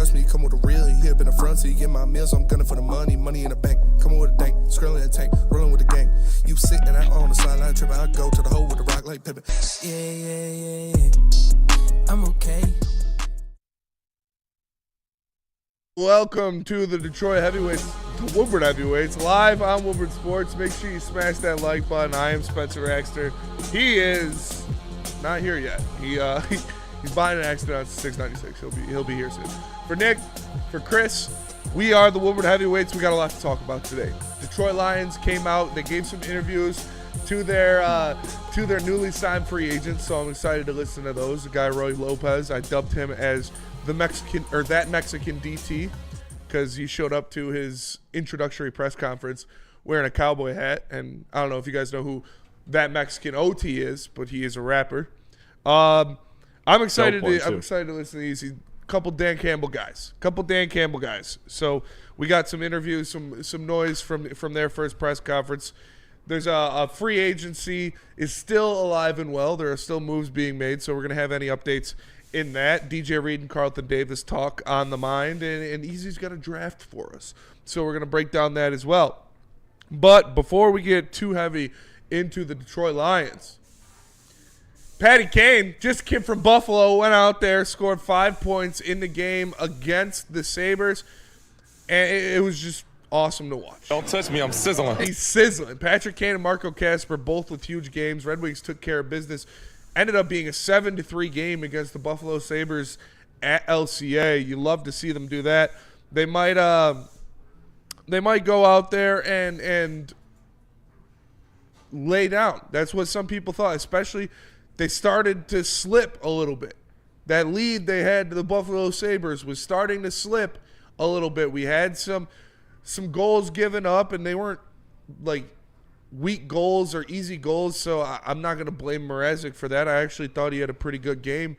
trust me, come with a real. You here been the front seat, get my meals, I'm gunning for the money in the bank. Coming with a dank, skrilling in the tank, rolling with the gang. You sitting out on the sideline tripping, I go to the hole with the rock like Pippin. Yeah. I'm okay. Welcome to the Detroit Heavyweights, the Woodward Heavyweights, live on Woodward Sports. Make sure you smash that like button. I am Spencer Axter. He is not here yet. He's buying an accident on 696. He'll be here soon. For Nick, for Chris, we are the Woodward Heavyweights. We got a lot to talk about today. Detroit Lions came out. They gave some interviews to their newly signed free agents, so I'm excited to listen to those. The guy Roy Lopez, I dubbed him as the Mexican, or that Mexican DT, because he showed up to his introductory press conference wearing a cowboy hat, and I don't know if you guys know who that Mexican OT is, but he is a rapper. I'm excited to listen to these. Couple Dan Campbell guys. So we got some interviews, some noise from their first press conference. There's a free agency is still alive and well. There are still moves being made, so we're gonna have any updates in that. DJ Reed and Carlton Davis talk on the mind, and Eazy's got a draft for us, so we're gonna break down that as well. But before we get too heavy into the Detroit Lions, Patty Kane, just a kid from Buffalo, went out there, scored 5 points in the game against the Sabres, and it was just awesome to watch. Don't touch me, I'm sizzling. He's sizzling. Patrick Kane and Marco Kasper, both with huge games. Red Wings took care of business. Ended up being a 7-3 game against the Buffalo Sabres at LCA. You love to see them do that. They might go out there and lay down. That's what some people thought, especially they started to slip a little bit. That lead they had to the Buffalo Sabres was starting to slip a little bit. We had some goals given up, and they weren't like weak goals or easy goals, so I'm not going to blame Mrazek for that. I actually thought he had a pretty good game,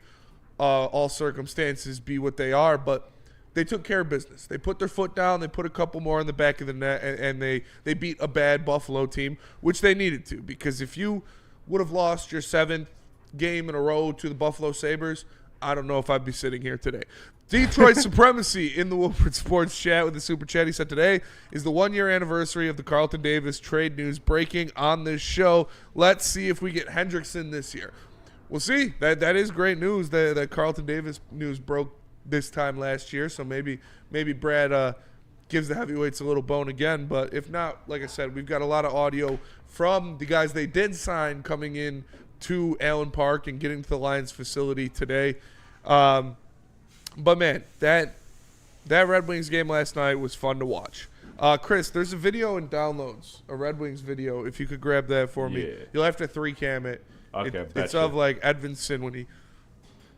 all circumstances be what they are, but they took care of business. They put their foot down, they put a couple more in the back of the net, and they beat a bad Buffalo team, which they needed to, because if you would have lost your 7th game in a row to the Buffalo Sabres, I don't know if I'd be sitting here today. Detroit supremacy in the Woodward Sports Chat with the Super Chat. He said today is the 1-year anniversary of the Carlton Davis trade news breaking on this show. Let's see if we get Hendrickson this year. We'll see. That is great news that Carlton Davis news broke this time last year. So maybe Brad gives the heavyweights a little bone again. But if not, like I said, we've got a lot of audio from the guys they did sign coming in to Allen Park and getting to the Lions facility today. But, man, that Red Wings game last night was fun to watch. Chris, there's a video in downloads, a Red Wings video. If you could grab that for me. Yeah. You'll have to 3-cam it. Okay, it's of, like, Edvinson when he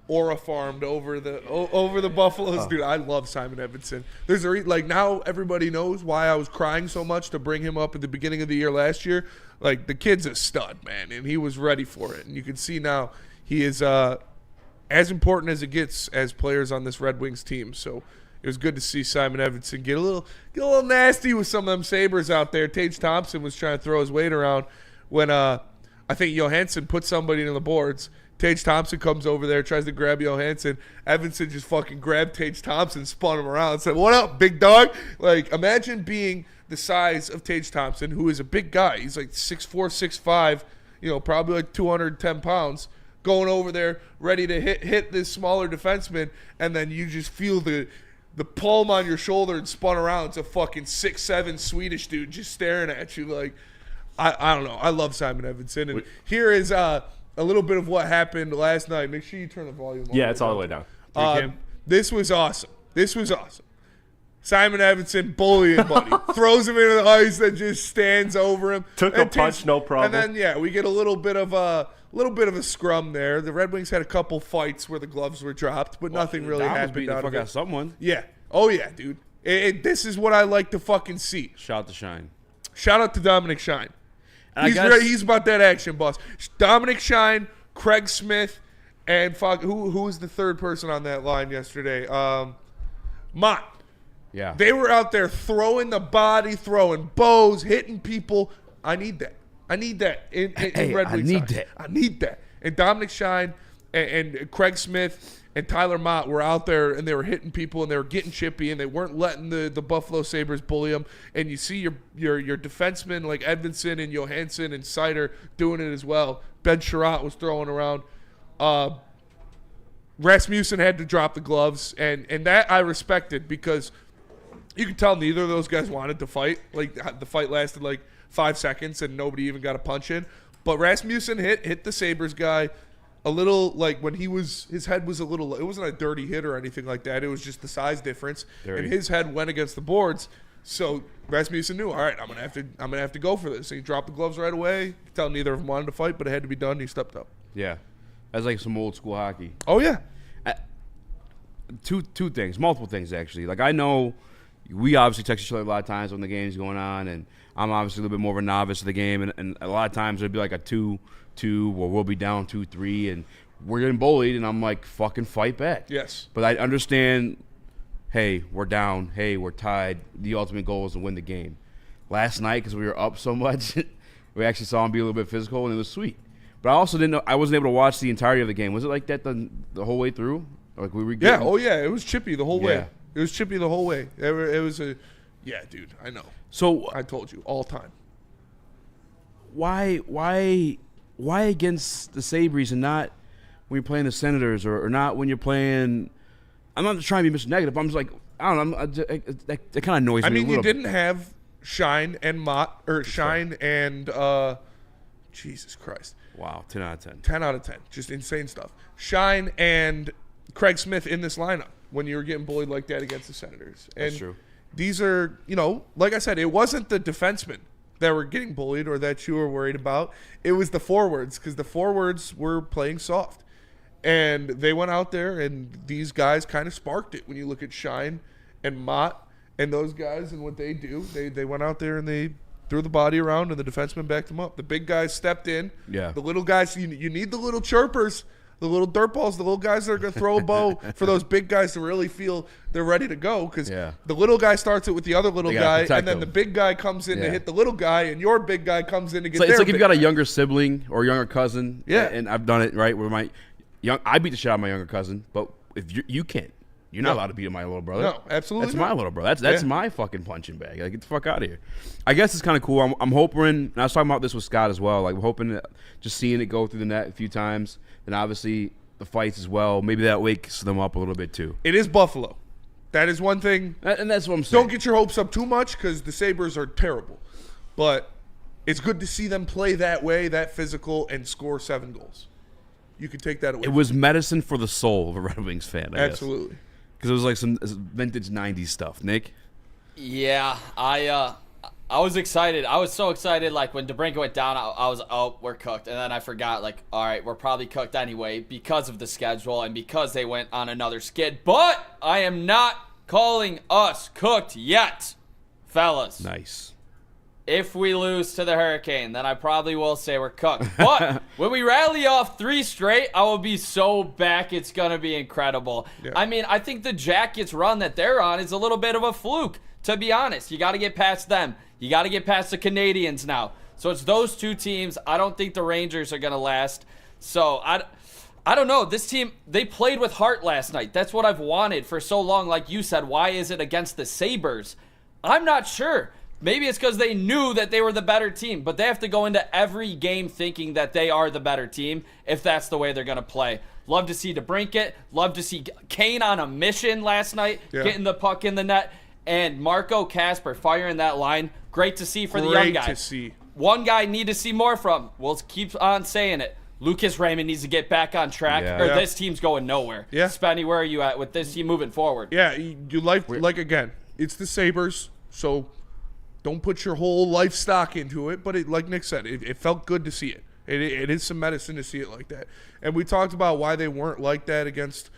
aura farmed over the Buffaloes. Oh. Dude, I love Simon Edvinson. There's now everybody knows why I was crying so much to bring him up at the beginning of the year last year. Like, the kid's a stud, man, and he was ready for it. And you can see now he is as important as it gets as players on this Red Wings team. So it was good to see Simon Edvinson get a little nasty with some of them Sabres out there. Tage Thompson was trying to throw his weight around when I think Johansson put somebody on the boards. Tage Thompson comes over there, tries to grab Johansson. Edvinson just fucking grabbed Tage Thompson, spun him around, and said, "What up, big dog?" Like, imagine being the size of Tage Thompson, who is a big guy. He's like 6'4", 6'5", probably like 210 pounds, going over there ready to hit this smaller defenseman, and then you just feel the palm on your shoulder and spun around. It's a fucking 6'7" Swedish dude just staring at you. Like, I don't know. I love Simon Edvinson. And here is a little bit of what happened last night. Make sure you turn the volume on. Yeah, it's all the way down. This was awesome. Simon Edvinson, bullying buddy. Throws him into the ice and just stands over him. Took a punch, no problem. And then, we get a little bit of a scrum there. The Red Wings had a couple fights where the gloves were dropped, but nothing really happened out of it. Someone. Yeah. Oh, yeah, dude. This is what I like to fucking see. Shout out to Shine. Shout out to Dominic Shine. He's about that action, boss. Dominic Shine, Craig Smith, and who was the third person on that line yesterday? Mott. Yeah. They were out there throwing the body, throwing bows, hitting people. I need that. in Red Wings. I need that. And Dominic Shine and Craig Smith and Tyler Mott were out there and they were hitting people and they were getting chippy and they weren't letting the Buffalo Sabres bully them. And you see your defensemen like Edvinsson and Johansson and Seider doing it as well. Ben Sherratt was throwing around. Rasmussen had to drop the gloves, and that I respected because you could tell neither of those guys wanted to fight. Like, the fight lasted like 5 seconds and nobody even got a punch in. But Rasmussen hit the Sabres guy a little, like when his head was a little, it wasn't a dirty hit or anything like that. It was just the size difference. And his head went against the boards. So Rasmussen knew, all right, I'm gonna have to go for this. And he dropped the gloves right away. You could tell neither of them wanted to fight, but it had to be done. He stepped up. Yeah. That's like some old school hockey. Oh yeah. Two things, multiple things actually. Like, I know we obviously text each other a lot of times when the game's going on, and I'm obviously a little bit more of a novice of the game, and a lot of times it'll be like a 2-2 where we'll be down 2-3 and we're getting bullied, and I'm like, fucking fight back. Yes. But I understand, hey, we're down, hey, we're tied. The ultimate goal is to win the game. Last night, because we were up so much, we actually saw him be a little bit physical, and it was sweet. But I also didn't know, I wasn't able to watch the entirety of the game. Was it like that the whole way through? Like, we were getting, yeah, oh yeah, it was chippy the whole way. Yeah. It was chippy the whole way. It was yeah, dude, I know. So I told you, all time. Why against the Sabres and not when you're playing the Senators or not when you're playing? I'm not trying to be Mr. Negative. I'm just like, I don't know. That kind of annoys me. I mean, a little. You didn't have Shine and Mott, or Shine and Jesus Christ. Wow, 10 out of 10. 10 out of 10. Just insane stuff. Shine and Craig Smith in this lineup when you were getting bullied like that against the Senators. And that's true. These are, like I said, it wasn't the defensemen that were getting bullied or that you were worried about. It was the forwards, because the forwards were playing soft. And they went out there, and these guys kind of sparked it when you look at Shine and Mott and those guys and what they do. They went out there and they threw the body around, and the defensemen backed them up. The big guys stepped in. Yeah. The little guys, you need the little chirpers, the little dirt balls, the little guys that are going to throw a bow for those big guys to really feel they're ready to go, because the little guy starts it with the other little guy, and then the big guy comes in to hit the little guy, and your big guy comes in to get it's like if big you've got a guy. younger sibling or younger cousin, Yeah. and I've done it, right, where I beat the shit out of my younger cousin, but if you can't. You're not allowed to beat my little brother. No, absolutely That's not. my little brother. That's my fucking punching bag. Like, get the fuck out of here. I guess it's kind of cool. I'm hoping, and I was talking about this with Scott as well, like, we're hoping that just seeing it go through the net a few times, then obviously the fights as well, maybe that wakes them up a little bit too. It is Buffalo. That is one thing. And that's what I'm saying. Don't get your hopes up too much, because the Sabres are terrible. But it's good to see them play that way, that physical, and score 7 goals. You can take that away. It was medicine for the soul of a Red Wings fan, I guess. Absolutely. Because it was like some vintage 90s stuff. Nick? Yeah, I was excited. I was so excited, like, when DeBrincat went down, I was, oh, we're cooked. And then I forgot, like, all right, we're probably cooked anyway because of the schedule and because they went on another skid. But I am not calling us cooked yet, fellas. Nice. If we lose to the Hurricane, then I probably will say we're cooked. But when we rally off 3 straight, I will be so back. It's going to be incredible. Yeah. I mean, I think the Jackets run that they're on is a little bit of a fluke, to be honest. You got to get past them. You got to get past the Canadians now. So it's those 2 teams. I don't think the Rangers are going to last. So I don't know. This team, they played with heart last night. That's what I've wanted for so long. Like you said, why is it against the Sabres? I'm not sure. Maybe it's because they knew that they were the better team, but they have to go into every game thinking that they are the better team if that's the way they're going to play. Love to see DeBrincat. Love to see Kane on a mission last night, getting the puck in the net. And Marco Kasper firing that line. Great to see for the young guys. Great to see. One guy need to see more from. We'll keep on saying it. Lucas Raymond needs to get back on track, or this team's going nowhere. Yeah. Spenny, where are you at with this team moving forward? Yeah, you like again, it's the Sabres, so don't put your whole life stock into it. But like Nick said, it felt good to see it. It is some medicine to see it like that. And we talked about why they weren't like that against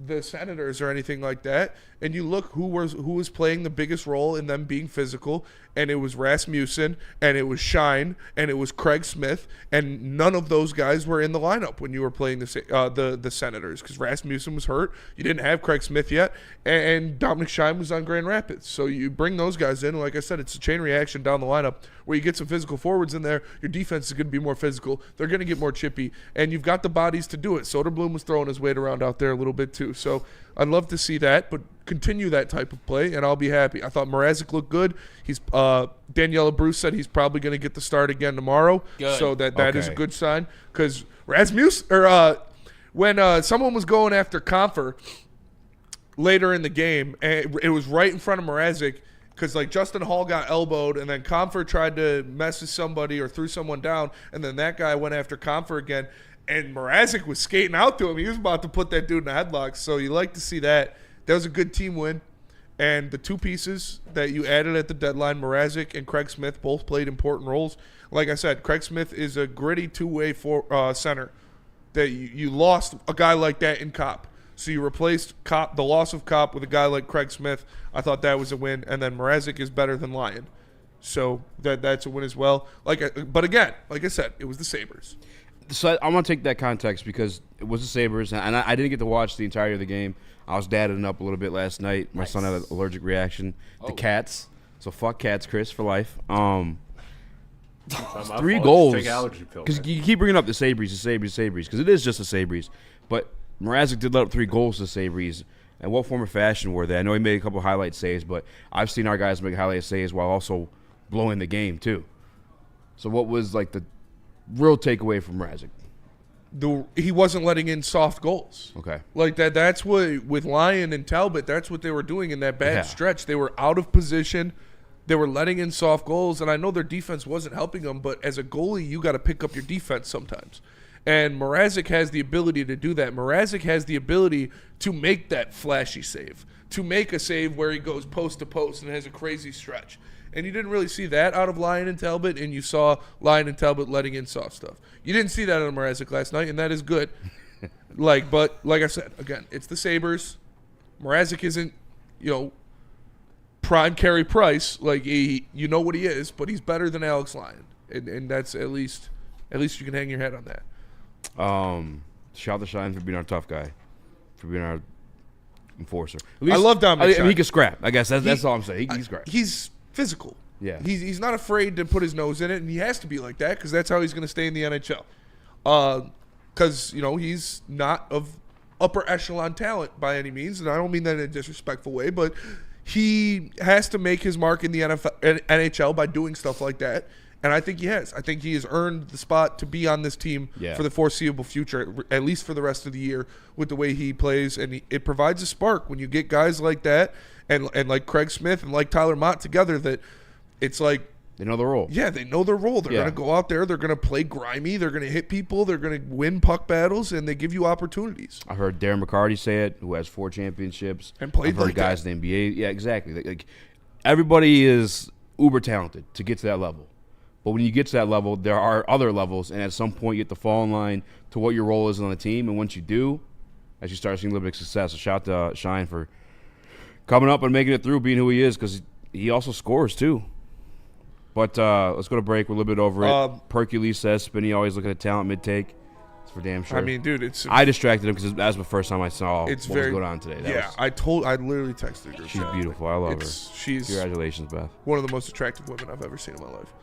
the Senators or anything like that. And you look who was playing the biggest role in them being physical, and it was Rasmussen, and it was Shine, and it was Craig Smith, and none of those guys were in the lineup when you were playing the Senators, because Rasmussen was hurt. You didn't have Craig Smith yet, and Dominic Shine was on Grand Rapids. So you bring those guys in. Like I said, it's a chain reaction down the lineup where you get some physical forwards in there. Your defense is going to be more physical. They're going to get more chippy, and you've got the bodies to do it. Soderblom was throwing his weight around out there a little bit too. So I'd love to see that, but continue that type of play, and I'll be happy. I thought Mrazek looked good. He's Daniela Bruce said he's probably going to get the start again tomorrow. Good. So that is a good sign, because when someone was going after Confer later in the game, and it was right in front of Mrazek, because like Justin Hall got elbowed, and then Confer tried to mess with somebody or threw someone down, and then that guy went after Confer again, and Mrazek was skating out to him. He was about to put that dude in a headlock. So you like to see that. That was a good team win. And the two pieces that you added at the deadline, Mrazek and Craig Smith, both played important roles. Like I said, Craig Smith is a gritty two-way center that you lost a guy like that in Kopp. So you replaced the loss of Kopp with a guy like Craig Smith. I thought that was a win. And then Mrazek is better than Lyon. So that's a win as well. But again, like I said, it was the Sabres. So I'm going to take that context because it was the Sabres, and I didn't get to watch the entirety of the game. I was dadding up a little bit last night. My son had an allergic reaction to cats. So fuck cats, Chris, for life. 3 goals. Because you keep bringing up the Sabres, because it is just the Sabres. But Mrazek did let up 3 goals to the Sabres. And what form of fashion were they? I know he made a couple highlight saves, but I've seen our guys make highlight saves while also blowing the game too. So what was like the real takeaway from Mrazek? He wasn't letting in soft goals. Okay. Like that's what, with Lyon and Talbot, that's what they were doing in that bad stretch. They were out of position. They were letting in soft goals, and I know their defense wasn't helping them, but as a goalie, you got to pick up your defense sometimes. And Mrazek has the ability to do that. Mrazek has the ability to make that flashy save, to make a save where he goes post to post and has a crazy stretch. And you didn't really see that out of Lyon and Talbot, and you saw Lyon and Talbot letting in soft stuff. You didn't see that out of Mrazek last night, and that is good. But like I said, again, it's the Sabres. Mrazek isn't, prime Carey Price. You know what he is, but he's better than Alex Lyon, and that's at least you can hang your head on that. Shout to Shine for being our tough guy, for being our enforcer. At least, I love Dominic Shine. He can scrap. I guess that's all I'm saying. He can scrap. He's physical. Yeah. He's not afraid to put his nose in it, and he has to be like that because that's how he's going to stay in the NHL. Because, he's not of upper echelon talent by any means, and I don't mean that in a disrespectful way, but he has to make his mark in the NHL by doing stuff like that, and I think he has. I think he has earned the spot to be on this team for the foreseeable future, at least for the rest of the year, with the way he plays, and it provides a spark when you get guys like that and like Craig Smith and like Tyler Mott together that it's like they know their role. Yeah, they know their role. They're going to go out there. They're going to play grimy. They're going to hit people. They're going to win puck battles, and they give you opportunities. I heard Darren McCarty say it, who has 4 championships. And played I've heard like guys that. in the NBA. Yeah, exactly. Like everybody is uber talented to get to that level. But when you get to that level, there are other levels, and at some point you have to fall in line to what your role is on the team. And once you do, as you start seeing a little bit of success, so shout out to Shine for coming up and making it through, being who he is, because he also scores too. But let's go to break. We're a little bit over it. Hercules says, Spinny always looking at talent mid-take. It's for damn sure. I mean, dude, I distracted him because that was the first time I saw what was going on today. I literally texted her. She's beautiful. I love her. She's Congratulations, Beth. One of the most attractive women I've ever seen in my life.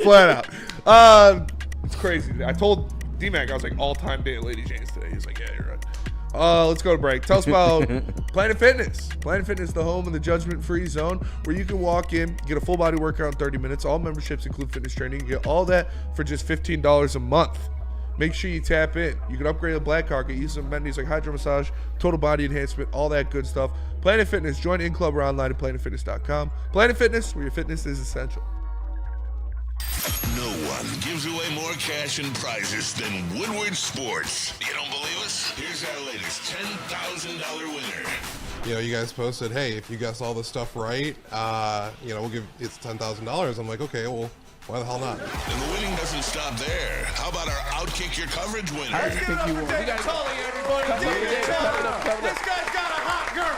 Flat out. It's crazy. I told D-Mac, I was like, all-time date Lady Jane's today. He's like, yeah, you're right. Let's go to break. Tell us about Planet Fitness. Planet Fitness, the home of the judgment-free zone, where you can walk in, get a full-body workout in 30 minutes. All memberships include fitness training. You get all that for just $15 a month. Make sure you tap in. You can upgrade a black card, get you some amenities like hydro massage, total body enhancement, all that good stuff. Planet Fitness. Join in-club or online at planetfitness.com. Planet Fitness, where your fitness is essential. No one gives away more cash and prizes than Woodward Sports. You don't believe us? Here's our latest $10,000 winner. You guys posted, hey, if you guess all this stuff right, we'll give it's $10,000. I'm like, okay, well, why the hell not? And the winning doesn't stop there. How about our Outkick Your Coverage winner? I think you won. We got Tully, everybody. This guy's got a hot girl.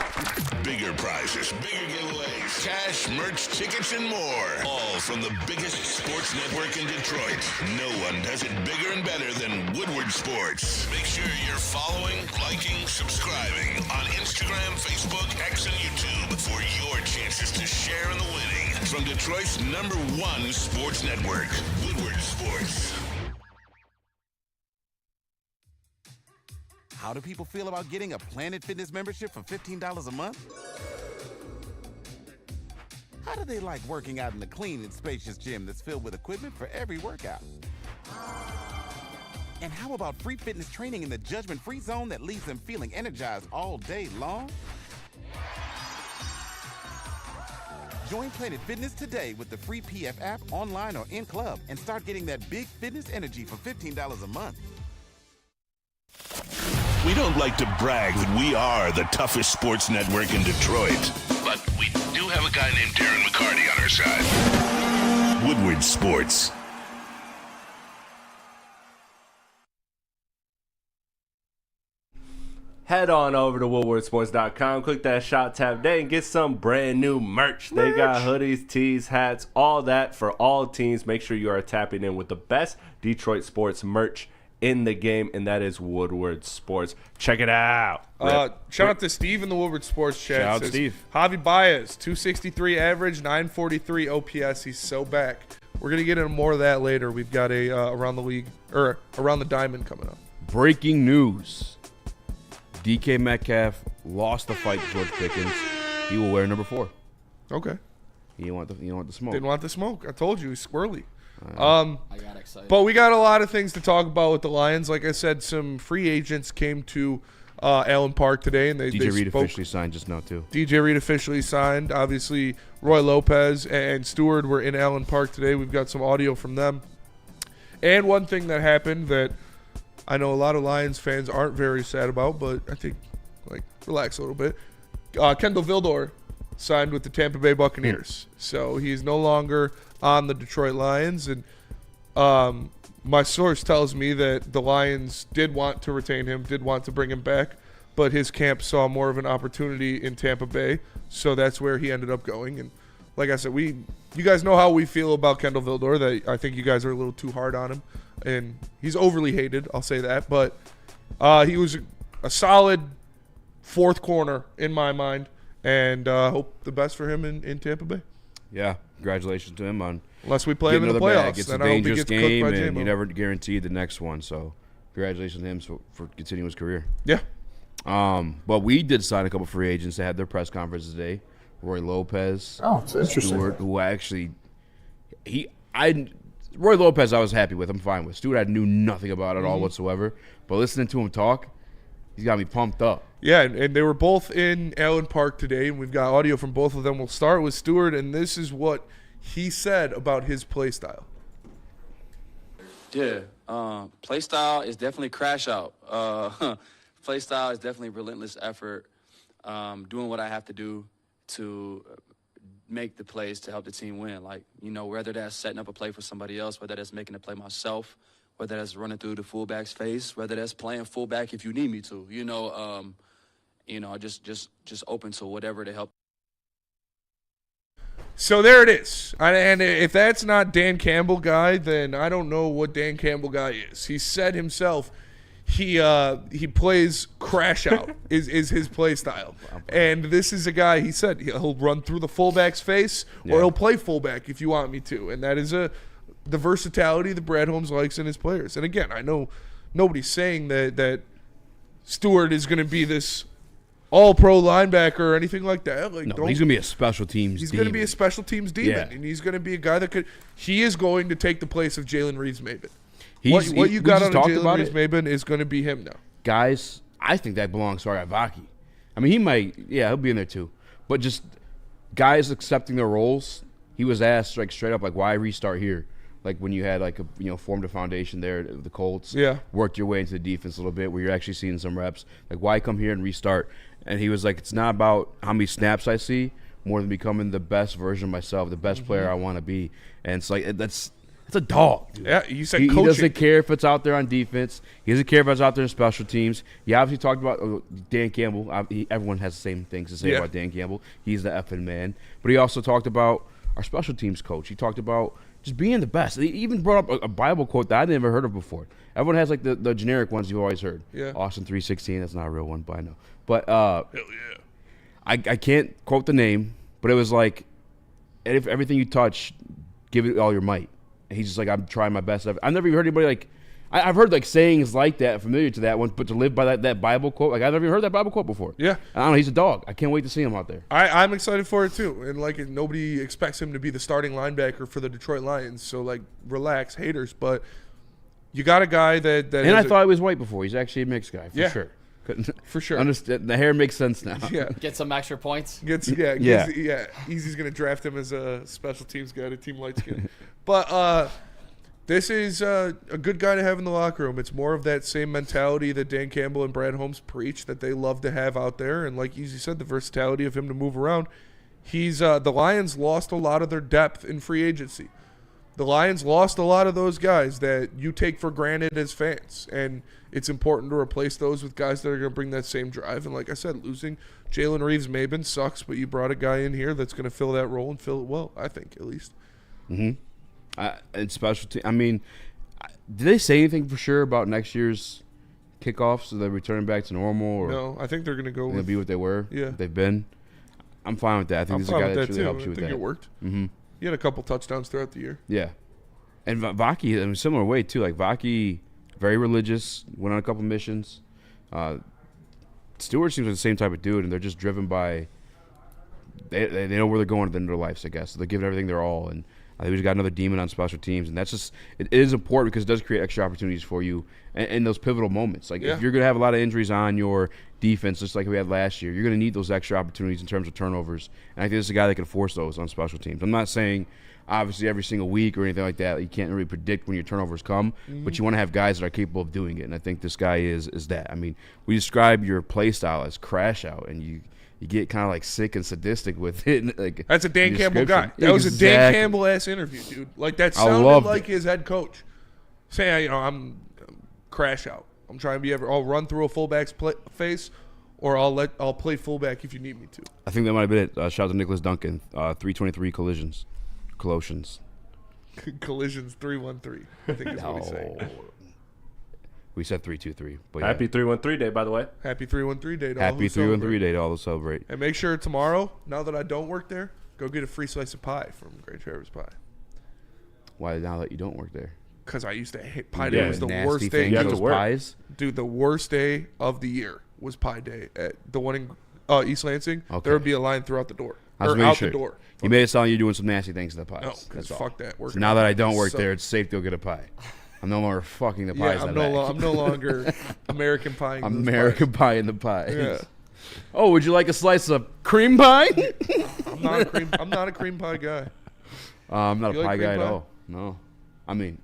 Bigger prizes, bigger giveaways, cash, merch, tickets, and more. All from the biggest sports network in Detroit. No one does it bigger and better than Woodward Sports. Make sure you're following, liking, subscribing on Instagram, Facebook, X, and YouTube for your chances to share in the winning. From Detroit's #1 sports network, Woodward Sports. How do people feel about getting a Planet Fitness membership for $15 a month? How do they like working out in a clean and spacious gym that's filled with equipment for every workout? And how about free fitness training in the judgment-free zone that leaves them feeling energized all day long? Join Planet Fitness today with the free PF app, online or in club, and start getting that big fitness energy for $15 a month. We don't like to brag that we are the toughest sports network in Detroit, but we do have a guy named Darren McCarty on our side. Woodward Sports. Head on over to woodwardsports.com, click that shop tab today, and get some brand new merch. They got hoodies, tees, hats, all that for all teams. Make sure you are tapping in with the best Detroit sports merch in the game, and that is Woodward Sports. Check it out. Shout out to Steve in the Woodward Sports chat. Shout out Steve. Javi Baez, 263 average, 943 OPS. He's so back. We're gonna get into more of that later. We've got a around the league or around the diamond coming up. Breaking news. DK Metcalf lost the fight to George Pickens. He will wear number 4. Okay. You don't want the smoke. Didn't want the smoke. I told you, he's squirrely. I got excited. But we got a lot of things to talk about with the Lions. Like I said, some free agents came to Allen Park today, and they Reed spoke. officially signed just now too. DJ Reed officially signed. Obviously, Roy Lopez and Stewart were in Allen Park today. We've got some audio from them. And one thing that happened that I know a lot of Lions fans aren't very sad about, but I think, relax a little bit. Kendall Vildor signed with the Tampa Bay Buccaneers. So he's no longer on the Detroit Lions. And my source tells me that the Lions did want to retain him, did want to bring him back, but his camp saw more of an opportunity in Tampa Bay. So that's where he ended up going. And like I said, you guys know how we feel about Kendall Vildor, that I think you guys are a little too hard on him. And he's overly hated, I'll say that. But he was a solid fourth corner in my mind, and hope the best for him in Tampa Bay. Yeah, congratulations to him on unless we play him in the playoffs. It's a dangerous game, and you never guarantee the next one. So congratulations to him for continuing his career. Yeah. But we did sign a couple free agents that had their press conference today. Roy Lopez. Oh, it's interesting. Stewart, who actually Roy Lopez I was happy with. I'm fine with. Stewart I knew nothing about at all whatsoever. But listening to him talk, he's got me pumped up. Yeah, and they were both in Allen Park today, and we've got audio from both of them. We'll start with Stewart, and this is what he said about his play style. Yeah, play style is definitely crash out. Play style is definitely relentless effort, doing what I have to do to make the plays to help the team win. Like, whether that's setting up a play for somebody else, whether that's making a play myself, whether that's running through the fullback's face, whether that's playing fullback if you need me to. Just open to whatever to help. So there it is. And if that's not Dan Campbell guy, then I don't know what Dan Campbell guy is. He said himself he plays crash out is his play style. And this is a guy, he said, he'll run through the fullback's face or he'll play fullback if you want me to. And that is the versatility that Brad Holmes likes in his players. And again, I know nobody's saying that Stewart is going to be this all-pro linebacker or anything like that. No, he's going to be a special teams He's demon. going to be a special teams demon. And he's going to be a guy that he is going to take the place of Jalen Reeves-Maybin. What you got on Jalen Reeves-Maybin is going to be him now. Guys, I think that belongs to our guy Vaki. I mean, he might, he'll be in there too. But just guys accepting their roles, he was asked straight up, why restart here? When you had formed a foundation there, the Colts, worked your way into the defense a little bit where you're actually seeing some reps. Why come here and restart? And he was like, it's not about how many snaps I see, more than becoming the best version of myself, the best player I want to be. And it's that's a dog. Dude. Yeah, you said he coaching. He doesn't care if it's out there on defense. He doesn't care if it's out there in special teams. He obviously talked about Dan Campbell. Everyone has the same things to say about Dan Campbell. He's the effing man. But he also talked about our special teams coach. He talked about just being the best. He even brought up a Bible quote that I never heard of before. Everyone has the generic ones you've always heard. Yeah. Austin 3:16. That's not a real one, but I know. But hell yeah. I can't quote the name, but it was if everything you touch, give it all your might. And he's just I'm trying my best. I've never even heard anybody I've heard like sayings like that, familiar to that one, but to live by that Bible quote, like I've never even heard that Bible quote before. Yeah. I don't know. He's a dog. I can't wait to see him out there. I'm excited for it too. And like nobody expects him to be the starting linebacker for the Detroit Lions. So like relax, haters. But you got a guy that and I thought he was white before. He's actually a mixed guy for sure. For sure. Understand. The hair makes sense now. Yeah. Get some extra points. Easy's gonna draft him as a special teams guy to Team Lightskin. But this is a good guy to have in the locker room. It's more of that same mentality that Dan Campbell and Brad Holmes preach that they love to have out there. And like Eazy said, the versatility of him to move around. The Lions lost a lot of their depth in free agency. The Lions lost a lot of those guys that you take for granted as fans. And it's important to replace those with guys that are going to bring that same drive. And like I said, losing Jalen Reeves-Maybin sucks, but you brought a guy in here that's going to fill that role and fill it well, I think, at least. Mm-hmm. And special team. I mean, did they say anything for sure about next year's kickoffs? So they're returning back to normal? Or No, I think they're going to go be what they were. Yeah. They've been. I'm fine with that. I think this is a guy that really helps you with that. I think it worked. Mm-hmm. He had a couple touchdowns throughout the year. Yeah. And Vaki, in a similar way, too. Like, Vaki, very religious, went on a couple missions. Stewart seems like the same type of dude, and they're just driven by they know where they're going at the end of their lives, I guess. So they're giving everything their all. And I think we just got another demon on special teams. And that's just – it is important because it does create extra opportunities for you in those pivotal moments. Like, if you're going to have a lot of injuries on your defense, just like we had last year, you're going to need those extra opportunities in terms of turnovers. And I think this is a guy that can force those on special teams. I'm not saying – obviously every single week or anything like that. You can't really predict when your turnovers come, but you want to have guys that are capable of doing it, and I think this guy is that. I mean, we describe your play style as crash out, and you get kind of like sick and sadistic with it. Like that's a Dan Campbell guy. That was a Dan Campbell-ass interview, dude. Like that sounded like his head coach saying, I'm crash out. I'm trying to be I'll run through a fullback's face, or I'll play fullback if you need me to. I think that might have been it. Shout out to Nicholas Duncan, 323 collisions. Collisions 313, I think is what he's saying. We said 323. But happy 313 day, by the way. Happy 313 day to happy 313 day to all who celebrate. And make sure tomorrow, now that I don't work there, go get a free slice of pie from Great Travis Pie. Why now that you don't work there? Because I used to hate pie day. Was the worst day. You have to work. Pies? Dude, the worst day of the year was pie day at the one in East Lansing. Okay. There would be a line throughout the door. The door. You made it sound like you're doing some nasty things to the pies. No, because fuck that. So now that I don't work there, it's safe to go get a pie. I'm no longer fucking the pies. I'm no longer American pie. I'm American pie in the pies. Yeah. Oh, would you like a slice of cream pie? I'm not a cream pie guy. I'm not a pie guy at all. No. I mean,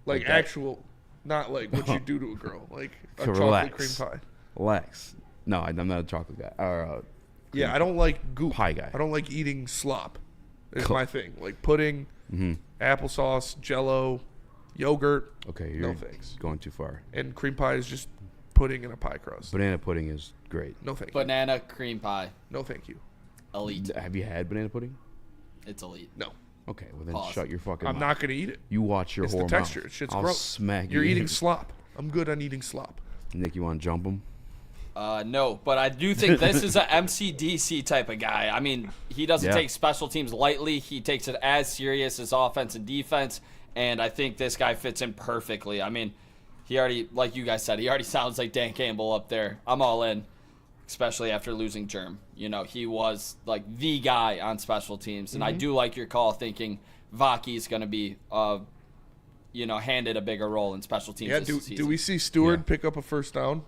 like actual, not like what you do to a girl, like a chocolate cream pie. Relax. No, I'm not a chocolate guy. Or I don't like goop. Pie guy. I don't like eating slop. It's my thing. Like pudding, applesauce, Jell-O, yogurt. Okay, you're no thanks. Going too far. And cream pie is just pudding in a pie crust. Banana pudding is great. No thank you. Banana cream pie. No thank you. Elite. Have you had banana pudding? It's elite. No. Okay, well then shut your fucking mouth. I'm not gonna eat it. You watch your it's whore the texture. mouth. Shit's I'll gross. Smack You're you. eating slop. I'm good on eating slop. Nick, you want to jump him? No, but I do think this is a MCDC type of guy. I mean, he doesn't take special teams lightly. He takes it as serious as offense and defense, and I think this guy fits in perfectly. I mean, he already, like you guys said, he already sounds like Dan Campbell up there. I'm all in, especially after losing Germ. You know, he was like the guy on special teams, and I do like your call thinking Vaki's going to be, handed a bigger role in special teams this season. Do we see Stewart pick up a first down?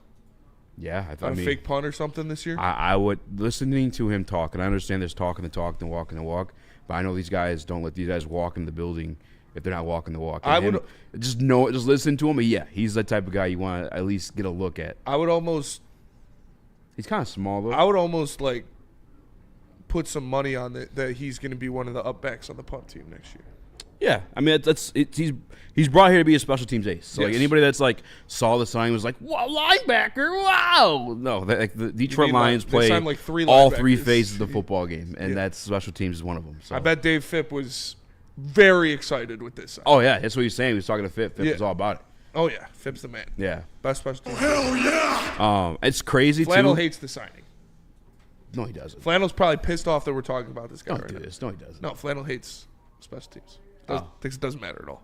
Yeah, I mean, a fake punt or something this year. I would, listening to him talk, and I understand there's talking the talk and walking the walk, but I know these guys don't let these guys walk in the building if they're not walking the walk. And just listen to him. But yeah, he's the type of guy you want to at least get a look at. He's kind of small though. I would almost like put some money on that he's going to be one of the upbacks on the punt team next year. Yeah, I mean he's brought here to be a special teams ace. So like anybody that's like saw the sign was like, "Wow, linebacker! Wow!" No, the Detroit Lions play like all three phases of the football game, and that's special teams is one of them. So I bet Dave Phipp was very excited with this sign. Oh yeah, that's what he's saying. He was talking to Phipp. Phipp was all about it. Oh yeah, Phipp's the man. Yeah, best special teams. Hell yeah! It's crazy Flannel too. hates the signing. No, he doesn't. Flannel's probably pissed off that we're talking about this guy Don't do this. No, he doesn't. No, Flannel hates special teams. Thinks it doesn't matter at all.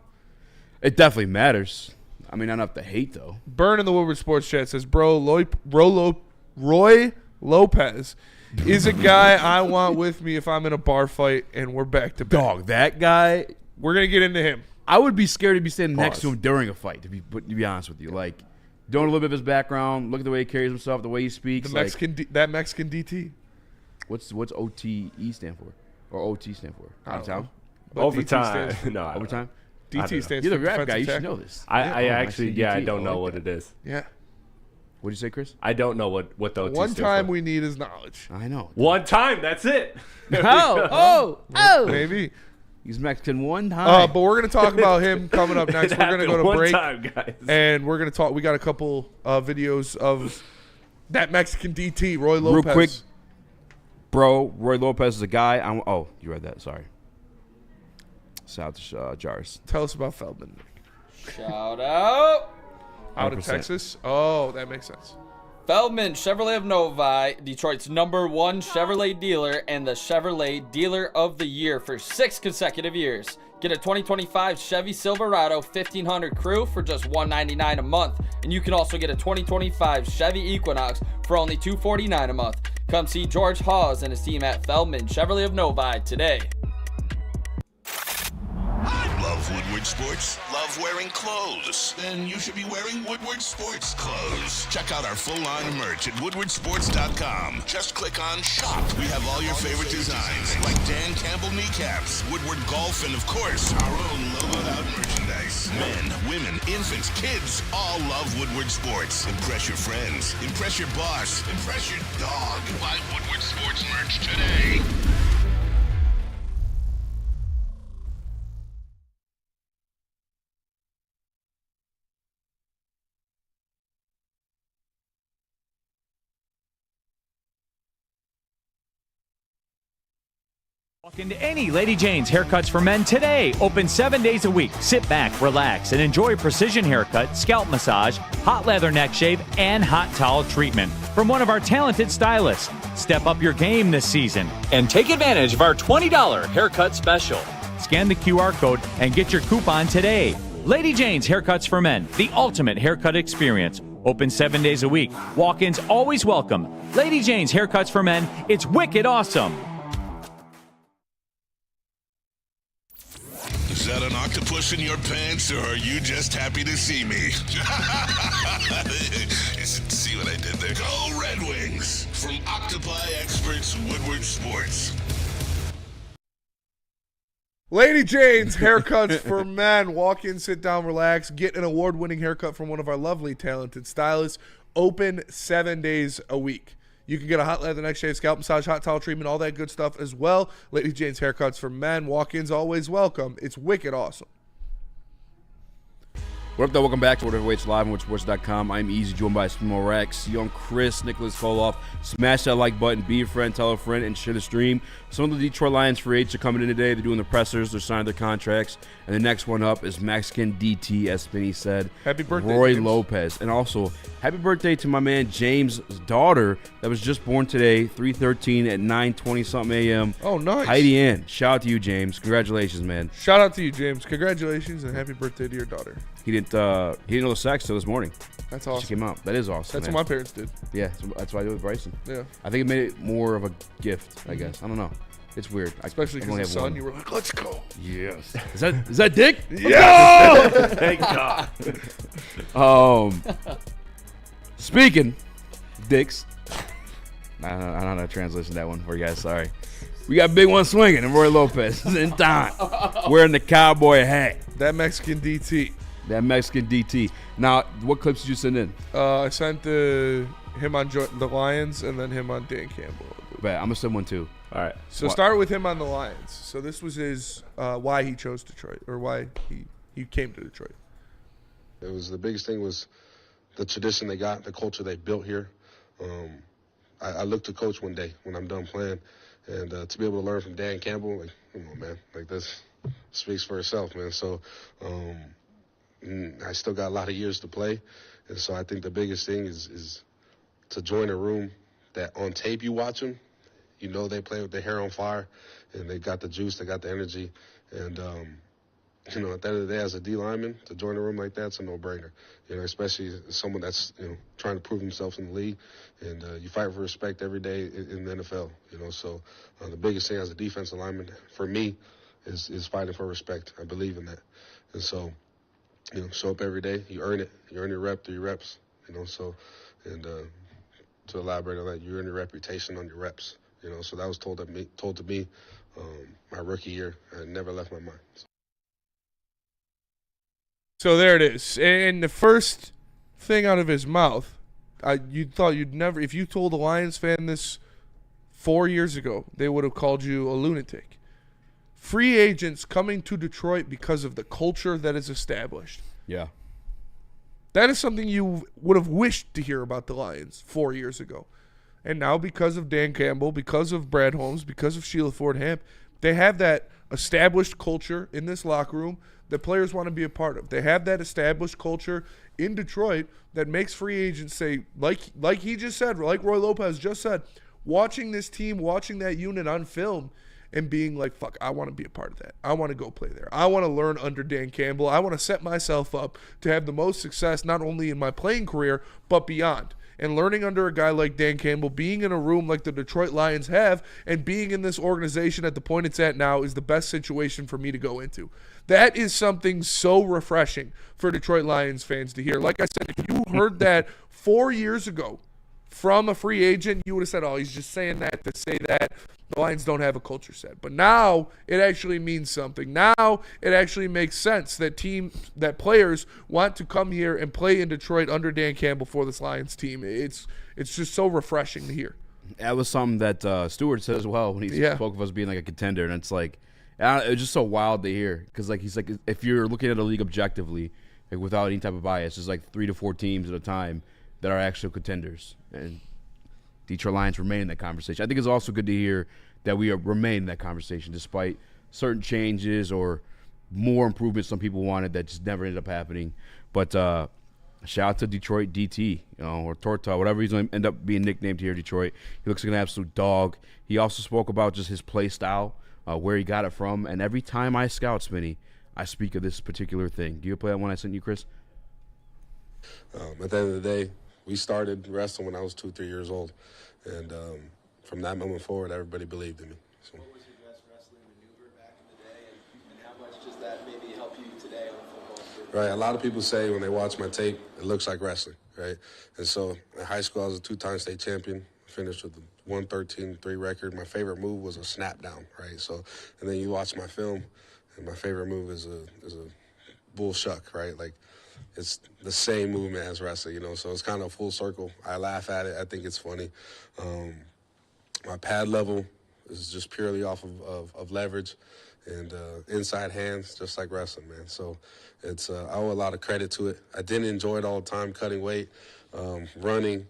It definitely matters. I mean, not enough to hate, though. Burn in the Woodward Sports Chat says, Roy Lopez is a guy I want with me if I'm in a bar fight and we're back to back. Dog, that guy. We're going to get into him. I would be scared to be standing next to him during a fight, to be honest with you. Like, knowing a little bit of his background, look at the way he carries himself, the way he speaks. That Mexican DT. What's OTE stand for? Or OT stand for? Out of town? Overtime. No. Overtime? DT stands You're for the rap guy. You defensive should tackle. know this. I actually, DT. I don't know what it is. Yeah. What'd you say, Chris? I don't know what the OT One stands time for. we need his knowledge. I know. One time, that's it. Oh. Maybe. He's Mexican one time. But we're going to talk about him coming up next. We're going to go to one break. time, guys. And we're going to talk. We got a couple videos of that Mexican DT, Roy Lopez. Real quick, bro, Roy Lopez is a guy. Oh, you read that. Sorry. Shout out to Jars. Tell us about Feldman. Shout out. Out of 100%. Texas? Oh, that makes sense. Feldman, Chevrolet of Novi, Detroit's #1 Chevrolet dealer and the Chevrolet Dealer of the Year for 6 consecutive years. Get a 2025 Chevy Silverado 1500 Crew for just $199 a month. And you can also get a 2025 Chevy Equinox for only $249 a month. Come see George Hawes and his team at Feldman, Chevrolet of Novi today. Love Woodward Sports? Love wearing clothes? Then you should be wearing Woodward Sports clothes. Check out our full line of merch at woodwardsports.com. Just click on shop. We have all your favorite designs, like Dan Campbell kneecaps, Woodward Golf, and of course, our own logoed out merchandise. Men, women, infants, kids, all love Woodward Sports. Impress your friends. Impress your boss. Impress your dog. Buy Woodward Sports merch today. Walk into any Lady Jane's Haircuts for Men today. Open 7 days a week. Sit back, relax, and enjoy precision haircut, scalp massage, hot leather neck shave, and hot towel treatment from one of our talented stylists. Step up your game this season and take advantage of our $20 haircut special. Scan the QR code and get your coupon today. Lady Jane's Haircuts for Men, the ultimate haircut experience. Open 7 days a week. Walk-ins always welcome. Lady Jane's Haircuts for Men, it's wicked awesome. Is that an octopus in your pants, or are you just happy to see me? See what I did there? Go Red Wings! From Octopi Experts Woodward Sports. Lady Jane's Haircuts for Men. Walk in, sit down, relax. Get an award-winning haircut from one of our lovely, talented stylists. Open 7 days a week. You can get a hot leather neck shave, scalp massage, hot towel treatment, all that good stuff as well. Lady Jane's Haircuts for Men. Walk-ins always welcome. It's wicked awesome. What up, though? Welcome back to Whatever Waits Live on WoodSports.com. I'm Eazy, joined by Small Rex, Young Chris, Nicholas Koloff. Smash that like button, be a friend, tell a friend, and share the stream. Some of the Detroit Lions free agents are coming in today. They're doing the pressers. They're signing their contracts. And the next one up is Mexican DT, as Spinny said. Happy birthday, Roy James. Lopez. And also, happy birthday to my man James' daughter that was just born today, 3/13 at 9:20-something a.m. Oh, nice. Heidi Ann. Shout out to you, James. Congratulations, man. Shout out to you, James. Congratulations and happy birthday to your daughter. He didn't know the sex till this morning. That's She awesome. came out. That is awesome. That's man. what my parents did. Yeah, that's what I do with Bryson. Yeah. I think it made it more of a gift, I guess. I don't know. It's weird. Especially I only because the have son, one. you were like, let's go. Yes. Is that Dick? Yo! Thank God. Speaking Dicks. I don't know how to translation that one for you guys. Sorry. We got big one swinging and Roy Lopez is in time. Wearing the cowboy hat. That Mexican DT. That Mexican DT. Now, what clips did you send in? I sent him on the Lions and then him on Dan Campbell. Bet. I'm going to send one too. All right. So start with him on the Lions. So this was his why he chose Detroit, or why he came to Detroit. It was the biggest thing was the tradition they got, the culture they built here. I look to coach one day when I'm done playing, and to be able to learn from Dan Campbell, like, come on, man, like this speaks for itself, man. So I still got a lot of years to play, and so I think the biggest thing is to join a room that on tape you watch them, you know they play with their hair on fire, and they got the juice, they got the energy, and you know, at the end of the day, as a D lineman, to join a room like that's a no-brainer. You know, especially someone that's, you know, trying to prove himself in the league, and you fight for respect every day in the NFL. You know, so the biggest thing as a defensive lineman for me is fighting for respect. I believe in that, and so, you know, show up every day. You earn it. You earn your rep through your reps. You know, so, and to elaborate on that, you earn your reputation on your reps. You know, so that was told to me my rookie year. I never left my mind. So there it is. And the first thing out of his mouth, you thought you'd never, if you told a Lions fan this 4 years ago, they would have called you a lunatic. Free agents coming to Detroit because of the culture that is established. Yeah. That is something you would have wished to hear about the Lions 4 years ago. And now because of Dan Campbell, because of Brad Holmes, because of Sheila Ford Hamp, they have that established culture in this locker room that players want to be a part of. They have that established culture in Detroit that makes free agents say, like he just said, like Roy Lopez just said, watching this team, watching that unit on film and being like, fuck, I want to be a part of that. I want to go play there. I want to learn under Dan Campbell. I want to set myself up to have the most success not only in my playing career, but beyond. And learning under a guy like Dan Campbell, being in a room like the Detroit Lions have, and being in this organization at the point it's at now is the best situation for me to go into. That is something so refreshing for Detroit Lions fans to hear. Like I said, if you heard that 4 years ago from a free agent, you would have said, oh, he's just saying that to say that. The Lions don't have a culture set. But now it actually means something. Now it actually makes sense that players want to come here and play in Detroit under Dan Campbell for this Lions team. It's just so refreshing to hear. That was something that Stewart said as well when he spoke of us being like a contender. And it's like, it was just so wild to hear. Because like he's like, if you're looking at a league objectively, like without any type of bias, there's like 3 to 4 teams at a time that are actual contenders. And Detroit Lions remain in that conversation. I think it's also good to hear that we remain in that conversation despite certain changes or more improvements some people wanted that just never ended up happening. But shout out to Detroit DT, or Torta, whatever he's going to end up being nicknamed here in Detroit. He looks like an absolute dog. He also spoke about just his play style, where he got it from. And every time I scout Smitty, I speak of this particular thing. Do you play that one I sent you, Chris? At the end of the day, we started wrestling when I was 2-3 years old, and from that moment forward, everybody believed in me. So. What was your best wrestling maneuver back in the day, and how much does that maybe help you today on the football field? Right, a lot of people say when they watch my tape, it looks like wrestling, right? And so in high school, I was a 2-time state champion, finished with a 113-3 record. My favorite move was a snap down, right? So, and then you watch my film, and my favorite move is a bull shuck, right? Like, it's the same movement as wrestling, so it's kind of full circle. I laugh at it. I think it's funny. My pad level is just purely off of leverage and inside hands, just like wrestling, man. So it's I owe a lot of credit to it. I didn't enjoy it all the time, cutting weight, running,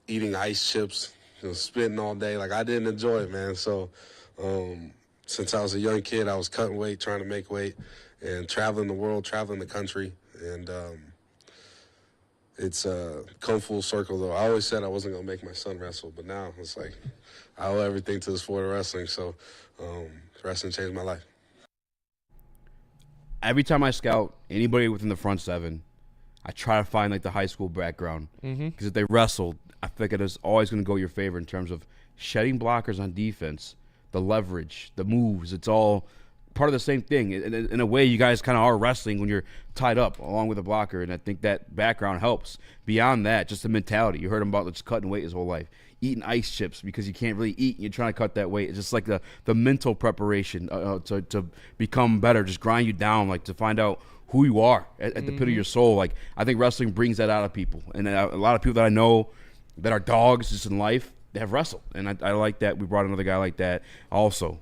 eating ice chips, spitting all day. Like, I didn't enjoy it, man. So since I was a young kid, I was cutting weight, trying to make weight, and traveling the world, traveling the country. And it's come full circle, though. I always said I wasn't going to make my son wrestle, but now it's like I owe everything to the sport of wrestling. So wrestling changed my life. Every time I scout anybody within the front seven, I try to find like the high school background. Because if they wrestled, I think it is always going to go your favor in terms of shedding blockers on defense, the leverage, the moves. It's all part of the same thing. In a way, you guys kind of are wrestling when you're tied up along with a blocker, and I think that background helps. Beyond that, just the mentality. You heard him about just cutting weight his whole life, eating ice chips because you can't really eat and you're trying to cut that weight. It's just like the mental preparation to become better, just grind you down, like to find out who you are at the pit of your soul. Like, I think wrestling brings that out of people, and a lot of people that I know that are dogs just in life, they have wrestled, and I like that. We brought another guy like that also.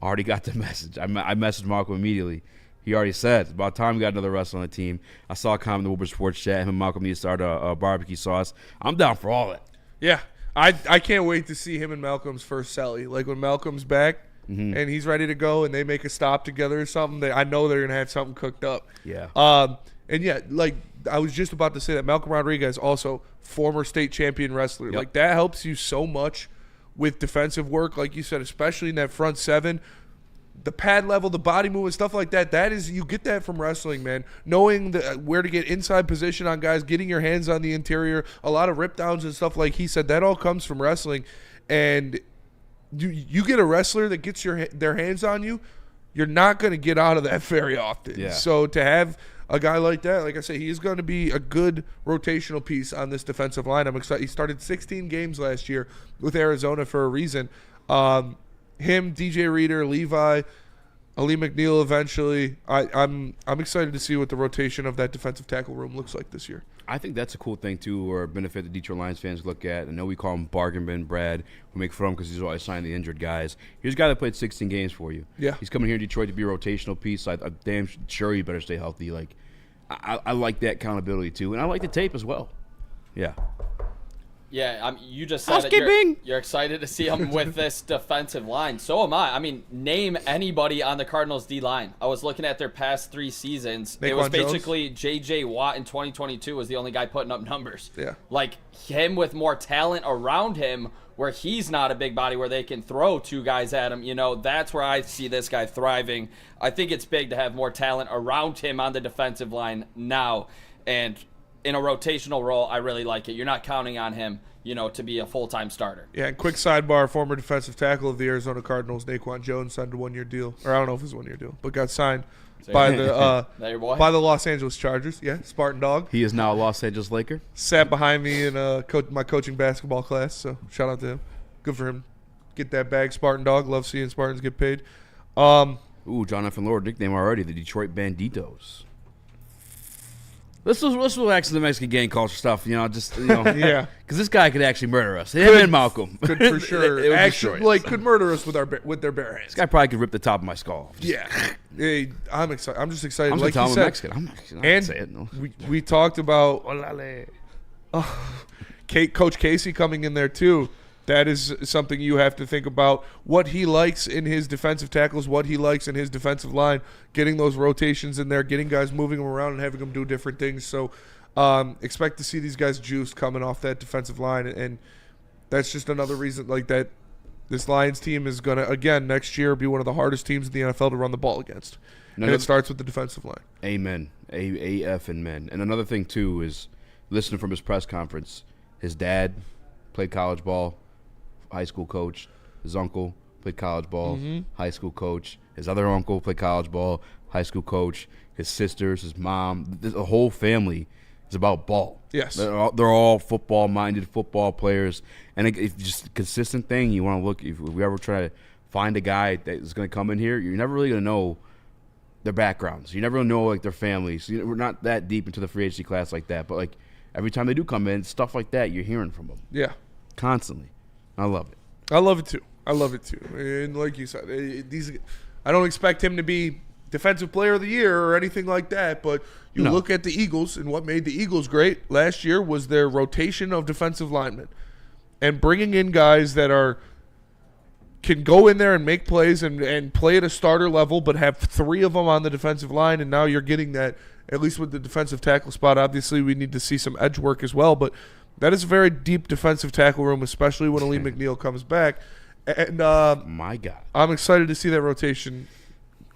Already got the message. I messaged Malcolm immediately. He already said, it's about time we got another wrestler on the team. I saw a comment in the Woodward Sports chat. Him and Malcolm need to start a barbecue sauce. I'm down for all that. Yeah. I can't wait to see him and Malcolm's first celly. Like, when Malcolm's back and he's ready to go and they make a stop together or something, I know they're going to have something cooked up. Yeah. And, yeah, like, I was just about to say that Malcolm Rodriguez, also former state champion wrestler. Yep. Like, that helps you so much with defensive work, like you said, especially in that front seven. the pad level, the body movement, stuff like that. That is, you get that from wrestling, man. Knowing where to get inside position on guys, getting your hands on the interior, a lot of rip downs and stuff like he said. That all comes from wrestling. And you get a wrestler that gets their hands on you, you're not going to get out of that very often. Yeah. So to have a guy like that, like I say, he's going to be a good rotational piece on this defensive line. I'm excited. He started 16 games last year with Arizona for a reason. Him, DJ Reader, Levi, Ali McNeil eventually. I'm excited to see what the rotation of that defensive tackle room looks like this year. I think that's a cool thing, too, or a benefit the Detroit Lions fans look at. I know we call him Bargain Bin Brad. We make fun of him because he's always signing the injured guys. Here's a guy that played 16 games for you. Yeah. He's coming here in Detroit to be a rotational piece. So I'm damn sure you better stay healthy. Like, I like that accountability, too. And I like the tape as well. Yeah. Yeah, you just said it. You're excited to see him with this defensive line. So am I. I mean, name anybody on the Cardinals D-line. I was looking at their past 3 seasons. It was basically J.J. Watt in 2022 was the only guy putting up numbers. Yeah. Like, him with more talent around him where he's not a big body where they can throw 2 guys at him. You know, that's where I see this guy thriving. I think it's big to have more talent around him on the defensive line now. And in a rotational role, I really like it. You're not counting on him, to be a full-time starter. Yeah, and quick sidebar, former defensive tackle of the Arizona Cardinals, Naquan Jones, signed a 1-year deal. Or I don't know if it was a 1-year deal, but got signed by the Los Angeles Chargers. Yeah, Spartan Dog. He is now a Los Angeles Laker. Sat behind me in my coaching basketball class, so shout out to him. Good for him. Get that bag, Spartan Dog. Love seeing Spartans get paid. Jonathan Lord, nickname already, the Detroit Banditos. Let's relax in the Mexican gang culture stuff, yeah. Because this guy could actually murder us. Him and Malcolm could for sure. Actually, could murder us with their bare hands. This guy probably could rip the top of my skull. Yeah, hey, I'm excited. I'm just excited. I'm like you said, Mexican. I'm not and say it, no. we talked about Coach Casey coming in there too. That is something you have to think about. What he likes in his defensive tackles, what he likes in his defensive line, getting those rotations in there, getting guys moving them around and having them do different things. So expect to see these guys juiced coming off that defensive line. And that's just another reason like that this Lions team is going to, again, next year be one of the hardest teams in the NFL to run the ball against. And it starts with the defensive line. Amen. AF and men. And another thing, too, is listening from his press conference, his dad played college ball. High school coach. His uncle played college ball. High school coach. His other uncle played college ball. High school coach. His sisters, his mom. The whole family is about ball. Yes. They're all football-minded football players. And it's just a consistent thing you want to look. If we ever try to find a guy that is going to come in here, you're never really going to know their backgrounds. You never know, like, their families. We're not that deep into the free agency class like that. But, like, every time they do come in, stuff like that, you're hearing from them. Yeah. Constantly. I love it. I love it too. And like you said, I don't expect him to be defensive player of the year or anything like that, but you look at the Eagles, and what made the Eagles great last year was their rotation of defensive linemen and bringing in guys that can go in there and make plays and play at a starter level, but have 3 of them on the defensive line, and now you're getting that, at least with the defensive tackle spot. Obviously, we need to see some edge work as well, but that is a very deep defensive tackle room, especially when Ali McNeil comes back. And my God, I'm excited to see that rotation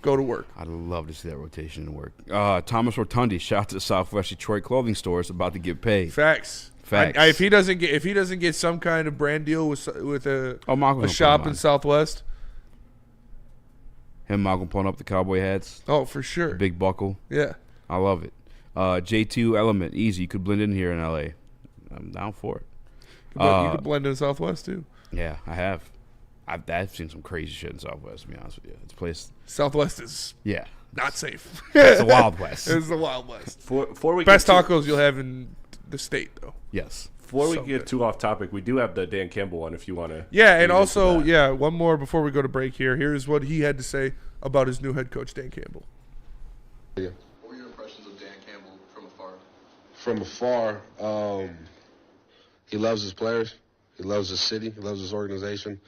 go to work. I'd love to see that rotation work. Thomas Rotundi, shout out to the Southwest Detroit clothing store, is about to get paid. Facts. If he doesn't get some kind of brand deal with a shop in Southwest, him and Malcolm pulling up the cowboy hats. Oh, for sure. The big buckle. Yeah, I love it. J2 Element, Eazy. You could blend in here in LA. I'm down for it. You could blend in Southwest too. Yeah, I have. I've seen some crazy shit in Southwest, to be honest with you. It's a place. Southwest is not safe. It's the Wild West. It's the Wild West. Before we best tacos you'll have in the state, though. Yes. Before we get too off topic, we do have the Dan Campbell one if you want to. Yeah, and also, one more before we go to break here. Here's what he had to say about his new head coach, Dan Campbell. Yeah. What were your impressions of Dan Campbell from afar? From afar, he loves his players. He loves his city. He loves his organization.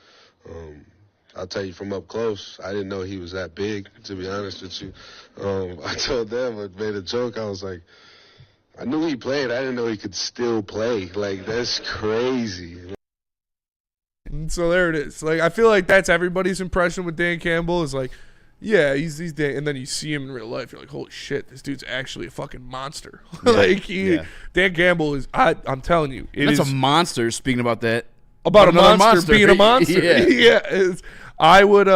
I'll tell you from up close, I didn't know he was that big, to be honest with you. I told them, I made a joke. I was like, I knew he played. I didn't know he could still play. Like, that's crazy. And so there it is. Like, I feel like that's everybody's impression with Dan Campbell is like, Yeah, he's and then you see him in real life. You're like, holy shit, this dude's actually a fucking monster. Like Dan Campbell is. I'm telling you, That's a monster. Speaking about that, about a monster being a monster. Yeah. I would.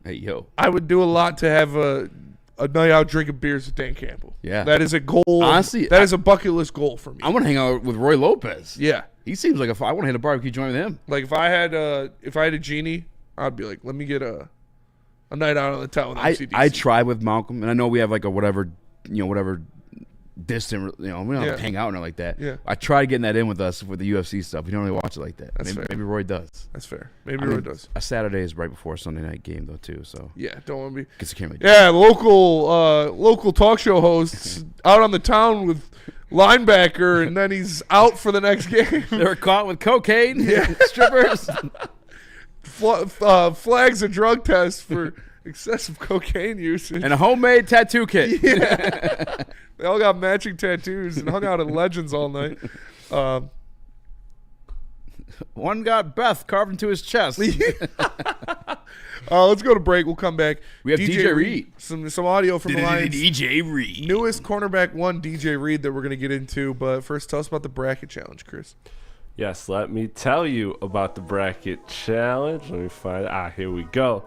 Hey yo, I would do a lot to have a night out drinking beers with Dan Campbell. Yeah, that is a goal. Honestly, that is a bucket list goal for me. I want to hang out with Roy Lopez. Yeah, he seems like I want to hit a barbecue joint with him. Like if I had a genie, I'd be like, let me get a night out on the town with MCDC. I tried with Malcolm, and I know we have like a whatever distant, we don't hang out and like that. Yeah. I tried getting that in with us with the UFC stuff. We don't really watch it like that. That's fair. Maybe Roy does. That's fair. Roy does. A Saturday is right before a Sunday night game though too. So yeah, don't want to be. Guess I can't really yeah, local talk show hosts out on the town with linebacker, and then he's out for the next game. They were caught with cocaine. Yeah, strippers. Flags a drug test for excessive cocaine usage and a homemade tattoo kit. Yeah. They all got matching tattoos and hung out at Legends all night. One got Beth carved into his chest. Let's go to break. We'll come back. We have DJ Reed. Some audio from the Lions. DJ Reed. Newest cornerback one, DJ Reed, that we're going to get into. But first, tell us about the bracket challenge, Chris. Yes, let me tell you about the bracket challenge. Let me find here we go.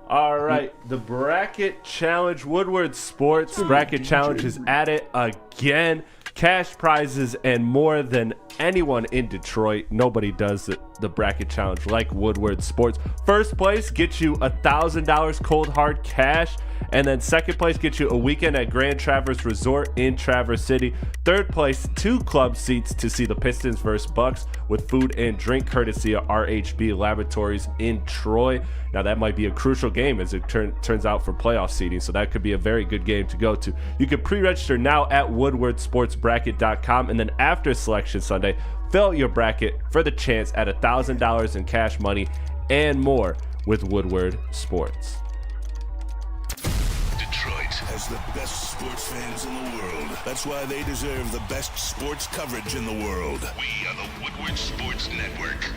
All right, the bracket challenge, Woodward Sports bracket challenge is at it again. Cash prizes and more than anyone in Detroit. Nobody does the bracket challenge like Woodward Sports. First place gets you $1,000 cold hard cash. And then second place gets you a weekend at Grand Traverse Resort in Traverse City. Third place, 2 club seats to see the Pistons versus Bucks with food and drink courtesy of RHB Laboratories in Troy. Now that might be a crucial game as it turns out for playoff seeding, so that could be a very good game to go to. You can pre-register now at woodwardsportsbracket.com, and then after Selection Sunday, fill out your bracket for the chance at $1,000 in cash money and more with Woodward Sports. Detroit has the best sports fans in the world. That's why they deserve the best sports coverage in the world. We are the Woodward Sports Network.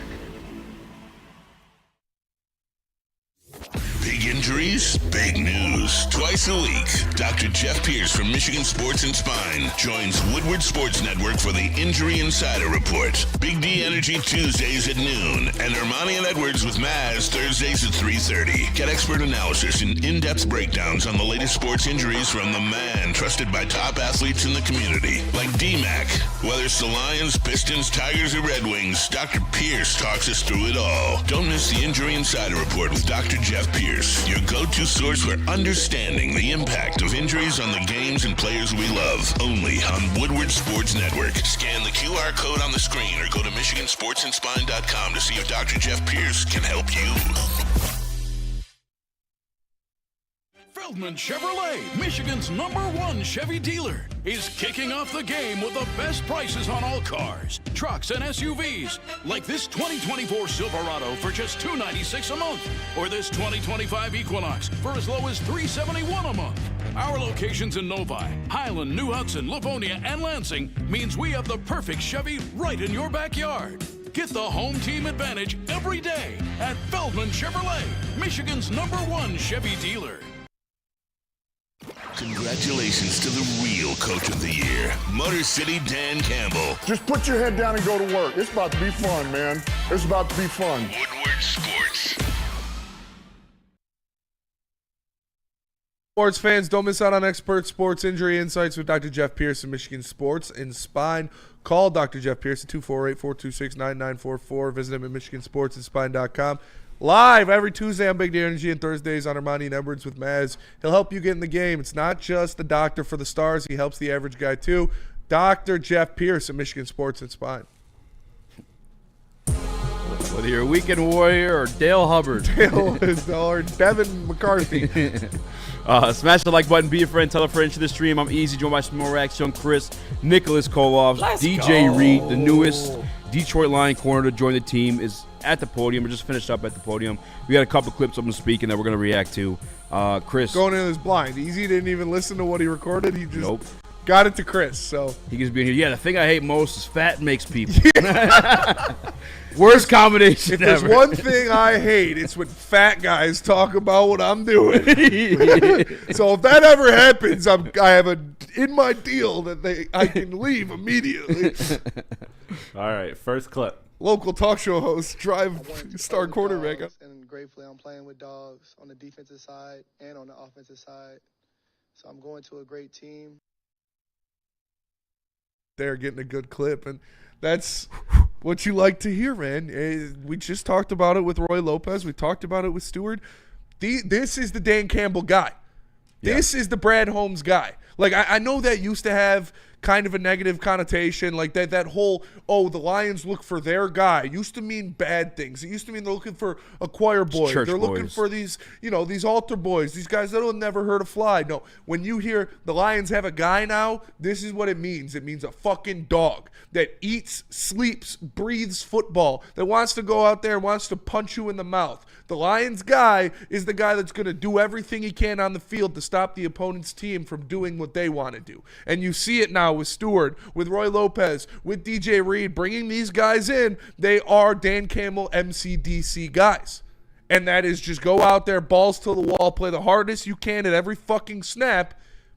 Big injuries, big news. Twice a week, Dr. Jeff Pierce from Michigan Sports and Spine joins Woodward Sports Network for the Injury Insider Report. Big D Energy Tuesdays at noon, and Ermanni and Edwards with Maz Thursdays at 3:30. Get expert analysis and in-depth breakdowns on the latest sports injuries from the man trusted by top athletes in the community, like D-Mac. Whether it's the Lions, Pistons, Tigers, or Red Wings, Dr. Pierce talks us through it all. Don't miss the Injury Insider Report with Dr. Jeff Pierce, your go-to source for understanding the impact of injuries on the games and players we love. Only on Woodward Sports Network. Scan the QR code on the screen or go to MichiganSportsandSpine.com to see if Dr. Jeff Pierce can help you. Feldman Chevrolet, Michigan's #1 Chevy dealer, is kicking off the game with the best prices on all cars, trucks, and SUVs, like this 2024 Silverado for just $296 a month, or this 2025 Equinox for as low as $371 a month. Our locations in Novi, Highland, New Hudson, Livonia, and Lansing means we have the perfect Chevy right in your backyard. Get the home team advantage every day at Feldman Chevrolet, Michigan's #1 Chevy dealer. Congratulations to the real Coach of the Year, Motor City Dan Campbell. Just put your head down and go to work. It's about to be fun, man. It's about to be fun. Woodward Sports. Sports fans, don't miss out on expert sports injury insights with Dr. Jeff Pierce of Michigan Sports and Spine. Call Dr. Jeff Pierce at 248-426-9944. Visit him at MichiganSportsandSpine.com. Live every Tuesday on Big Day Energy and Thursdays on Ermanni and Edwards with Maz. He'll help you get in the game. It's not just the doctor for the stars. He helps the average guy too. Dr. Jeff Pierce at Michigan Sports and Spine. Whether you're a weekend warrior or Dale Hubbard. Or Devin McCarthy. Smash the like button. Be a friend. Tell a friend to the stream. I'm Eazy, joined by Smorax, Young Chris, Nicholas Koloff, DJ Reed, the newest Detroit Lion corner to join the team, is at the podium. We're just finished up at the podium. We got a couple clips of him speaking that we're going to react to. Chris. Going in as blind. Eazy didn't even listen to what he recorded. He just Got it to Chris, so. He gets being here. Yeah, the thing I hate most is fat makes people. Worst combination If there's ever. one thing I hate, it's when fat guys talk about what I'm doing. So if that ever happens, I have in my deal that I can leave immediately. All right, first clip. Local talk show host, star quarterback. And gratefully, I'm playing with dogs on the defensive side and on the offensive side. So I'm going to a great team. They're getting a good clip, and that's what you like to hear, man. We just talked about it with Roy Lopez. We talked about it with Stewart. This is the Dan Campbell guy. This is the Brad Holmes guy. Like, I know that used to have kind of a negative connotation, like that whole, the Lions look for their guy used to mean bad things. It used to mean they're looking for a choir boy. Church They're looking boys. for these, these altar boys, these guys that will never hurt a fly. No, when you hear the Lions have a guy now, this is what it means. It means a fucking dog that eats, sleeps, breathes football, that wants to go out there and wants to punch you in the mouth. The Lions guy is the guy that's going to do everything he can on the field to stop the opponent's team from doing what they want to do. And you see it now with Stewart, with Roy Lopez, with DJ Reed, bringing these guys in. They are Dan Campbell MCDC guys. And that is just go out there, balls to the wall, play the hardest you can at every fucking snap,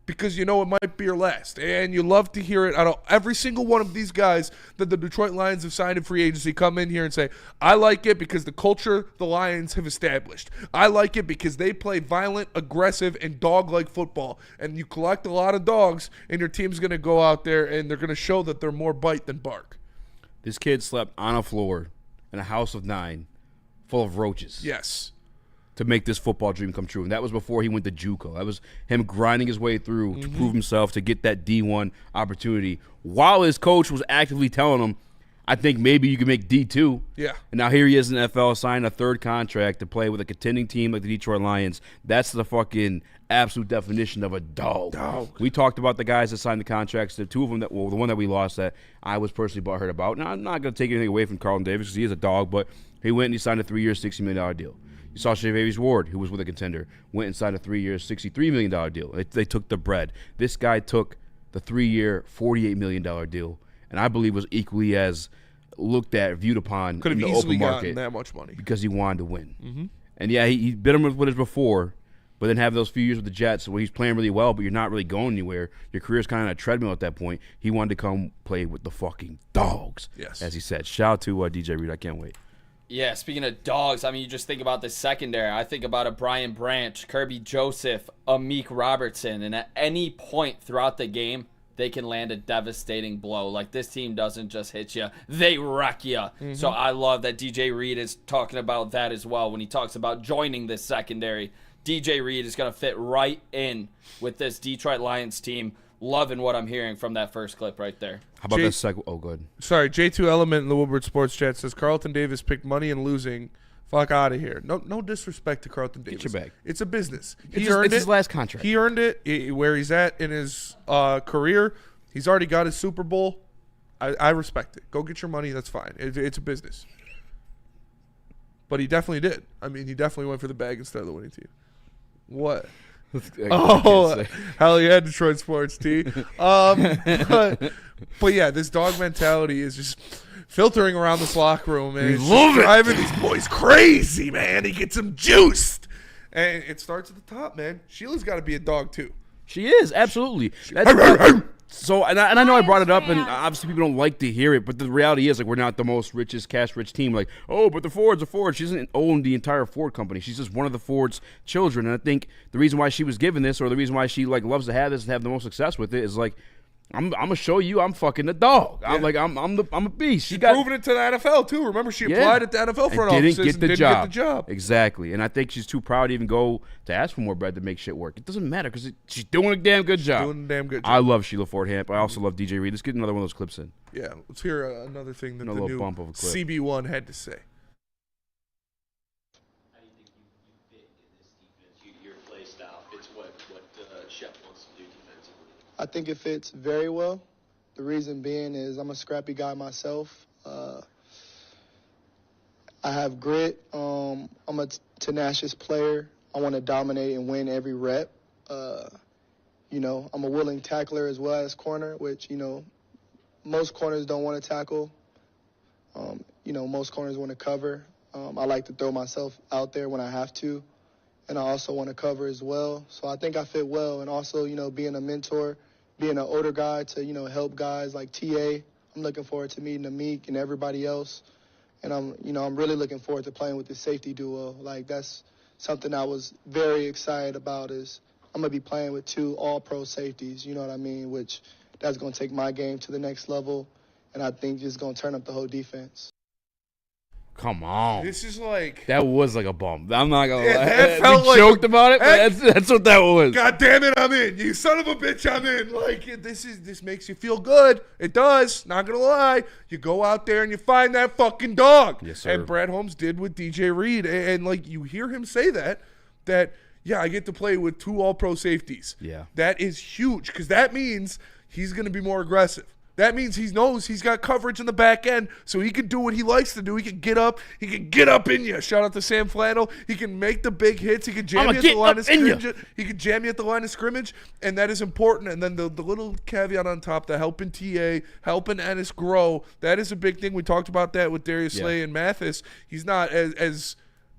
because it might be your last. And you love to hear it out of every single one of these guys that the Detroit Lions have signed in free agency come in here and say, I like it because the culture the Lions have established. I like it because they play violent, aggressive, and dog-like football. And you collect a lot of dogs, and your team's going to go out there, and they're going to show that they're more bite than bark. This kid slept on a floor in a house of 9 full of roaches. Yes. To make this football dream come true. And that was before he went to JUCO. That was him grinding his way through to prove himself, to get that D1 opportunity, while his coach was actively telling him, I think maybe you can make D2. Yeah. And now here he is in the NFL, signed a 3rd contract to play with a contending team like the Detroit Lions. That's the fucking absolute definition of a dog. We talked about the guys that signed the contracts. The two of them, the one that we lost that I was personally butthurt about. Now, I'm not going to take anything away from Carlton Davis because he is a dog, but he went and he signed a 3-year, $60 million deal. You saw Shavius Ward, who was with a contender, went and signed a 3-year, $63 million deal. They took the bread. This guy took the 3-year, $48 million deal, and I believe was equally as looked at, viewed upon Could have in the easily open market gotten that much money because he wanted to win. And yeah, he bit him with it before, but then have those few years with the Jets where he's playing really well, but you're not really going anywhere. Your career's kind of on a treadmill at that point. He wanted to come play with the fucking dogs, as he said. Shout out to DJ Reed. I can't wait. Yeah, speaking of dogs, I mean, you just think about the secondary. I think about a Brian Branch, Kirby Joseph, Amik Robertson, and at any point throughout the game, they can land a devastating blow. Like, this team doesn't just hit you, they wreck you. So I love that DJ Reed is talking about that as well when he talks about joining this secondary. DJ Reed is going to fit right in with this Detroit Lions team. Loving what I'm hearing from that first clip right there. How about this second? Oh, good. Sorry, J2 Element in the Woodward Sports Chat says Carlton Davis picked money and losing. Fuck out of here. No disrespect to Carlton Davis. Get your bag. It's a business. It's his last contract. He earned it where he's at in his career. He's already got his Super Bowl. I respect it. Go get your money. That's fine. It's a business. But he definitely did. I mean, he definitely went for the bag instead of the winning team. What? Hell yeah, Detroit sports T. But yeah, this dog mentality is just filtering around this locker room, man. It's driving these boys crazy, man. He gets them juiced, and it starts at the top, man. Sheila's got to be a dog too. She is, absolutely. So, and I know I brought it up, and obviously people don't like to hear it, but the reality is, like, we're not the most richest, cash-rich team. Like, but the Ford's a Ford. She doesn't own the entire Ford company. She's just one of the Ford's children, and I think the reason why she was given this, or the reason why she, like, loves to have this and have the most success with it is, like, I'm gonna show you I'm fucking the dog. I'm a beast. She's proven it to the NFL too. Remember, she applied at the NFL front offices and didn't get the job. Exactly, and I think she's too proud to even go to ask for more bread to make shit work. It doesn't matter because she's doing a damn good job. I love Sheila Ford Hamp. I also love DJ Reed. Let's get another one of those clips in. Yeah, let's hear another thing that the new bump of a clip. CB1 had to say. How do you think you fit in this defense? Your play style fits what Shep wants to do defensively. I think it fits very well. The reason being is I'm a scrappy guy myself. I have grit. I'm a tenacious player. I want to dominate and win every rep. I'm a willing tackler as well as corner, which, most corners don't want to tackle. Most corners want to cover. I like to throw myself out there when I have to, and I also want to cover as well. So I think I fit well, and also, being a mentor, being an older guy to, help guys like TA. I'm looking forward to meeting Amik and everybody else, and I'm really looking forward to playing with the safety duo. Like, that's something I was very excited about, is I'm going to be playing with 2 all-pro safeties, you know what I mean, which that's going to take my game to the next level, and I think just going to turn up the whole defense. Come on. This is like... That was like a bump. I'm not going to lie. That felt We like joked about it, but that's what that was. God damn it, I'm in. You son of a bitch, I'm in. Like, this makes you feel good. It does. Not going to lie. You go out there and you find that fucking dog. Yes, sir. And Brad Holmes did with DJ Reed. And like, you hear him say that, yeah, I get to play with 2 all-pro safeties. Yeah. That is huge, because that means he's going to be more aggressive. That means he knows he's got coverage in the back end, so he can do what he likes to do. He can get up. He can get up in you. Shout out to Sam Flannel. He can make the big hits. He can jam you at the line of scrimmage. He can jam you at the line of scrimmage, and that is important. And then the little caveat on top, the helping TA, helping Ennis grow, that is a big thing. We talked about that with Darius Slay and Mathis. He's not as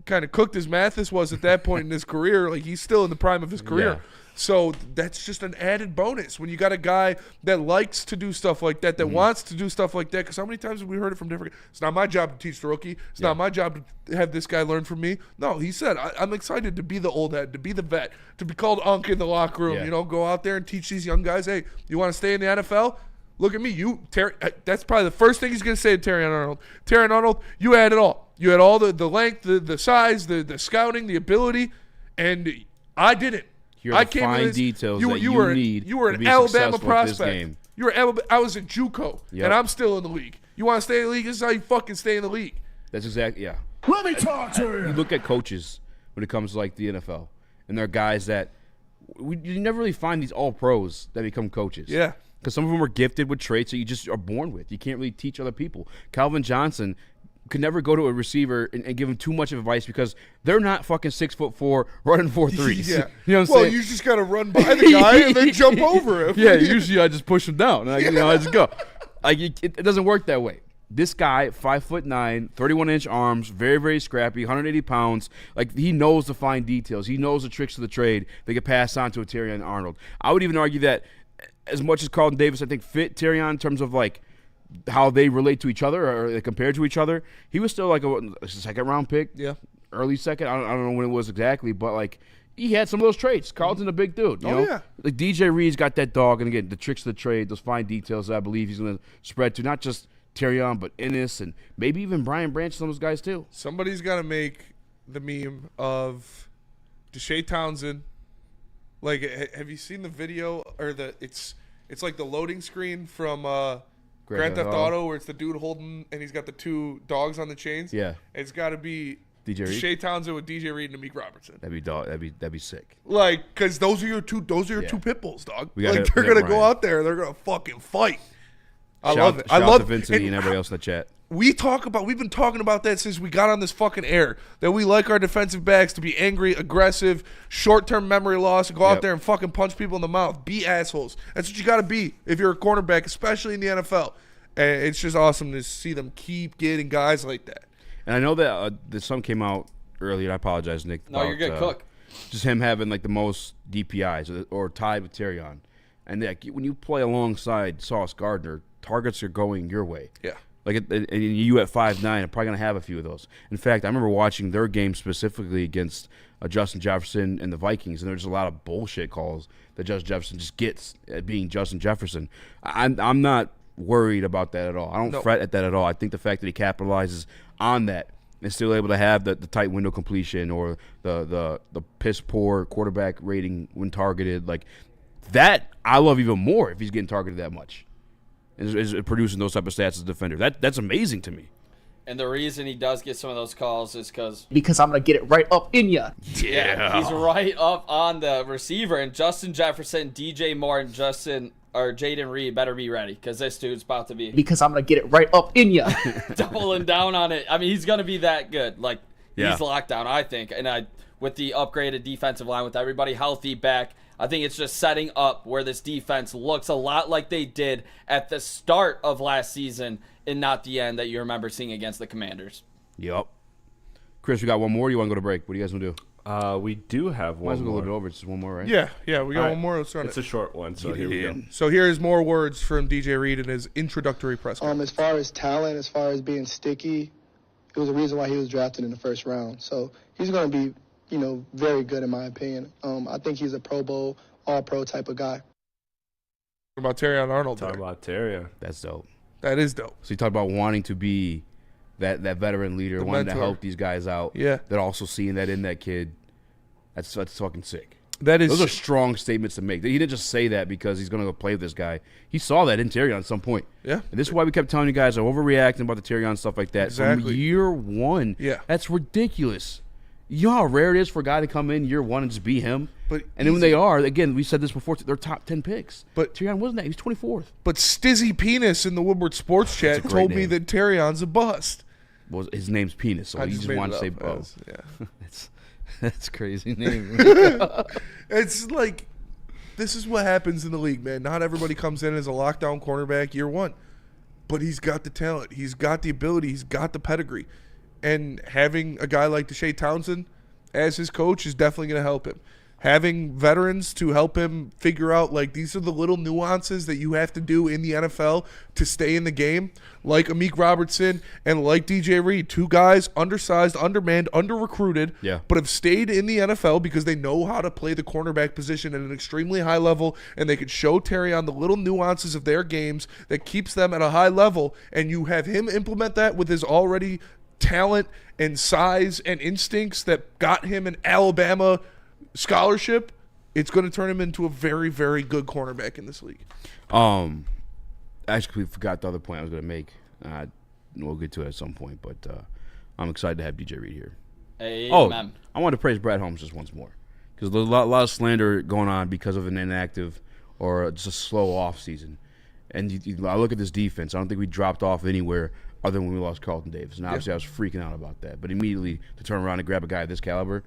kind of cooked as Mathis was at that point in his career. Like, he's still in the prime of his career. Yeah. So that's just an added bonus when you got a guy that likes to do stuff like that, that wants to do stuff like that. Because how many times have we heard it from different? It's not my job to teach the rookie. It's not my job to have this guy learn from me. No, he said, I'm excited to be the old head, to be the vet, to be called Unk in the locker room. Go out there and teach these young guys, hey, you want to stay in the NFL? Look at me. Terry, that's probably the first thing he's going to say to Terry Arnold. Terry Arnold, you had it all. You had all the length, the size, the scouting, the ability, and I didn't. Here are the fine details that you need You were to an be Alabama successful at this prospect. game. You were I was a JUCO, and I'm still in the league. You want to stay in the league? This is how you fucking stay in the league. That's exactly, yeah. Let me talk to you. You look at coaches when it comes to like the NFL, and they're guys that you never really find these all pros that become coaches. Yeah. Because some of them are gifted with traits that you just are born with. You can't really teach other people. Calvin Johnson could never go to a receiver and give him too much of advice because they're not fucking 6'4" running 4.3s. Yeah. You know what I'm well, saying? you just got to run by the guy and then jump over him. Yeah, usually I just push him down. And I just go. Like, it doesn't work that way. This guy, 5'9", 31-inch arms, very, very scrappy, 180 pounds. Like, he knows the fine details. He knows the tricks of the trade that get passed on to a Terrion Arnold. I would even argue that as much as Carlton Davis, I think, fit Terrion in terms of, like, how they relate to each other or they compare to each other, he was still like a second-round pick. Yeah. Early second. I don't know when it was exactly, but, like, he had some of those traits. Carlton's a big dude. You know? Yeah. Like, DJ Reed's got that dog, and again, the tricks of the trade, those fine details that I believe he's going to spread to not just Terrion, but Ennis and maybe even Brian Branch, some of those guys too. Somebody's got to make the meme of Deshae Townsend. Like, have you seen the video or it's like the loading screen from Grand Theft Auto where it's the dude holding and he's got the 2 dogs on the chains? Yeah. It's got to be DJ Reed? Deshae Townsend with DJ Reed and Amik Robertson. That'd be sick. Like, because those are your two pit bulls, dog. Like, they're gonna go out there, they're gonna fucking fight. I love it. Shout out to Vincent and everybody else in the chat. We've been talking about that since we got on this fucking air, that we like our defensive backs to be angry, aggressive, short-term memory loss, and go out there and fucking punch people in the mouth, be assholes. That's what you got to be if you're a cornerback, especially in the NFL. And it's just awesome to see them keep getting guys like that. And I know that some came out earlier. I apologize, Nick. No, you're good, Cook. Just him having like the most DPIs or tied with Terrion. And like, when you play alongside Sauce Gardner, targets are going your way. Yeah. Like, and you at 5'9", are probably going to have a few of those. In fact, I remember watching their game specifically against Justin Jefferson and the Vikings, and there's a lot of bullshit calls that Justin Jefferson just gets at being Justin Jefferson. I'm not worried about that at all. I don't fret at that at all. I think the fact that he capitalizes on that and still able to have the tight window completion or the piss poor quarterback rating when targeted, like that I love even more if he's getting targeted that much. Is producing those type of stats as a defender. That's amazing to me. And the reason he does get some of those calls is because I'm going to get it right up in ya. Yeah, he's right up on the receiver. And Justin Jefferson, DJ Moore, and Jaden Reed better be ready because this dude's about to be. Because I'm going to get it right up in ya. Doubling down on it. I mean, he's going to be that good. Like, Yeah. he's locked down, I think. And with the upgraded defensive line, with everybody healthy back, I think it's just setting up where this defense looks a lot like they did at the start of last season and not the end that you remember seeing against the Commanders. Yep. Chris, we got one more. Or you want to go to break? What do you guys want to do? We do have one Might as well more. go a little bit over. It's just one more, right? Yeah, we got All one more. Let's run It's it. a short one, so here we go. So here's more words from DJ Reed in his introductory press conference. As far as talent, as far as being sticky, it was a reason why he was drafted in the first round. So he's going to be, very good in my opinion. I think he's a Pro Bowl, All-Pro type of guy. About Terrion Arnold. Talking about Terrion. That's dope. That is dope. So you talk about wanting to be that veteran leader, The wanting mentor. to help these guys out. Yeah. That also seeing that in that kid. That's fucking sick. That is. Those are strong statements to make. He didn't just say that because he's going to go play with this guy. He saw that in Terrion at some point. Yeah. And this is why we kept telling you guys are overreacting about the Terrion stuff like that. Exactly. From year one. Yeah. That's ridiculous. You know how rare it is for a guy to come in year one and just be him? But and then when they are, again, we said this before, they're top 10 picks. But Terrion wasn't that. He was 24th. But Stizzy Penis in the Woodward Sports Chat great told me name. that Terrion's a bust. Well, his name's Penis, so I he just just made wanted to it say, up oh. as- yeah. That's crazy name. It's like, this is what happens in the league, man. Not everybody comes in as a lockdown cornerback year one. But he's got the talent. He's got the ability. He's got the pedigree. And having a guy like Deshae Townsend as his coach is definitely going to help him. Having veterans to help him figure out, like, these are the little nuances that you have to do in the NFL to stay in the game, like Amik Robertson and like DJ Reed. Two guys, undersized, undermanned, under-recruited, Yeah. but have stayed in the NFL because they know how to play the cornerback position at an extremely high level, and they could show Terry on the little nuances of their games that keeps them at a high level, and you have him implement that with his already talent and size and instincts that got him an Alabama scholarship. It's going to turn him into a very, very good cornerback in this league. Actually, we forgot the other point I was going to make. We'll get to it at some point, but I'm excited to have DJ Reed here. Amen. I want to praise Brad Holmes just once more because there's a lot of slander going on because of an inactive or just a slow off season. And I look at this defense. I don't think we dropped off anywhere other than when we lost Carlton Davis. And obviously, I was freaking out about that. But immediately to turn around and grab a guy of this caliber,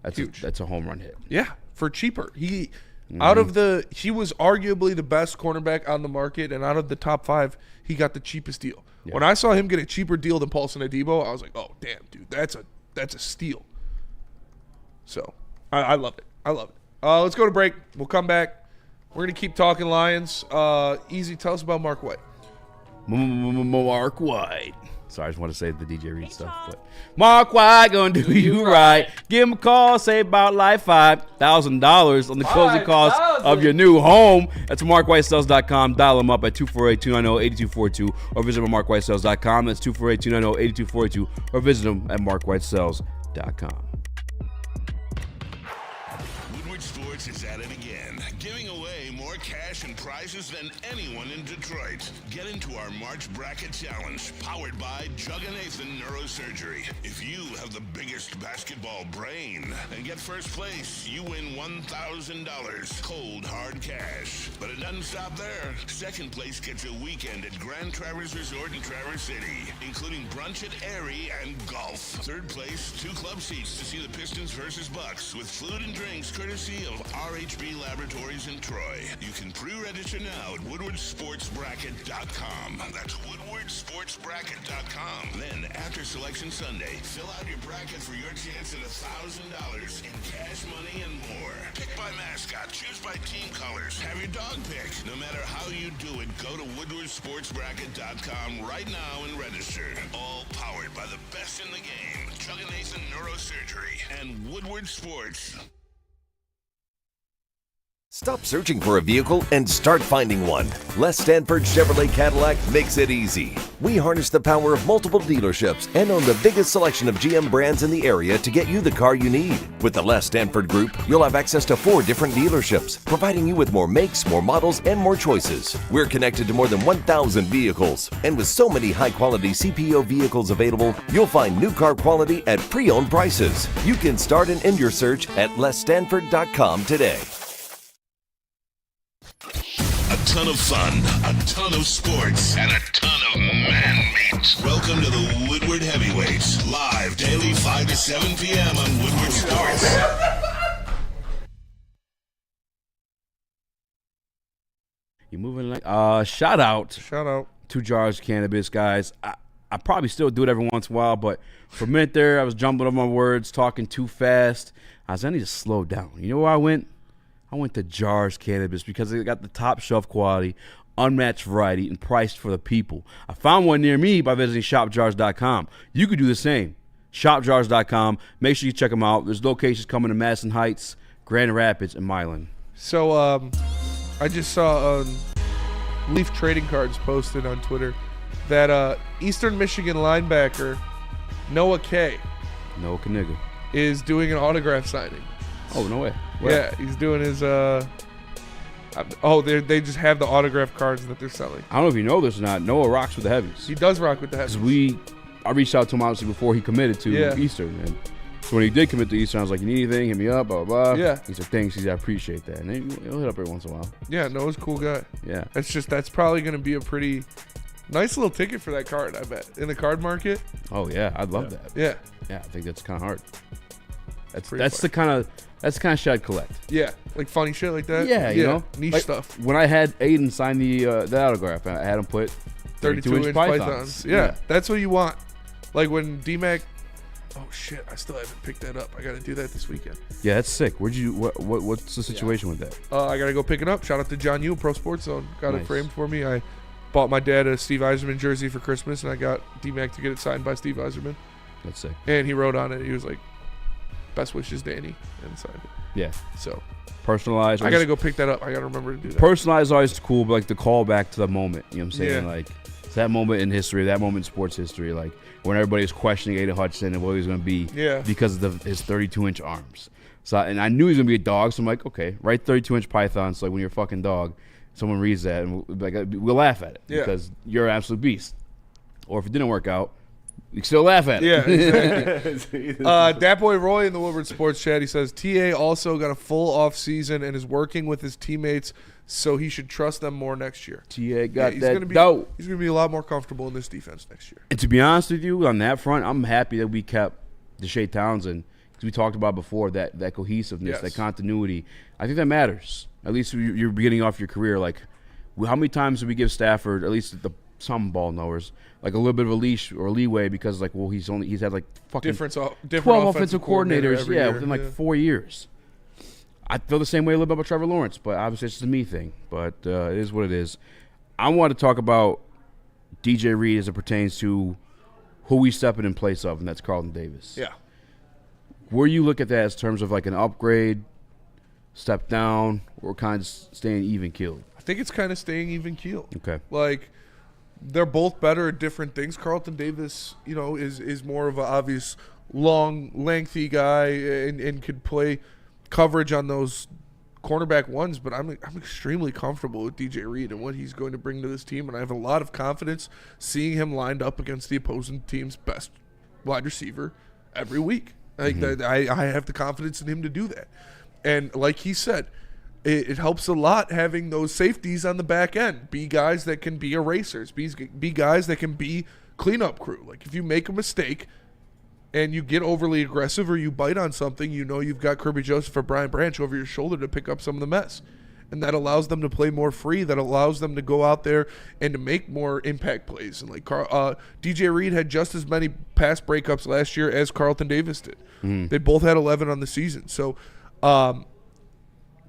that's a home run hit. Yeah, for cheaper. He was arguably the best cornerback on the market, and out of the top 5, he got the cheapest deal. Yeah. When I saw him get a cheaper deal than Paulson Adebo, I was like, oh damn, dude, that's a steal. So I love it. I love it. Let's go to break. We'll come back. We're gonna keep talking Lions. Eazy, tell us about Mark White. Mark White. Sorry, I just want to say the DJ Reed stuff. But Mark White gonna do you right. Give him a call. Say about like $5,000 on the closing cost of your new home. That's markwhitesells.com. Dial him up at 248-290-8242 or visit him at markwhitesells.com. That's 248-290-8242 or visit him at markwhitesells.com. Woodward Sports is at it again, giving away more cash and prizes than anyone in Detroit. Get into our March Bracket Challenge, powered by Jug and Nathan Neurosurgery. If you have the biggest basketball brain and get first place, you win $1,000 cold hard cash. But it doesn't stop there. Second place gets a weekend at Grand Traverse Resort in Traverse City, including brunch at Airy and golf. Third place, 2 club seats to see the Pistons versus Bucks with food and drinks courtesy of RHB Laboratories in Troy. You can pre-register now at woodwardsportsbracket.com. That's woodwardsportsbracket.com. Then, after Selection Sunday, fill out your bracket for your chance at $1,000 in cash, money, and more. Pick by mascot, choose by team colors, have your dog pick. No matter how you do it, go to woodwardsportsbracket.com right now and register. All powered by the best in the game, Chug and Nathan Neurosurgery and Woodward Sports. Stop searching for a vehicle and start finding one. Les Stanford Chevrolet Cadillac makes it easy. We harness the power of multiple dealerships and own the biggest selection of GM brands in the area to get you the car you need. With the Les Stanford Group, you'll have access to 4 different dealerships, providing you with more makes, more models, and more choices. We're connected to more than 1,000 vehicles. And with so many high-quality CPO vehicles available, you'll find new car quality at pre-owned prices. You can start and end your search at lesstanford.com today. A ton of fun, a ton of sports, and a ton of man-meat. Welcome to the Woodward Heavyweights, live daily 5 to 7 p.m. on Woodward Sports. You moving like shout out to Jars Cannabis, guys. I probably still do it every once in a while, but for a minute there, I was jumbling up my words, talking too fast. I was like, I need to slow down. You know where I went? I went to Jars Cannabis because they got the top shelf quality, unmatched variety, and priced for the people. I found one near me by visiting shopjars.com. You could do the same. Shopjars.com. Make sure you check them out. There's locations coming to Madison Heights, Grand Rapids, and Milan. So I just saw Leaf Trading Cards posted on Twitter that Eastern Michigan linebacker Noah K. Noah Kaniga is doing an autograph signing. Oh, no way. Where? Yeah, he's doing his they just have the autograph cards that they're selling. I don't know if you know this or not. Noah rocks with the heavies. He does rock with the heavies. I reached out to him obviously before he committed to Eastern, and so when he did commit to Eastern, I was like, "You need anything? Hit me up." Blah blah blah. Yeah. He said, "Thanks." He said, "I appreciate that," and then he'll hit up every once in a while. Yeah, Noah's a cool guy. Yeah. That's probably going to be a pretty nice little ticket for that card. I bet in the card market. Oh yeah, I'd love that. Yeah. Yeah, I think that's kind of hard. That's the kind of shit I'd collect. Yeah, like funny shit like that. Yeah, you know, niche like stuff. When I had Aiden sign the autograph, I had him put 32-inch pythons. Yeah, that's what you want. Like when D-Mac. Oh shit! I still haven't picked that up. I got to do that this weekend. Yeah, that's sick. What's the situation with that? I got to go pick it up. Shout out to John Yu, Pro Sports Zone. Got Nice. it framed for me. I bought my dad a Steve Yzerman jersey for Christmas, and I got D-Mac to get it signed by Steve Yzerman. That's sick. And he wrote on it. He was like, "Best wishes, Danny," and signed it. Yeah. So personalized. I got to go pick that up. I got to remember to do that. Personalized is always cool, but like the call back to the moment. You know what I'm saying? Yeah. Like it's that moment in history, that moment in sports history, like when everybody's questioning Aiden Hutchinson and what he was going to be because of his 32-inch arms. So, and I knew he was going to be a dog, so I'm like, okay, write 32-inch python. So like when you're a fucking dog, someone reads that and we'll laugh at it because you're an absolute beast. Or if it didn't work out, you can still laugh at it. Yeah, exactly. Dat Boy Roy in the Woodward Sports Chat, he says, TA also got a full off season and is working with his teammates, so he should trust them more next year. TA got he's that gonna be, dope. He's going to be a lot more comfortable in this defense next year. And to be honest with you, on that front, I'm happy that we kept Deshae Townsend because we talked about before that cohesiveness, that continuity. I think that matters. At least you're beginning off your career. Like, how many times did we give Stafford, at least some ball knowers, like a little bit of a leash or leeway because like, well, he's had like fucking different 12 offensive coordinators, year. within like 4 years. I feel the same way a little bit about Trevor Lawrence, but obviously it's just a me thing. But it is what it is. I want to talk about DJ Reed as it pertains to who he's stepping in place of, and that's Carlton Davis. Yeah. Where you look at that as terms of like an upgrade, step down, or kind of staying even keeled? I think it's kind of staying even keeled. Okay. Like, they're both better at different things. Carlton Davis, is more of an obvious long, lengthy guy and could play coverage on those cornerback ones, but I'm extremely comfortable with DJ Reed and what he's going to bring to this team, and I have a lot of confidence seeing him lined up against the opposing team's best wide receiver every week. Like I have the confidence in him to do that. And like he said, it helps a lot having those safeties on the back end. Be guys that can be erasers. Be guys that can be cleanup crew. Like if you make a mistake and you get overly aggressive or you bite on something, you've got Kirby Joseph or Brian Branch over your shoulder to pick up some of the mess. And that allows them to play more free. That allows them to go out there and to make more impact plays. And like DJ Reed had just as many pass breakups last year as Carlton Davis did. They both had 11 on the season. So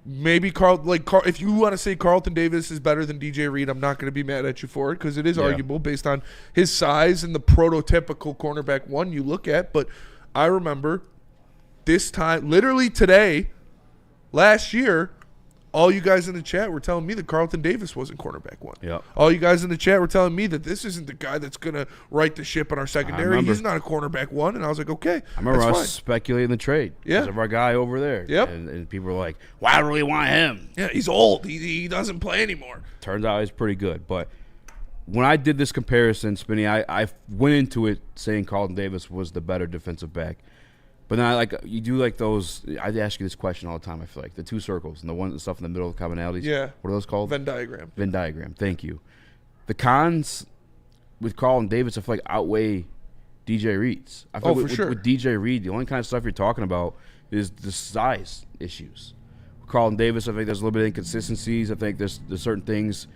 maybe if you want to say Carlton Davis is better than DJ Reed, I'm not going to be mad at you for it because it is arguable based on his size and the prototypical cornerback one you look at. But I remember this time, literally today, last year, all you guys in the chat were telling me that Carlton Davis wasn't cornerback one. Yep. All you guys in the chat were telling me that this isn't the guy that's going to right the ship in our secondary. He's not a cornerback one. And I was like, okay, I remember that's us fine. speculating the trade. Yeah. Because of our guy over there. Yep. And people were like, why do we want him? Yeah, he's old. He doesn't play anymore. Turns out he's pretty good. But when I did this comparison, Spinny, I went into it saying Carlton Davis was the better defensive back. But then you do like those. I ask you this question all the time. I feel like the two circles and the stuff in the middle of the commonalities. Yeah. What are those called? Venn diagram. Venn diagram. Thank you. The cons with Carlton Davis, I feel like outweigh DJ Reed's. I feel like for sure. With DJ Reed, the only kind of stuff you're talking about is the size issues. Carlton Davis, I think there's a little bit of inconsistencies. I think there's certain things,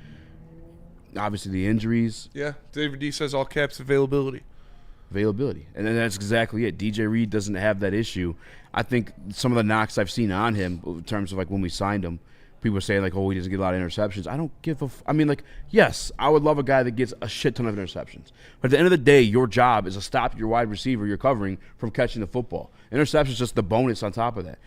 obviously the injuries. Yeah, David D says all caps availability. And then that's exactly it. DJ Reed doesn't have that issue. I think some of the knocks I've seen on him in terms of like when we signed him, people are saying like, oh, he doesn't get a lot of interceptions. I don't give I mean, like, yes, I would love a guy that gets a shit ton of interceptions. But at the end of the day, your job is to stop your wide receiver you're covering from catching the football. Interception is just the bonus on top of that.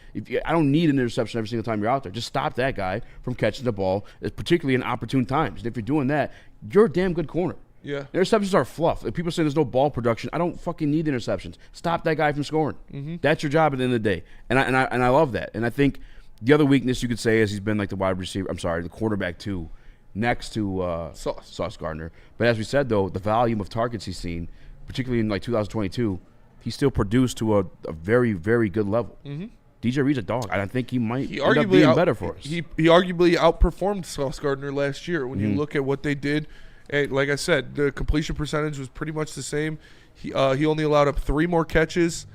I don't need an interception every single time you're out there. Just stop that guy from catching the ball, particularly in opportune times. And if you're doing that, you're a damn good corner. Yeah. Interceptions are fluff. If people say there's no ball production, I don't fucking need interceptions. Stop that guy from scoring. Mhm. That's your job at the end of the day. And I love that. And I think the other weakness you could say is he's been like the the quarterback too, next to Sauce Gardner. But as we said, though, the volume of targets he's seen, particularly in like 2022, he still produced to a very, very good level. Mhm. DJ Reed's a dog. I think he might He end up arguably being better for us. He arguably outperformed Sauce Gardner last year when you look at what they did. And like I said, the completion percentage was pretty much the same. He only allowed up 3 more catches.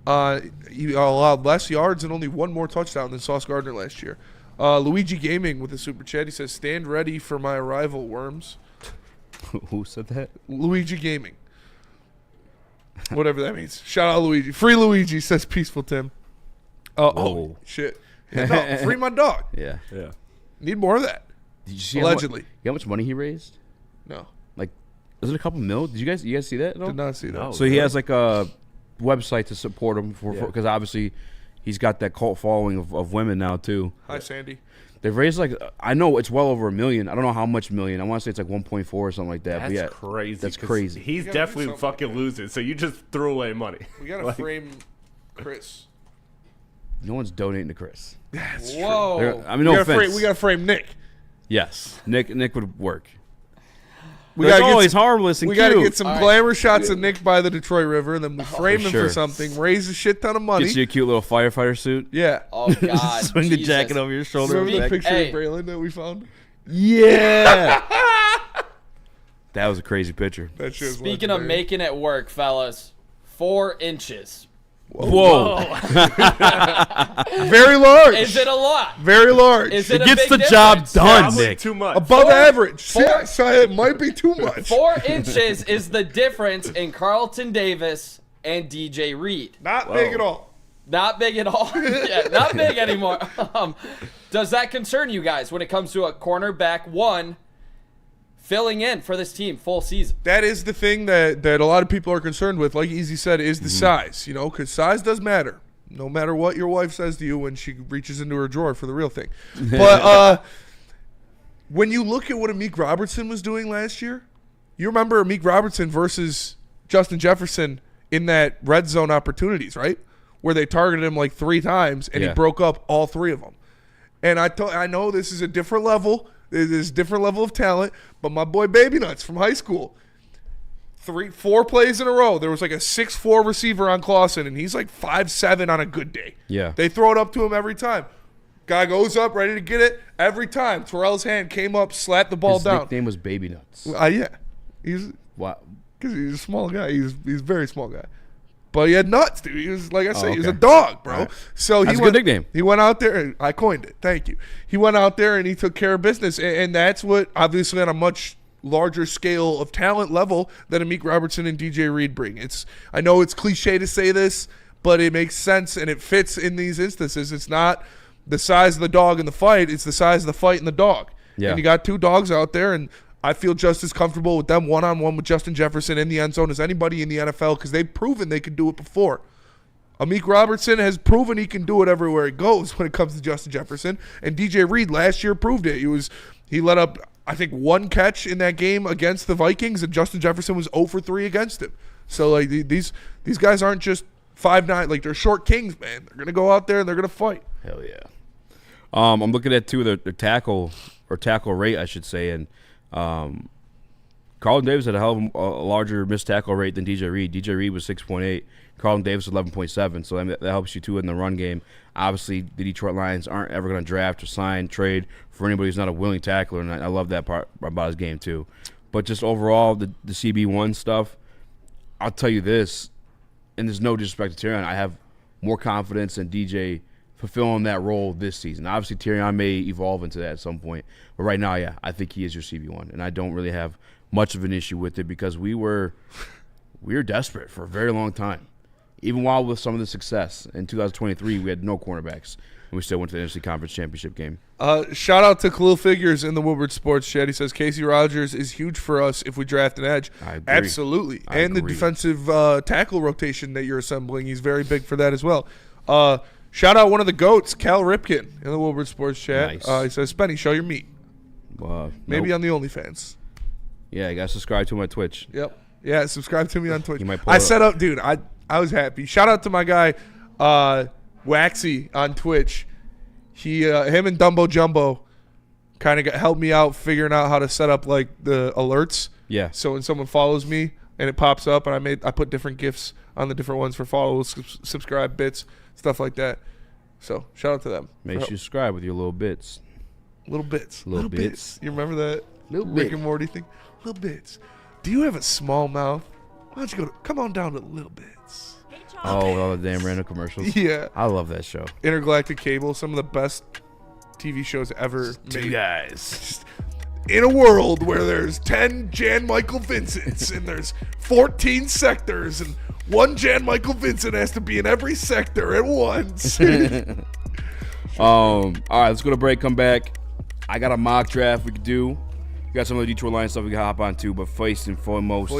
He allowed less yards and only 1 more touchdown than Sauce Gardner last year. Luigi Gaming with a super chat. He says, "Stand ready for my arrival, worms." Who said that? Luigi Gaming. Whatever that means. Shout out Luigi. Free Luigi, says Peaceful Tim. Oh, shit. Yeah, no, free my dog. Yeah. Need more of that. Did you see Allegedly. you know how much money he raised? No. Like, was it a couple mil? Did you guys see that at all? Did not see that. No, so he has like a website to support him because obviously he's got that cult following of women now too. Hi, Sandy. They've raised like, I know it's well over $1 million. I don't know how much million. I want to say it's like 1.4 or something like that. That's but yeah, crazy. That's 'cause crazy. He's definitely fucking losing. So you just threw away money. We got to frame Chris. No one's donating to Chris. That's Whoa. true. I mean, no offense. We got to frame Nick. Yes, Nick would work. We got always harmless and we cute. got to get some glamour shots of Nick by the Detroit River, and then we frame him sure. for something, raise a shit ton of money. Get you a cute little firefighter suit. Yeah. Oh, God. Swing the Jesus. jacket over your shoulder. Remember the picture Hey. of Braylon that we found? Yeah. That was a crazy picture. That shit was Speaking of legendary. making it work, fellas, 4 inches. Whoa. Very large. Is it a lot? Very large. Is it It a gets big the job difference? done, Probably Nick. too much. Above average. Four- So it might be too much. 4 inches is the difference in Carlton Davis and DJ Reed. Not big at all. Not big at all. Yeah, not big anymore. Does that concern you guys when it comes to a cornerback one filling in for this team full season? That is the thing that a lot of people are concerned with, like Eazy said, is the size, because size does matter. No matter what your wife says to you when she reaches into her drawer for the real thing. But when you look at what Amik Robertson was doing last year, you remember Amik Robertson versus Justin Jefferson in that red zone opportunities, right? Where they targeted him like 3 times and he broke up all 3 of them. And I know this is a different level. It is a different level of talent, but my boy Baby Nuts from high school, 4 plays in a row, there was like a 6'4" receiver on Clausen, and he's like 5'7" on a good day. Yeah. They throw it up to him every time. Guy goes up, ready to get it. Every time, Terrell's hand came up, slapped the ball His down. nickname was Baby Nuts. Yeah. He's Wow. because he's a small guy. He's a very small guy. But he had nuts, dude. He was, like I said, he was a okay. dog, bro. All right. So That's he a good nickname. He went out there, and I coined it. Thank you. He went out there and he took care of business, and that's what, obviously, on a much larger scale of talent level that Amik Robertson and DJ Reed bring. I know it's cliche to say this, but it makes sense and it fits in these instances. It's not the size of the dog in the fight; it's the size of the fight in the dog. Yeah. And you got 2 dogs out there, and I feel just as comfortable with them one-on-one with Justin Jefferson in the end zone as anybody in the NFL because they've proven they could do it before. Amik Robertson has proven he can do it everywhere he goes when it comes to Justin Jefferson. And DJ Reed last year proved it. He let up, I think, 1 catch in that game against the Vikings, and Justin Jefferson was 0 for 3 against him. So, like, these guys aren't just 5'9". Like, they're short kings, man. They're going to go out there and they're going to fight. Hell yeah. I'm looking at, too, their tackle rate, I should say, and Carlton Davis had a hell of a larger missed tackle rate than DJ Reed. DJ Reed was 6.8. Carlton Davis 11.7, so that helps you too in the run game. Obviously, the Detroit Lions aren't ever going to draft or sign, trade for anybody who's not a willing tackler, and I love that part about his game too. But just overall, the CB1 stuff, I'll tell you this, and there's no disrespect to Tyrion, I have more confidence in DJ fulfilling that role this season. Obviously, Tyrion may evolve into that at some point. But right now, yeah, I think he is your CB1. And I don't really have much of an issue with it because we were desperate for a very long time. Even while with some of the success. In 2023, we had no cornerbacks. And we still went to the NFC Conference Championship game. Shout out to Khalil Figures in the Woodward Sports chat. He says, Casey Rogers is huge for us if we draft an edge. I agree. Absolutely. I and agree. the defensive tackle rotation that you're assembling, he's very big for that as well. Shout out one of the GOATs, Cal Ripken, in the Woodward Sports chat. Nice. He says, Spenny, show your meat. Maybe nope. on the OnlyFans. Yeah, you got to subscribe to my Twitch. Yep. Yeah, subscribe to me on Twitch. You might pull I it set up, dude, I was happy. Shout out to my guy, Waxy, on Twitch. Him and Dumbo Jumbo kind of helped me out figuring out how to set up like the alerts. Yeah. So when someone follows me and it pops up, and I put different GIFs on the different ones for follows, subscribe, bits, stuff like that. So shout out to them. Make sure you subscribe with your little bits. Little bits. Little bits. You remember that Little Rick bit. and Morty thing? Little bits. Do you have a small mouth? Why don't you come on down to Little Bits? Oh, all the damn random commercials. Yeah. I love that show. Intergalactic Cable, some of the best TV shows ever made. Two guys. Just in a world where there's 10 Jan Michael Vincents and there's 14 sectors and one Jan Michael Vincent has to be in every sector at once. All right, let's go to break, come back. I got a mock draft we could do. We got some of the Detroit Lions stuff we can hop on too, but first and foremost,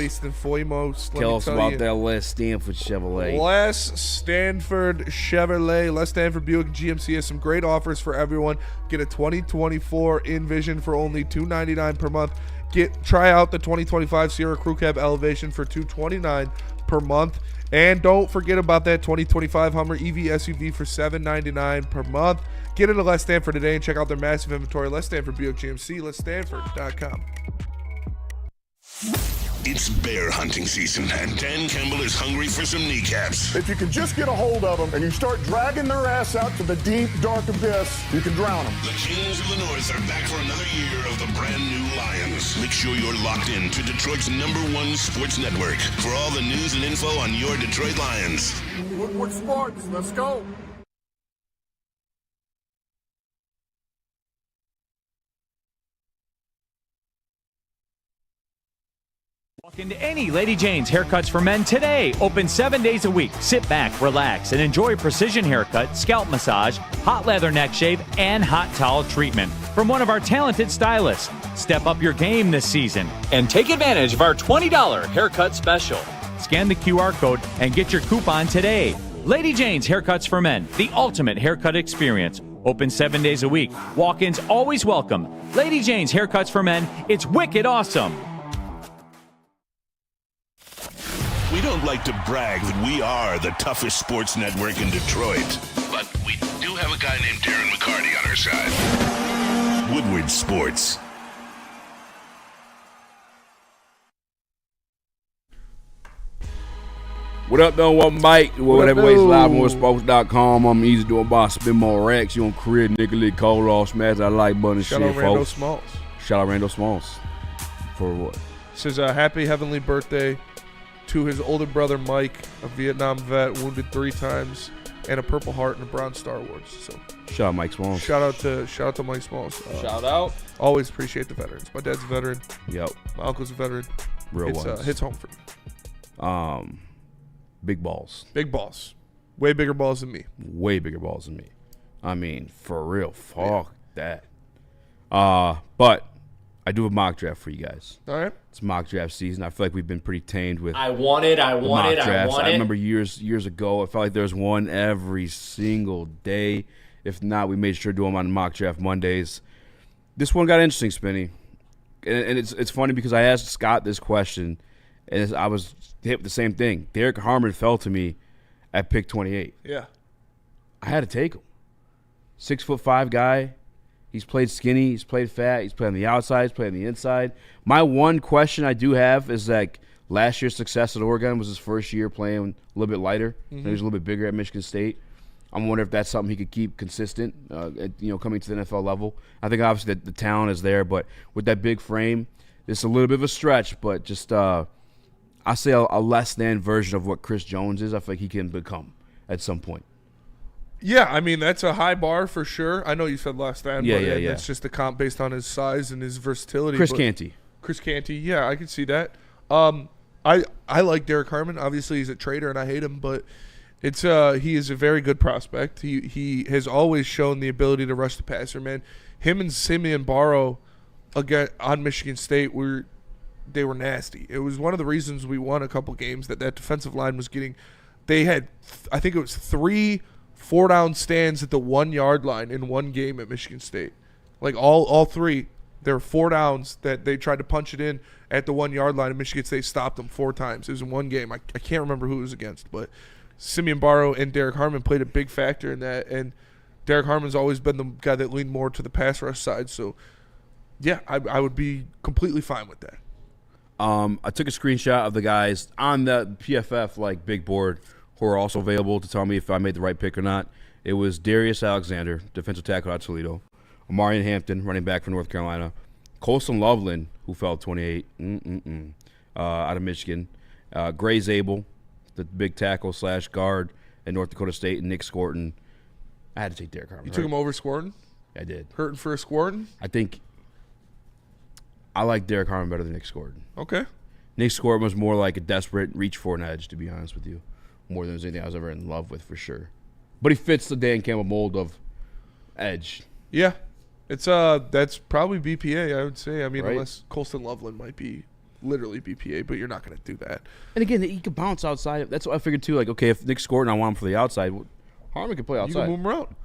tell us about that Les Stanford Chevrolet. Les Stanford Chevrolet. Les Stanford Buick GMC has some great offers for everyone. Get a 2024 Envision for only $299 per month. Try out the 2025 Sierra Crew Cab Elevation for $229 per month. And don't forget about that 2025 Hummer EV SUV for $799 per month. Get into Les Stanford today and check out their massive inventory. Les Stanford Buick GMC, lesstanford.com. It's bear hunting season, and Dan Campbell is hungry for some kneecaps. If you can just get a hold of them and you start dragging their ass out to the deep, dark abyss, you can drown them. The Kings of the North are back for another year of the brand new Lions. Make sure you're locked in to Detroit's #1 sports network for all the news and info on your Detroit Lions. Woodward Sports, let's go. Walk into any Lady Jane's Haircuts for Men today. Open 7 days a week. Sit back, relax, and enjoy precision haircut, scalp massage, hot leather neck shave, and hot towel treatment from one of our talented stylists. Step up your game this season and take advantage of our $20 haircut special. Scan the QR code and get your coupon today. Lady Jane's Haircuts for Men, the ultimate haircut experience. Open 7 days a week. Walk-ins always welcome. Lady Jane's Haircuts for Men, it's wicked awesome. We don't like to brag that we are the toughest sports network in Detroit, but we do have a guy named Darren McCarty on our side. Woodward Sports. What up, though? Welcome back. What Heavyweights Live on WoodwardSports.com. I'm Eazy doing boss. Spin more racks. You on career, nigga, lick cold off, smash that like button. Shout shit, out Randall folks. Smalls. Shout out Randall Smalls. For what? Says a happy heavenly birthday to his older brother Mike, a Vietnam vet, wounded 3 times, and a Purple Heart and a Bronze Star Awards. So shout out Mike Smalls. Shout out to Mike Smalls. Shout out. Always appreciate the veterans. My dad's a veteran. Yep. My uncle's a veteran. Real ones. Hits home for me. Big balls. Big balls. Way bigger balls than me. Way bigger balls than me. I mean, for real. Fuck that. But I do have a mock draft for you guys. All right. It's mock draft season. I feel like we've been pretty tamed with I want it. I remember years ago, I felt like there was one every single day. If not, we made sure to do them on mock draft Mondays. This one got interesting, Spinny. And it's funny because I asked Scott this question, and I was hit with the same thing. Derek Harmon fell to me at pick 28. Yeah. I had to take him. 6'5" guy. He's played skinny. He's played fat. He's played on the outside. He's played on the inside. My one question I do have is like last year's success at Oregon was his first year playing a little bit lighter. Mm-hmm. He was a little bit bigger at Michigan State. I'm wondering if that's something he could keep consistent, coming to the NFL level. I think obviously the talent is there, but with that big frame, it's a little bit of a stretch, but just I say a less than version of what Chris Jones is. I feel like he can become at some point. Yeah, I mean, that's a high bar for sure. I know you said less than, Yeah, but yeah, yeah. that's just a comp based on his size and his versatility. Chris but- Canty. Chris Canty, yeah, I can see that. I like Derek Harmon. Obviously, he's a traitor, and I hate him, but it's he is a very good prospect. He has always shown the ability to rush the passer, man. Him and Simeon Barrow again on Michigan State were nasty. It was one of the reasons we won a couple games that defensive line was getting. They had, I think it was 3 4-down stands at the 1 yard line in one game at Michigan State. Like all 3. There were 4 downs that they tried to punch it in at the 1 yard line, and Michigan State stopped them 4 times. It was in one game. I can't remember who it was against, but Simeon Barrow and Derek Harmon played a big factor in that. And Derek Harmon's always been the guy that leaned more to the pass rush side. So, yeah, I would be completely fine with that. I took a screenshot of the guys on the PFF big board who are also available to tell me if I made the right pick or not. It was Darius Alexander, defensive tackle out of Toledo. Omarion Hampton, running back from North Carolina. Colson Loveland, who fell 28, out of Michigan. Gray Zabel, the big tackle / guard at North Dakota State, and Nick Scorton. I had to take Derek Harmon. You took him over Squarton? I did. Hurting for a Squarton? I think I like Derek Harmon better than Nick Scorton. Okay. Nick Scorton was more like a desperate reach for an edge, to be honest with you, more than anything I was ever in love with, for sure. But he fits the Dan Campbell mold of edge. Yeah. It's that's probably BPA, I would say. I mean, Right. unless Colston Loveland might be literally BPA, but you're not going to do that. And again, he could bounce outside. That's what I figured too. Like, okay, if Nick Scorton, I want him for the outside, Harmon could play You outside. can move him around.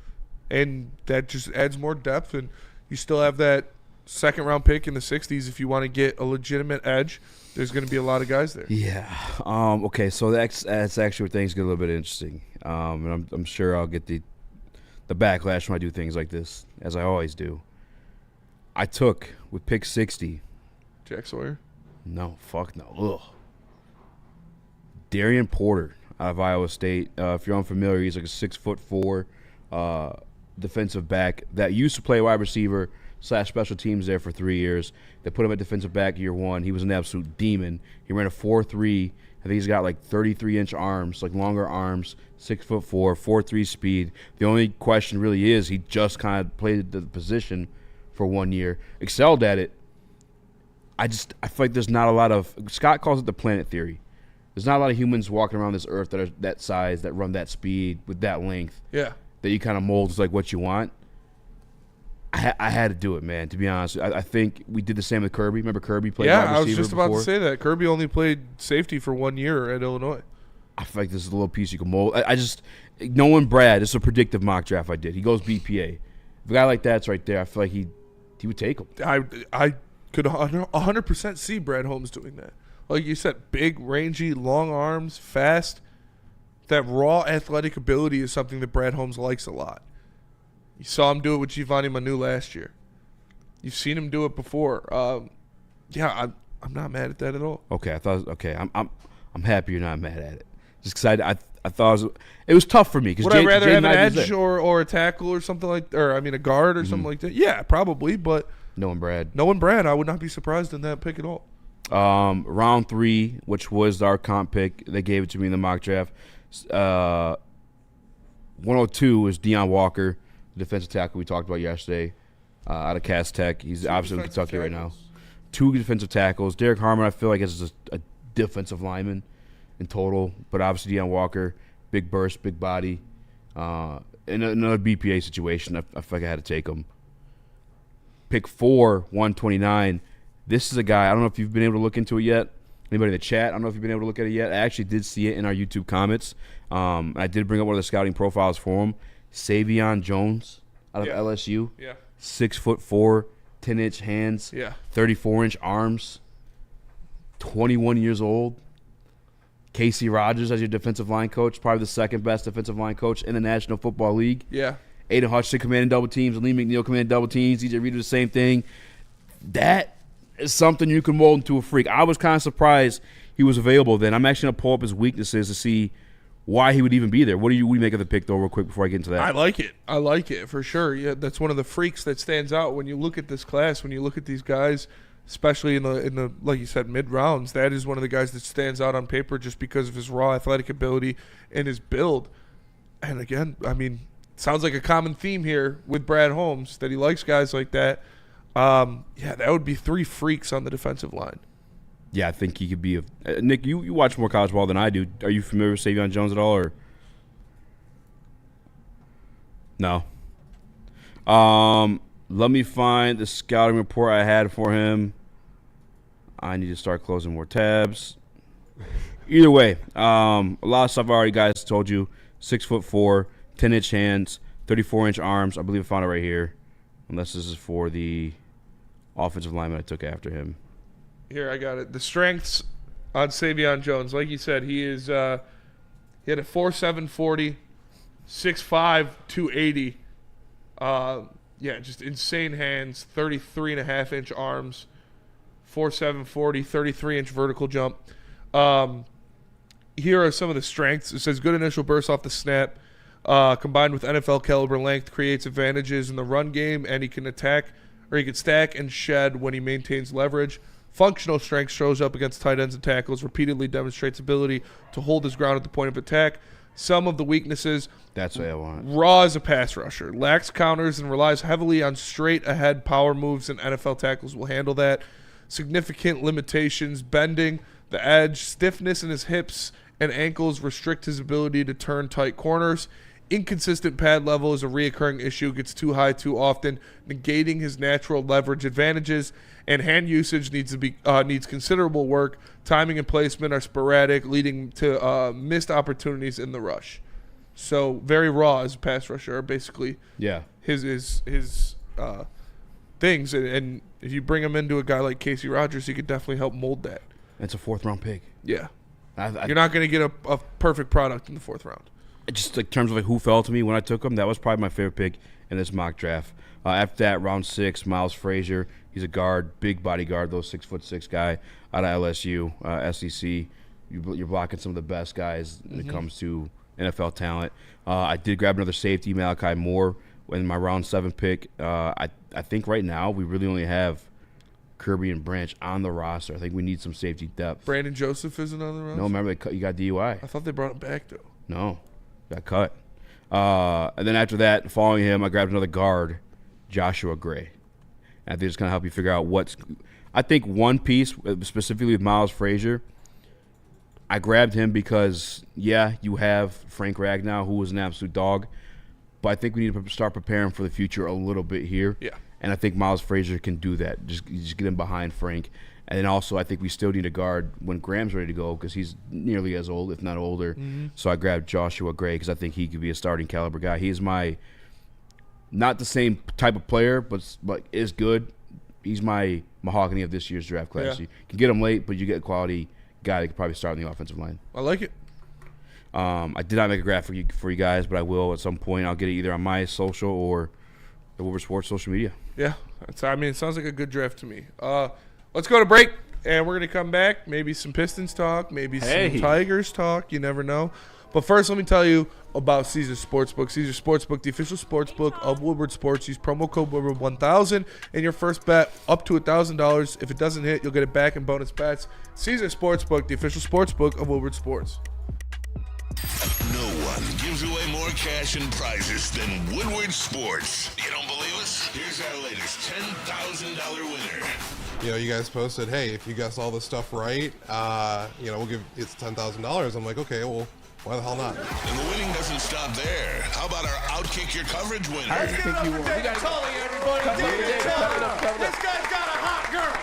And that just adds more depth, and you still have that second-round pick in the 60s if you want to get a legitimate edge. There's going to be a lot of guys there. Yeah. Okay, so that's actually where things get a little bit interesting. And I'm sure I'll get the backlash when I do things like this, as I always do. I took, with pick 60. Jack Sawyer? No, fuck no. Ugh. Darian Porter out of Iowa State. If you're unfamiliar, he's like a 6'4" defensive back that used to play wide receiver / special teams there for 3 years. They put him at defensive back year 1. He was an absolute demon. He ran a 4.3. I think he's got like 33-inch arms, like longer arms, 6'4", 4.3 speed. The only question really is he just kind of played the position for 1 year, excelled at it. I feel like there's not a lot of – Scott calls it the planet theory. There's not a lot of humans walking around this earth that are that size, that run that speed with that length. Yeah. That you kind of mold like what you want. I had to do it, man, to be honest. I think we did the same with Kirby. Remember Kirby played wide receiver I was just about before? to say that. Kirby only played safety for 1 year at Illinois. I feel like this is a little piece you can mold. Knowing Brad, it's a predictive mock draft I did. He goes BPA. If a guy like that's right there, I feel like he would take him. I could 100% see Brad Holmes doing that. Like you said, big, rangy, long arms, fast. That raw athletic ability is something that Brad Holmes likes a lot. You saw him do it with Giovanni Manu last year. You've seen him do it before. I'm not mad at that at all. Okay, I'm happy you're not mad at it. Just because I thought it was tough for me. Would I rather have an edge or a tackle or something like, a guard or something like that? Yeah, probably. But knowing Brad, I would not be surprised in that pick at all. Round 3, which was our comp pick, they gave it to me in the mock draft. 102 was Deion Walker, the defensive tackle we talked about yesterday, out of Cass Tech. He's obviously in Kentucky right now. 2 defensive tackles. Derek Harmon, I feel like, is a defensive lineman in total, but obviously Deion Walker, big burst, big body. In another BPA situation, I feel like I had to take him. Pick 4, 129. This is a guy, I don't know if you've been able to look into it yet. Anybody in the chat, I don't know if you've been able to look at it yet. I actually did see it in our YouTube comments. I did bring up one of the scouting profiles for him. Savion Jones out of LSU. Yeah. 6'4", 10-inch hands. Yeah. 34-inch arms. 21 years old. Casey Rogers as your defensive line coach, probably the second best defensive line coach in the National Football League. Yeah. Aiden Hutchinson commanding double teams. Lee McNeil commanding double teams. DJ Reader the same thing. That is something you can mold into a freak. I was kind of surprised he was available then. I'm actually going to pull up his weaknesses to see why he would even be there. What do you make of the pick, though, real quick before I get into that? I like it for sure. Yeah, that's one of the freaks that stands out when you look at this class, when you look at these guys, especially in the like you said, mid-rounds. That is one of the guys that stands out on paper just because of his raw athletic ability and his build. And again, I mean, sounds like a common theme here with Brad Holmes, that he likes guys like that. That would be 3 freaks on the defensive line. Yeah, I think he could be Nick, you watch more college ball than I do. Are you familiar with Savion Jones at all, or no? Let me find the scouting report I had for him. I need to start closing more tabs. Either way, a lot of stuff I already guys told you. 6'4", 10-inch hands, 34-inch arms. I believe I found it right here. Unless this is for the offensive lineman I took after him. Here, I got it. The strengths on Savion Jones, like you said, he is he had a 4.7 40, 6'5", 280. Just insane hands, 33.5-inch arms, 4.7 40, 33-inch vertical jump. Here are some of the strengths. It says good initial burst off the snap, combined with NFL caliber length, creates advantages in the run game, and he can stack and shed when he maintains leverage. Functional strength shows up against tight ends and tackles, repeatedly demonstrates ability to hold his ground at the point of attack. Some of the weaknesses: that's what I want. Raw as a pass rusher, lacks counters and relies heavily on straight ahead power moves, and NFL tackles will handle that. Significant limitations: bending the edge, stiffness in his hips and ankles restrict his ability to turn tight corners. Inconsistent pad level is a reoccurring issue, gets too high too often, negating his natural leverage advantages. And hand usage needs considerable work. Timing and placement are sporadic, leading to missed opportunities in the rush. So very raw as a pass rusher are basically his things. And if you bring him into a guy like Casey Rogers, he could definitely help mold that. It's a 4th-round pick. Yeah. You're not going to get a perfect product in the 4th round. Just like terms of who fell to me when I took him, that was probably my favorite pick in this mock draft. After that, round 6, Miles Frazier. He's a guard, big body guard, those 6'6" guy out of LSU, SEC. You're blocking some of the best guys when it comes to NFL talent. I did grab another safety, Malachi Moore, in my round 7 pick. I think right now we really only have Kirby and Branch on the roster. I think we need some safety depth. Brandon Joseph isn't on the roster? No, remember you got DUI. I thought they brought him back, though. No, got cut. And then after that, following him, I grabbed another guard, Joshua Gray. And I think it's going to help you figure out I think one piece, specifically with Miles Frazier, I grabbed him because, you have Frank Ragnow, who was an absolute dog, but I think we need to start preparing for the future a little bit here. Yeah. And I think Miles Frazier can do that. Just get him behind Frank. And then also I think we still need a guard when Graham's ready to go because he's nearly as old, if not older. Mm-hmm. So I grabbed Joshua Gray because I think he could be a starting caliber guy. He's not the same type of player, but is good. He's my mahogany of this year's draft class. Yeah. You can get him late, but you get a quality guy that could probably start on the offensive line. I like it. I did not make a graphic for you guys, but I will at some point. I'll get it either on my social or the Woodward Sports social media. Yeah. It sounds like a good draft to me. Let's go to break, and we're going to come back. Maybe some Pistons talk, maybe some Tigers talk. You never know. But first, let me tell you about Caesars Sportsbook. Caesars Sportsbook, the official sportsbook of Woodward Sports. Use promo code Woodward1000 and your first bet up to $1,000. If it doesn't hit, you'll get it back in bonus bets. Caesars Sportsbook, the official sportsbook of Woodward Sports. No one gives away more cash and prizes than Woodward Sports. You don't believe us? Here's our latest $10,000 winner. You guys posted, hey, if you guess all this stuff right, we'll give it's $10,000. I'm like, okay, well, why the hell not? And the winning doesn't stop there. How about our Outkick Your Coverage winner? I think you won. We got Tully, everybody. This guy's got a hot girl.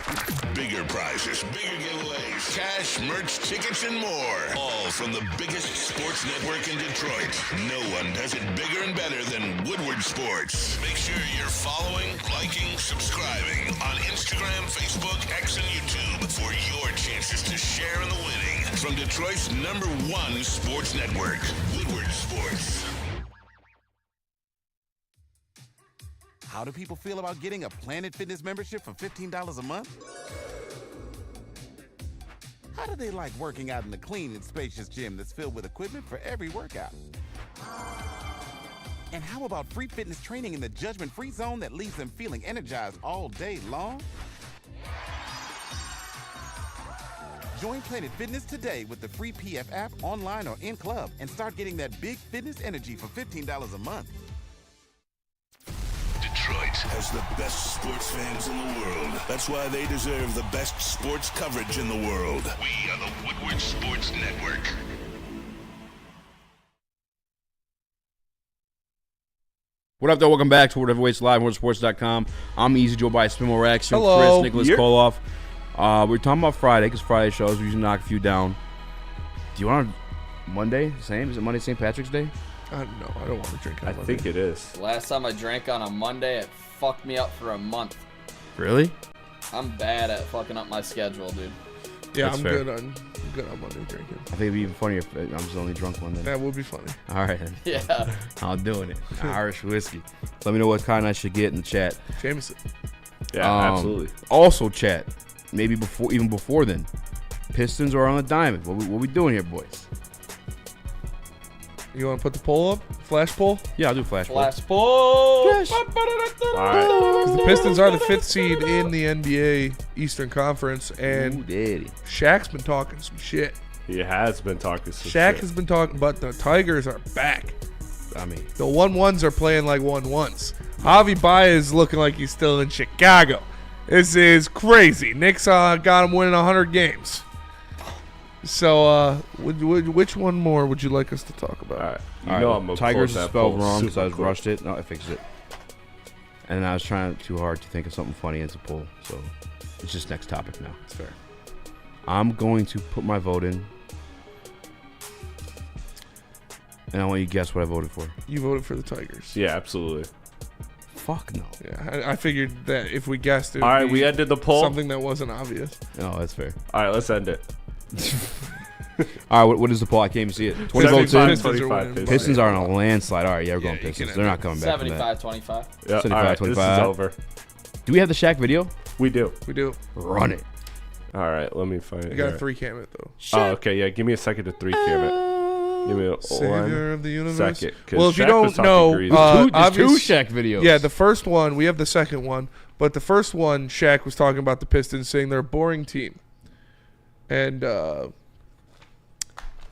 Bigger prizes, bigger giveaways, cash, merch, tickets, and more. All from the biggest sports network in Detroit. No one does it bigger and better than Woodward Sports. Make sure you're following, liking, subscribing on Instagram, Facebook, X, and YouTube for your chances to share in the winning. From Detroit's #1 sports network, Woodward Sports. How do people feel about getting a Planet Fitness membership for $15 a month? How do they like working out in a clean and spacious gym that's filled with equipment for every workout? And how about free fitness training in the judgment-free zone that leaves them feeling energized all day long? Join Planet Fitness today with the free PF app online or in club and start getting that big fitness energy for $15 a month. has the best sports fans in the world. That's why they deserve the best sports coverage in the world. We are the Woodward Sports Network. What up, though? Welcome back to World Heavyweights Live, WorldSports.com. I'm Eazy, Joe by Spimo Reaction. Hello. Chris, Nicholas Koloff. We're talking about Friday, because Friday shows we usually knock a few down. Do you want Monday? Same? Is it Monday St. Patrick's Day? I don't know. I don't want to drink on I Monday. think it is. Last time I drank on a Monday, it fucked me up for a month. Really? I'm bad at fucking up my schedule, dude. Yeah, That's I'm fair. good on Monday drinking. I think it'd be even funnier if I'm just only drunk one day. That would be funny. All right, then. Yeah. I'm doing it. Irish whiskey. Let me know what kind I should get in the chat. Jameson. Yeah, absolutely. Also, chat. Maybe even before then. Pistons are on the diamond. What we doing here, boys? You want to put the poll up? Flash poll? Yeah, I'll do flash poll. Flash poll. All right. Because the Pistons are the 5th seed in the NBA Eastern Conference, and Ooh, daddy. Shaq's been talking some shit. He has been talking some Shaq shit. has been talking, but the Tigers are back. I mean, the 1-1s are playing like 1-1s. Javi Baez is looking like he's still in Chicago. This is crazy. Knicks got him winning 100 games. So, which one more would you like us to talk about? All right. All right, I'm gonna Tigers close is that spelled poll wrong because I super was quick. rushed it. No, I fixed it. And I was trying too hard to think of something funny and to pull. So it's just next topic now. That's fair. I'm going to put my vote in. And I want you to guess what I voted for. You voted for the Tigers. Yeah, absolutely. Fuck no. Yeah, I figured that if we guessed it, All right, we ended the poll. Something that wasn't obvious. No, that's fair. All right, let's end it. All right, what is the poll? I can't even see it. 20 votes in. 25 Pistons are on a landslide. All right, yeah, we're going Pistons. They're not coming back from that. 75-25. Yeah, 75, all right, 25. this is over. Do we have the Shaq video? We do. We do. Run it. All right, let me find it. You got here. a 3-cam it, though. Oh, okay, yeah. Give me a second to 3-cam it. Give me a Savior of the universe. second. 'cause Well, if you Shaq was don't talking know, greasy. There's two obvious- Shaq videos. Yeah, the first one, we have the second one, but the first one, Shaq was talking about the Pistons, saying they're a boring team. And,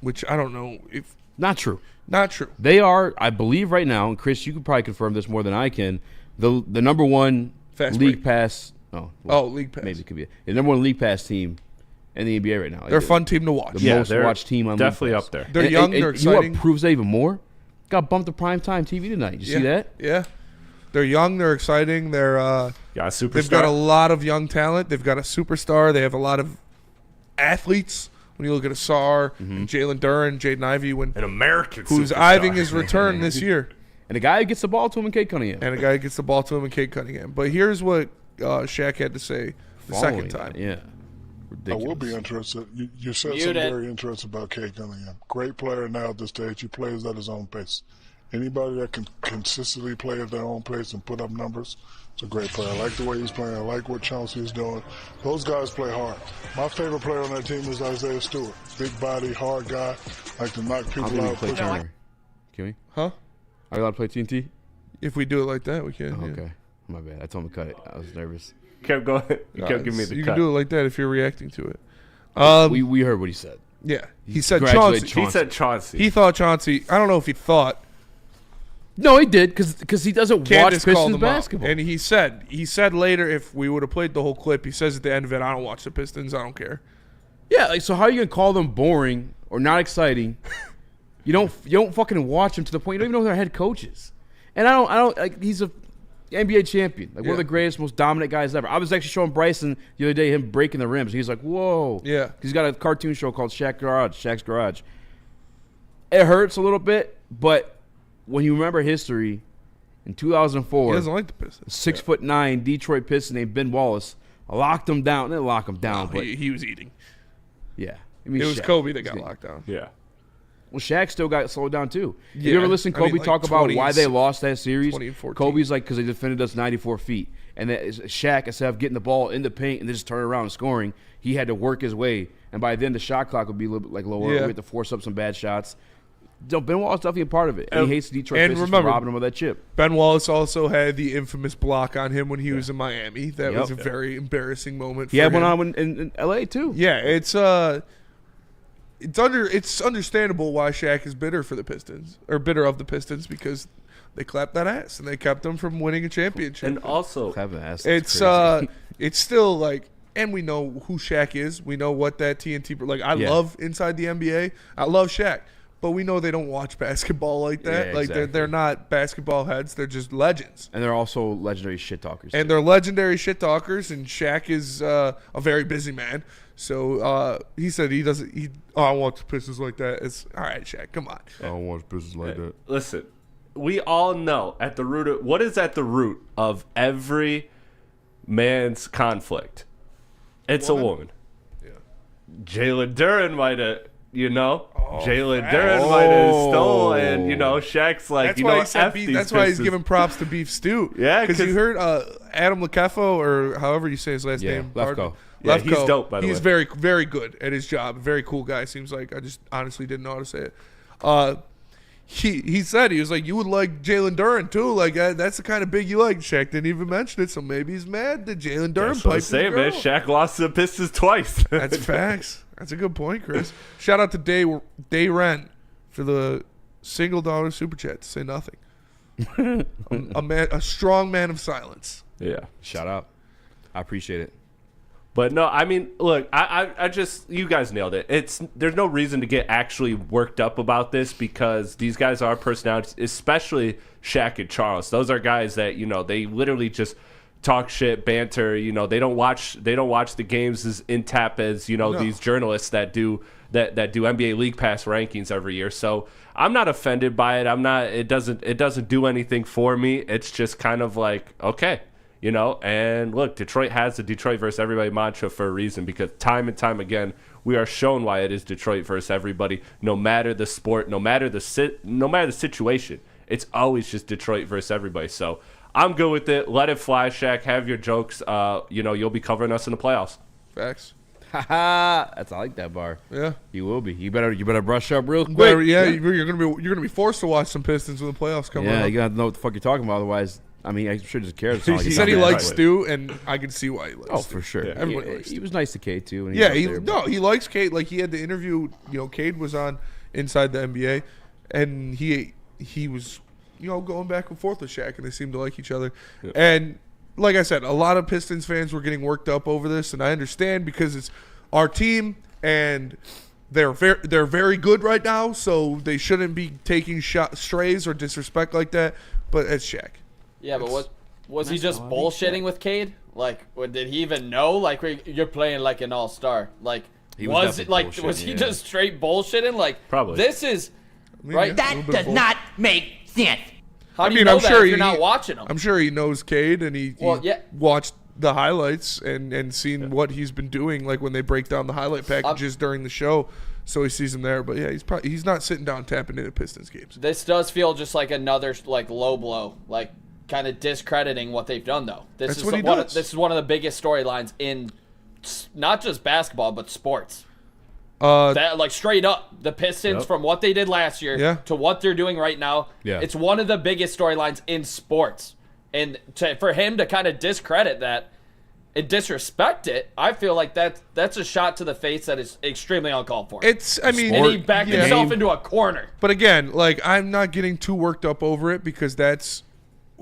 which I don't know if... Not true. Not true. They are, I believe right now, and Chris, you could probably confirm this more than I can, the number one Fast league break. pass. League pass. Maybe it could be the number one league pass team in the NBA right now. They're a fun team to watch. The Yeah, most they're watched team on definitely League Pass. up there. They're young, they're you know exciting. what proves that even more? Got bumped to primetime TV tonight. You see that? Yeah. They're young, they're exciting, they're Got a superstar. they've got a lot of young talent. They've got a superstar. They have a lot of athletes. When you look at Asar, Jalen Duren, Jaden Ivey, An American who's superstar. eyeing his return this year. And a guy who gets the ball to him in Kate Cunningham. And a guy gets the ball to him in Kate Cunningham. But here's what Shaq had to say the Following second time. that, yeah. I Ridiculous. will be interested. You said Muted. something very interesting about Cade Cunningham. Great player now at this stage. He plays at his own pace. Anybody that can consistently play at their own pace and put up numbers, it's a great player. I like the way he's playing. I like what Chauncey's doing. Those guys play hard. My favorite player on that team is Isaiah Stewart. Big body, hard guy. Like to knock I people don't think we out. play push them. Turner. Can we? Huh? Are we allowed to play TNT? If we do it like that, we can. Oh, yeah. okay. My bad. I told him to cut it. I was nervous. Kept going. You kept giving me the you cut. can do it like that if you're reacting to it. We heard what he said. Yeah. He said Congratulate Chauncey. He said Chauncey. He thought Chauncey. I don't know if he thought. No, he did because he doesn't Candace watch called Pistons him out. basketball. And he said later, if we would have played the whole clip, he says at the end of it, I don't watch the Pistons. I don't care. Yeah, like, so how are you gonna call them boring or not exciting? you don't fucking watch them to the point you don't even know who their head coach is. And I don't like he's a NBA champion, like one of the greatest, most dominant guys ever. I was actually showing Bryson the other day him breaking the rims. He's like, whoa. Yeah. He's got a cartoon show called Shaq's Garage. It hurts a little bit, but when you remember history, in 2004, He doesn't like the Pistons. 6'9" Detroit Piston named Ben Wallace locked him down. They didn't lock him down, but He was eating. yeah. I mean, It was Shaq. Kobe that got locked down. Yeah. Well, Shaq still got slowed down too. Yeah. You ever listen to I mean, Kobe like talk about 20s, why they lost that series? 20 and 14. Kobe's like, because they defended us 94 feet. And that is Shaq, instead of getting the ball in the paint and then just turning around and scoring, he had to work his way. And by then, the shot clock would be a little bit like lower. Yeah. We had to force up some bad shots. Ben Wallace is definitely a part of it. And he hates the Detroit and Pistons remember, for robbing him of that chip. Ben Wallace also had the infamous block on him when he was in Miami. That Yep. was a very embarrassing moment He for had him. one on in L.A. too. Yeah, it's it's understandable why Shaq is bitter for the Pistons, or bitter of the Pistons, because they clapped that ass and they kept them from winning a championship. And also, it's still like, and we know who Shaq is. We know what that TNT, like, I love inside the NBA. I love Shaq, but we know they don't watch basketball like that. Yeah, like exactly. they're not basketball heads. They're just legends. And they're also legendary shit talkers. And they're legendary shit talkers. And Shaq is a very busy man. So he said he doesn't. I don't watch Pistons like that. It's all right, Shaq. Come on. I don't watch Pistons like that. Listen, we all know at the root of what is at the root of every man's conflict. It's a woman. Yeah. Jalen Duren might have. Jalen Duren might have stolen. Shaq's like, that's why he said F beef, these that's why he's Pistons. giving props to Beef Stew. Yeah, because you heard Adam Lefko, or however you say his last name. Lefko. Yeah, he's dope, by the way. He's very, very good at his job. Very cool guy, seems like. I just honestly didn't know how to say it. He said, he was like, you would like Jalen Duren too. Like, that's the kind of big you like. Shaq didn't even mention it, so maybe he's mad that Jalen Duren That's what I'm piped saying, his man. girl. Shaq lost to the Pistons twice. That's facts. That's a good point, Chris. Shout out to Day Ren for the $1 super chat to say nothing. a strong man of silence. Yeah. Shout out. I appreciate it. But no, I mean, look, I just, you guys nailed it. There's no reason to get actually worked up about this, because these guys are personalities, especially Shaq and Charles. Those are guys that, they literally just talk shit, banter. They don't watch the games as in tap as these journalists that do NBA League Pass rankings every year. So I'm not offended by it. It doesn't do anything for me. It's just kind of like, okay. And look, Detroit has the Detroit versus everybody mantra for a reason, because time and time again, we are shown why it is Detroit versus everybody, no matter the sport, no matter the situation. It's always just Detroit versus everybody. So I'm good with it. Let it fly, Shaq. Have your jokes. You'll be covering us in the playoffs. Facts. I like that bar. Yeah, you will be. You better brush up real quick. You're gonna be forced to watch some Pistons when the playoffs come. Yeah, up. you gotta know what the fuck you're talking about. Otherwise, I mean, I'm sure he just cares. He said he likes Stu, and I can see why he likes. Oh, Stu. for sure. Yeah. Everybody likes He Stu. was nice to Cade too. When He likes Cade. Like, he had the interview. Cade was on Inside the NBA, and he was going back and forth with Shaq, and they seemed to like each other. Yeah. And like I said, a lot of Pistons fans were getting worked up over this, and I understand, because it's our team, and they're very good right now, so they shouldn't be taking strays or disrespect like that. But it's Shaq. Yeah, but was he just bullshitting with Cade? Like, did he even know? Like, you're playing like an all-star. Like, was he just straight bullshitting? Like, probably. This is right. That does not make sense. How do you know that if you're not watching him? I'm sure he knows Cade, and he watched the highlights and seen what he's been doing, like when they break down the highlight packages during the show. So he sees him there, but yeah, he's not sitting down tapping into Pistons games. This does feel just like another low blow, like kind of discrediting what they've done, though. This is one of the biggest storylines in not just basketball but sports. That straight up, the Pistons from what they did last year to what they're doing right now. Yeah. It's one of the biggest storylines in sports, and for him to kind of discredit that and disrespect it, I feel like that's a shot to the face that is extremely uncalled for. And he backed himself into a corner. But again, I'm not getting too worked up over it, because that's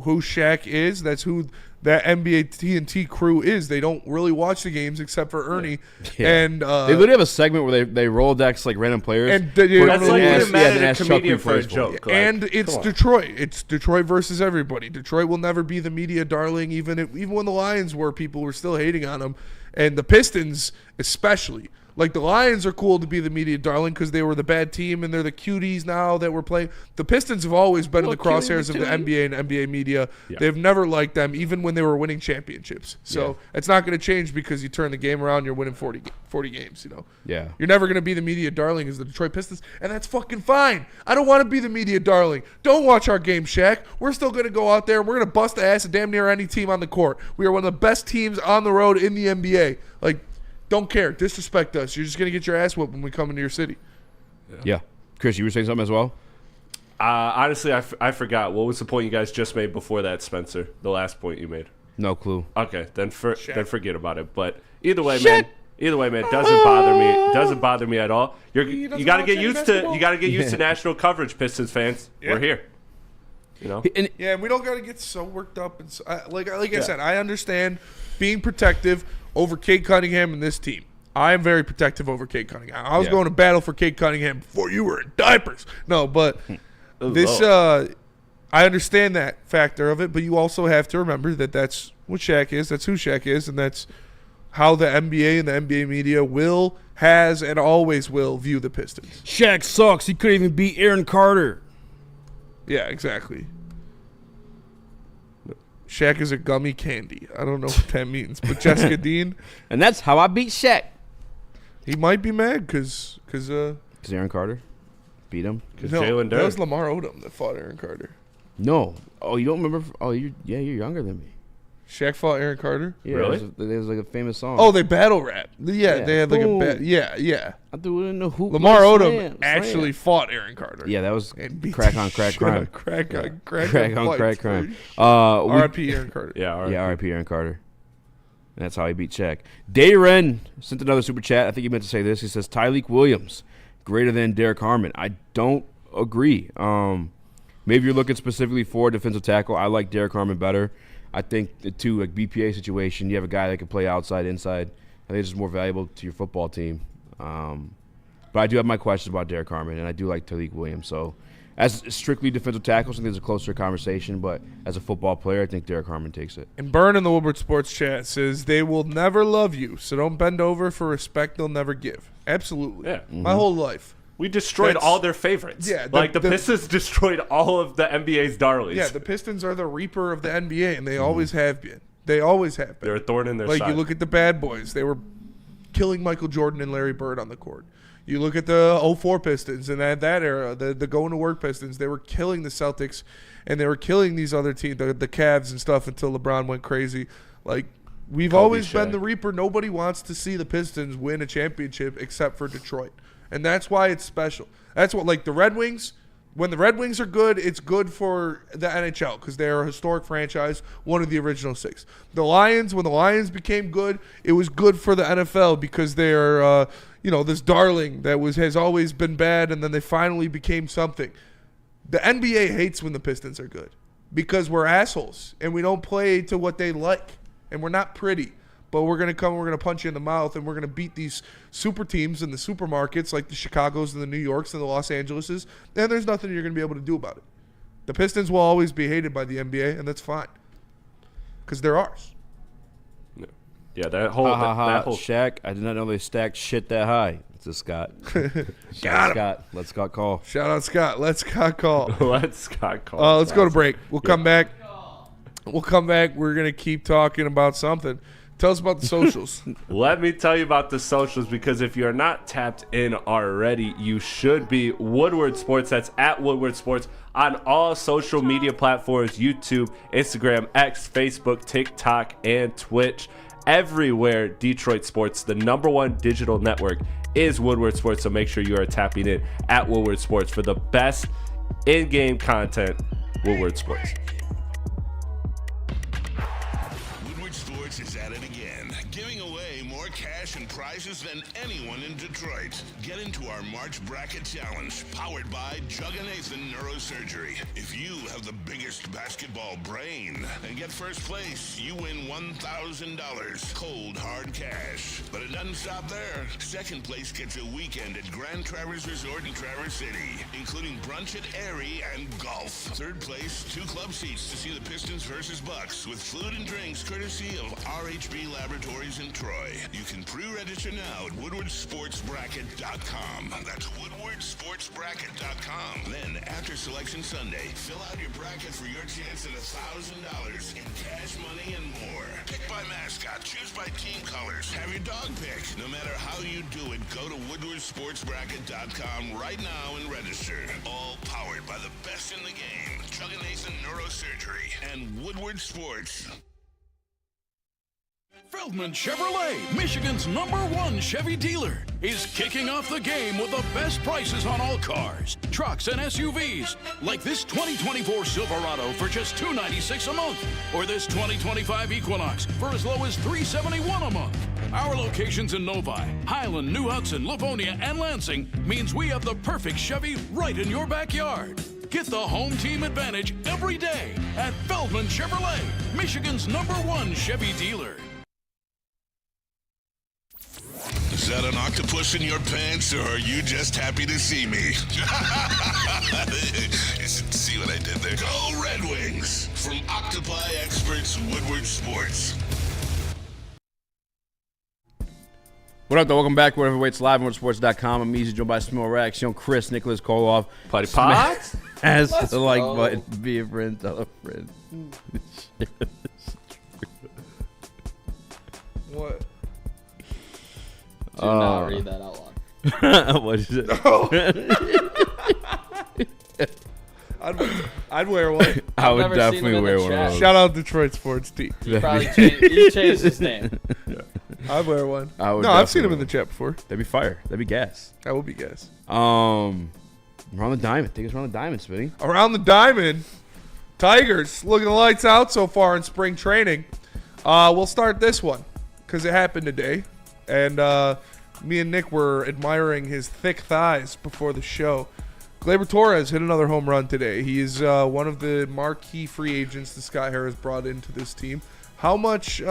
who Shaq is. That's who that NBA TNT crew is. They don't really watch the games except for Ernie. Yeah. And they literally have a segment where they Rolodex random players. And that's like you're mad at a comedian for a joke. And it's Detroit. It's Detroit versus everybody. Detroit will never be the media darling, even when the Lions were, people were still hating on them. And the Pistons especially. Like, the Lions are cool to be the media darling because they were the bad team, and they're the cuties now that we're playing. The Pistons have always been in the crosshairs of the NBA and NBA media. Yeah. They've never liked them, even when they were winning championships. So it's not going to change because you turn the game around, you're winning 40 games, Yeah. You're never going to be the media darling as the Detroit Pistons, and that's fucking fine. I don't want to be the media darling. Don't watch our game, Shaq. We're still going to go out there, and we're going to bust the ass of damn near any team on the court. We are one of the best teams on the road in the NBA. Don't care. Disrespect us. You're just going to get your ass whooped when we come into your city. Yeah. Chris, you were saying something as well? Honestly, I forgot. What was the point you guys just made before that, Spencer? The last point you made. No clue. Okay, then forget about it. But either way, man. Either way, man, it doesn't bother me. It doesn't bother me at all. You got to get used to national coverage, Pistons fans. Yeah. We're here. You know. Yeah, and we don't got to get so worked up. And like I said, I understand being protective over Cade Cunningham and this team. I am very protective over Cade Cunningham. I was going to battle for Cade Cunningham before you were in diapers. No, but this I understand that factor of it, but you also have to remember that that's what Shaq is. That's who Shaq is, and that's how the NBA and the NBA media has, and always will view the Pistons. Shaq sucks. He couldn't even beat Aaron Carter. Yeah, exactly. Shaq is a gummy candy. I don't know what that means, but Jessica Dean. And that's how I beat Shaq. He might be mad because Aaron Carter beat him. Jalen that was Lamar Odom that fought Aaron Carter. No. Oh, you don't remember? Oh, you're younger than me. Shaq fought Aaron Carter? Yeah, really? There's like a famous song. Oh, they battle rap. Yeah, they had like a yeah. I didn't know who. Lamar Odom actually fought Aaron Carter. Yeah, that was crack on crack crime. Crack on crack crime. R.I.P. Aaron Carter. Yeah, R.I.P. Aaron Carter. And that's how he beat Shaq. Dayren sent another super chat. I think he meant to say this. He says Tyreek Williams greater than Derek Harmon. I don't agree. Maybe you're looking specifically for a defensive tackle. I like Derek Harmon better. I think the two, like BPA situation, you have a guy that can play outside, inside. I think it's just more valuable to your football team. But I do have my questions about Derek Harmon, and I do like Tyreek Williams. So as strictly defensive tackles, I think there's a closer conversation. But as a football player, I think Derek Harmon takes it. And Burn in the Woodward Sports chat says, they will never love you, so don't bend over for respect they'll never give. Absolutely. Yeah. My whole life. We destroyed all their favorites. Yeah, the Pistons destroyed all of the NBA's darlings. Yeah, the Pistons are the reaper of the NBA, and they always have been. They always have been. They're a thorn in their side. side. You look at the bad boys. They were killing Michael Jordan and Larry Bird on the court. You look at the 04 Pistons and that era, the going to work Pistons. They were killing the Celtics, and they were killing these other teams, the Cavs and stuff, until LeBron went crazy. Like, we've always been the reaper. Nobody wants to see the Pistons win a championship except for Detroit. And that's why it's special. That's what, like the Red Wings, when the Red Wings are good, it's good for the NHL because they're a historic franchise, one of the original six. The Lions, when the Lions became good, it was good for the NFL because they're, this darling that has always been bad, and then they finally became something. The NBA hates when the Pistons are good because we're assholes and we don't play to what they like, and we're not pretty. But we're going to punch you in the mouth, and we're going to beat these super teams in the supermarkets like the Chicagos and the New Yorks and the Los Angeleses, and there's nothing you're going to be able to do about it. The Pistons will always be hated by the NBA, and that's fine because they're ours. Yeah, that whole Shaq, I did not know they stacked shit that high. It's a Scott. Scott. Let's Scott call. Shout out Scott. Let's Scott call. Let's Scott call. Let's go to break. We'll come back. We're going to keep talking about something. Tell us about the socials. Let me tell you about the socials, because if you're not tapped in already, you should be. Woodward Sports, that's at Woodward Sports on all social media platforms, YouTube, Instagram, X, Facebook, TikTok, and Twitch. Everywhere Detroit sports, the #1 digital network is Woodward Sports, so make sure you are tapping in at Woodward Sports for the best in-game content. Woodward Sports. Is at it again, giving away more cash and prizes than anyone in Detroit. Get into our March Bracket Challenge, powered by Jug and Nathan Neurosurgery. If you have the biggest basketball brain and get first place, you win $1,000 cold hard cash. But it doesn't stop there. Second place gets a weekend at Grand Traverse Resort in Traverse City, including brunch at Erie and golf. Third place, 2 club seats to see the Pistons versus Bucks with food and drinks courtesy of RHB Laboratories in Troy. You can pre-register now at woodwardsportsbracket.com. That's woodwardsportsbracket.com. Then, after Selection Sunday, fill out your bracket for your chance at $1,000 in cash money and more. Pick by mascot, choose by team colors, have your dog pick. No matter how you do it, go to woodwardsportsbracket.com right now and register. All powered by the best in the game, Chug and Nathan Neurosurgery and Woodward Sports. Feldman Chevrolet, Michigan's #1 Chevy dealer, is kicking off the game with the best prices on all cars, trucks, and SUVs, like this 2024 Silverado for just $296 a month, or this 2025 Equinox for as low as $371 a month. Our locations in Novi, Highland, New Hudson, Livonia, and Lansing means we have the perfect Chevy right in your backyard. Get the home team advantage every day at Feldman Chevrolet, Michigan's #1 Chevy dealer. Is that an octopus in your pants, or are you just happy to see me? See what I did there? Go Red Wings! From Octopi Experts Woodward Sports. What up, though? Welcome back to Whatever Waits Live on WoodwardSports.com. I'm Eazy, joined by Smil-Rex, young Chris, Nicholas Koloff. Party pot? As the like button, be a friend, tell a friend. What? Do not read that out loud. What is it? No. I'd wear one. I would definitely wear one of those. Shout out Detroit Sports Team. You changed his name. I'd wear one. I've seen him in the chat before. That'd be fire. That'd be gas. That would be gas. Around the diamond. Take us around the diamond, Smitty. Around the diamond. Tigers looking the lights out so far in spring training. We'll start this one because it happened today. And me and Nick were admiring his thick thighs before the show. Gleyber Torres hit another home run today. He is one of the marquee free agents the Sky Harris brought into this team. How much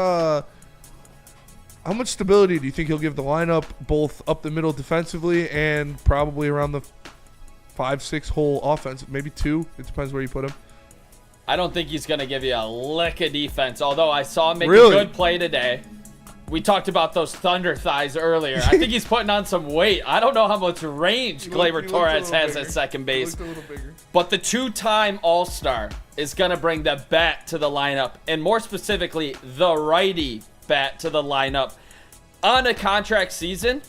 stability do you think he'll give the lineup, both up the middle defensively and probably around the 5-6 hole offense? Maybe 2. It depends where you put him. I don't think he's going to give you a lick of defense, although I saw him make a good play today. We talked about those thunder thighs earlier. I think he's putting on some weight. I don't know how much range Gleyber Torres has at second base. But the 2-time All-Star is going to bring the bat to the lineup, and more specifically, the righty bat to the lineup. On a contract season,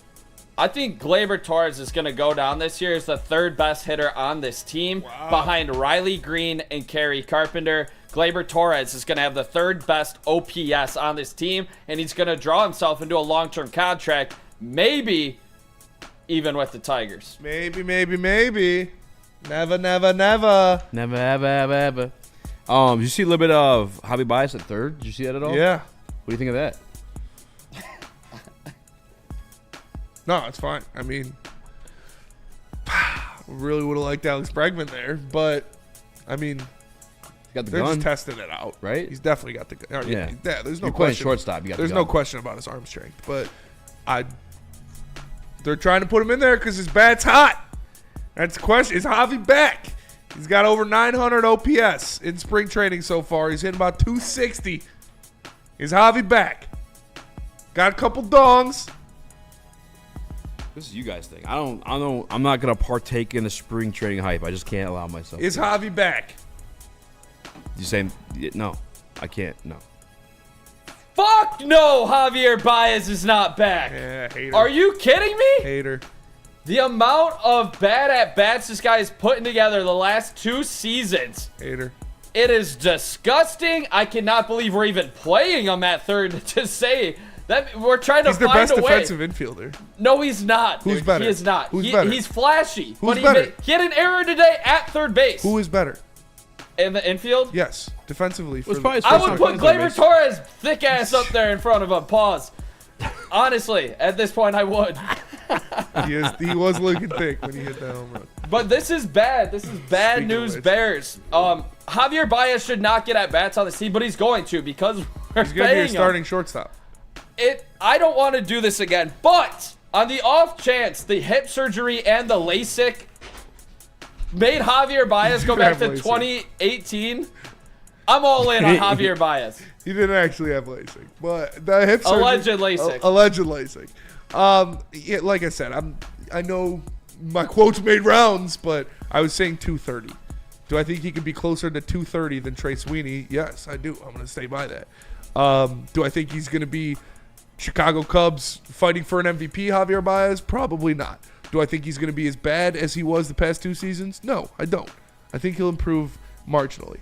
I think Gleyber Torres is going to go down this year as the 3rd best hitter on this team, behind Riley Green and Kerry Carpenter. Gleyber Torres is going to have the 3rd best OPS on this team, and he's going to draw himself into a long-term contract, maybe even with the Tigers. Maybe. Never. Never, ever. Did you see a little bit of Javi Baez at 3rd? Did you see that at all? Yeah. What do you think of that? No, it's fine. I mean, really would have liked Alex Bregman there, but I mean, got the they're gun. just testing it out, right? He's definitely got the gun. Yeah, there's no You're playing question. shortstop. You got there's the no gun. question about his arm strength, but they're trying to put him in there because his bat's hot. That's the question. Is Javi back? He's got over 900 OPS in spring training so far. He's hitting about 260. Is Javi back? Got a couple dongs. This is you guys think. I'm not gonna partake in the spring training hype. I just can't allow myself. Is Javi back? You saying no? I can't. No. Fuck no, Javier Baez is not back. Yeah, hater. Are you kidding me? Hater. The amount of bad at-bats this guy is putting together the last 2 seasons. Hater. It is disgusting. I cannot believe we're even playing him at 3rd to say that we're trying to He's their find best a way. defensive infielder. No, he's not. Who's dude. better? He is not. Who's better? He's flashy. Who's but better? He had an error today at 3rd base. Who is better? In the infield? Yes, defensively. I would put Gleyber Torres' thick ass up there in front of him. Pause. Honestly, at this point, I would. He was looking thick when he hit that home run. But this is bad. This is bad Speaking news, of which. Bears. Javier Baez should not get at bats on this team, but he's going to because we're He's going to be paying your him. starting shortstop. I don't want to do this again, but on the off chance the hip surgery and the LASIK made Javier Baez go back to LASIK. 2018, I'm all in on Javier Baez. He didn't actually have LASIK, but the hip surgery. Alleged LASIK. Alleged LASIK. Yeah, like I said, I know my quotes made rounds, but I was saying 230. Do I think he could be closer to 230 than Trey Sweeney? Yes, I do. I'm going to stay by that. Do I think he's going to be Chicago Cubs fighting for an MVP, Javier Baez? Probably not. Do I think he's going to be as bad as he was the past 2 seasons? No, I don't. I think he'll improve marginally.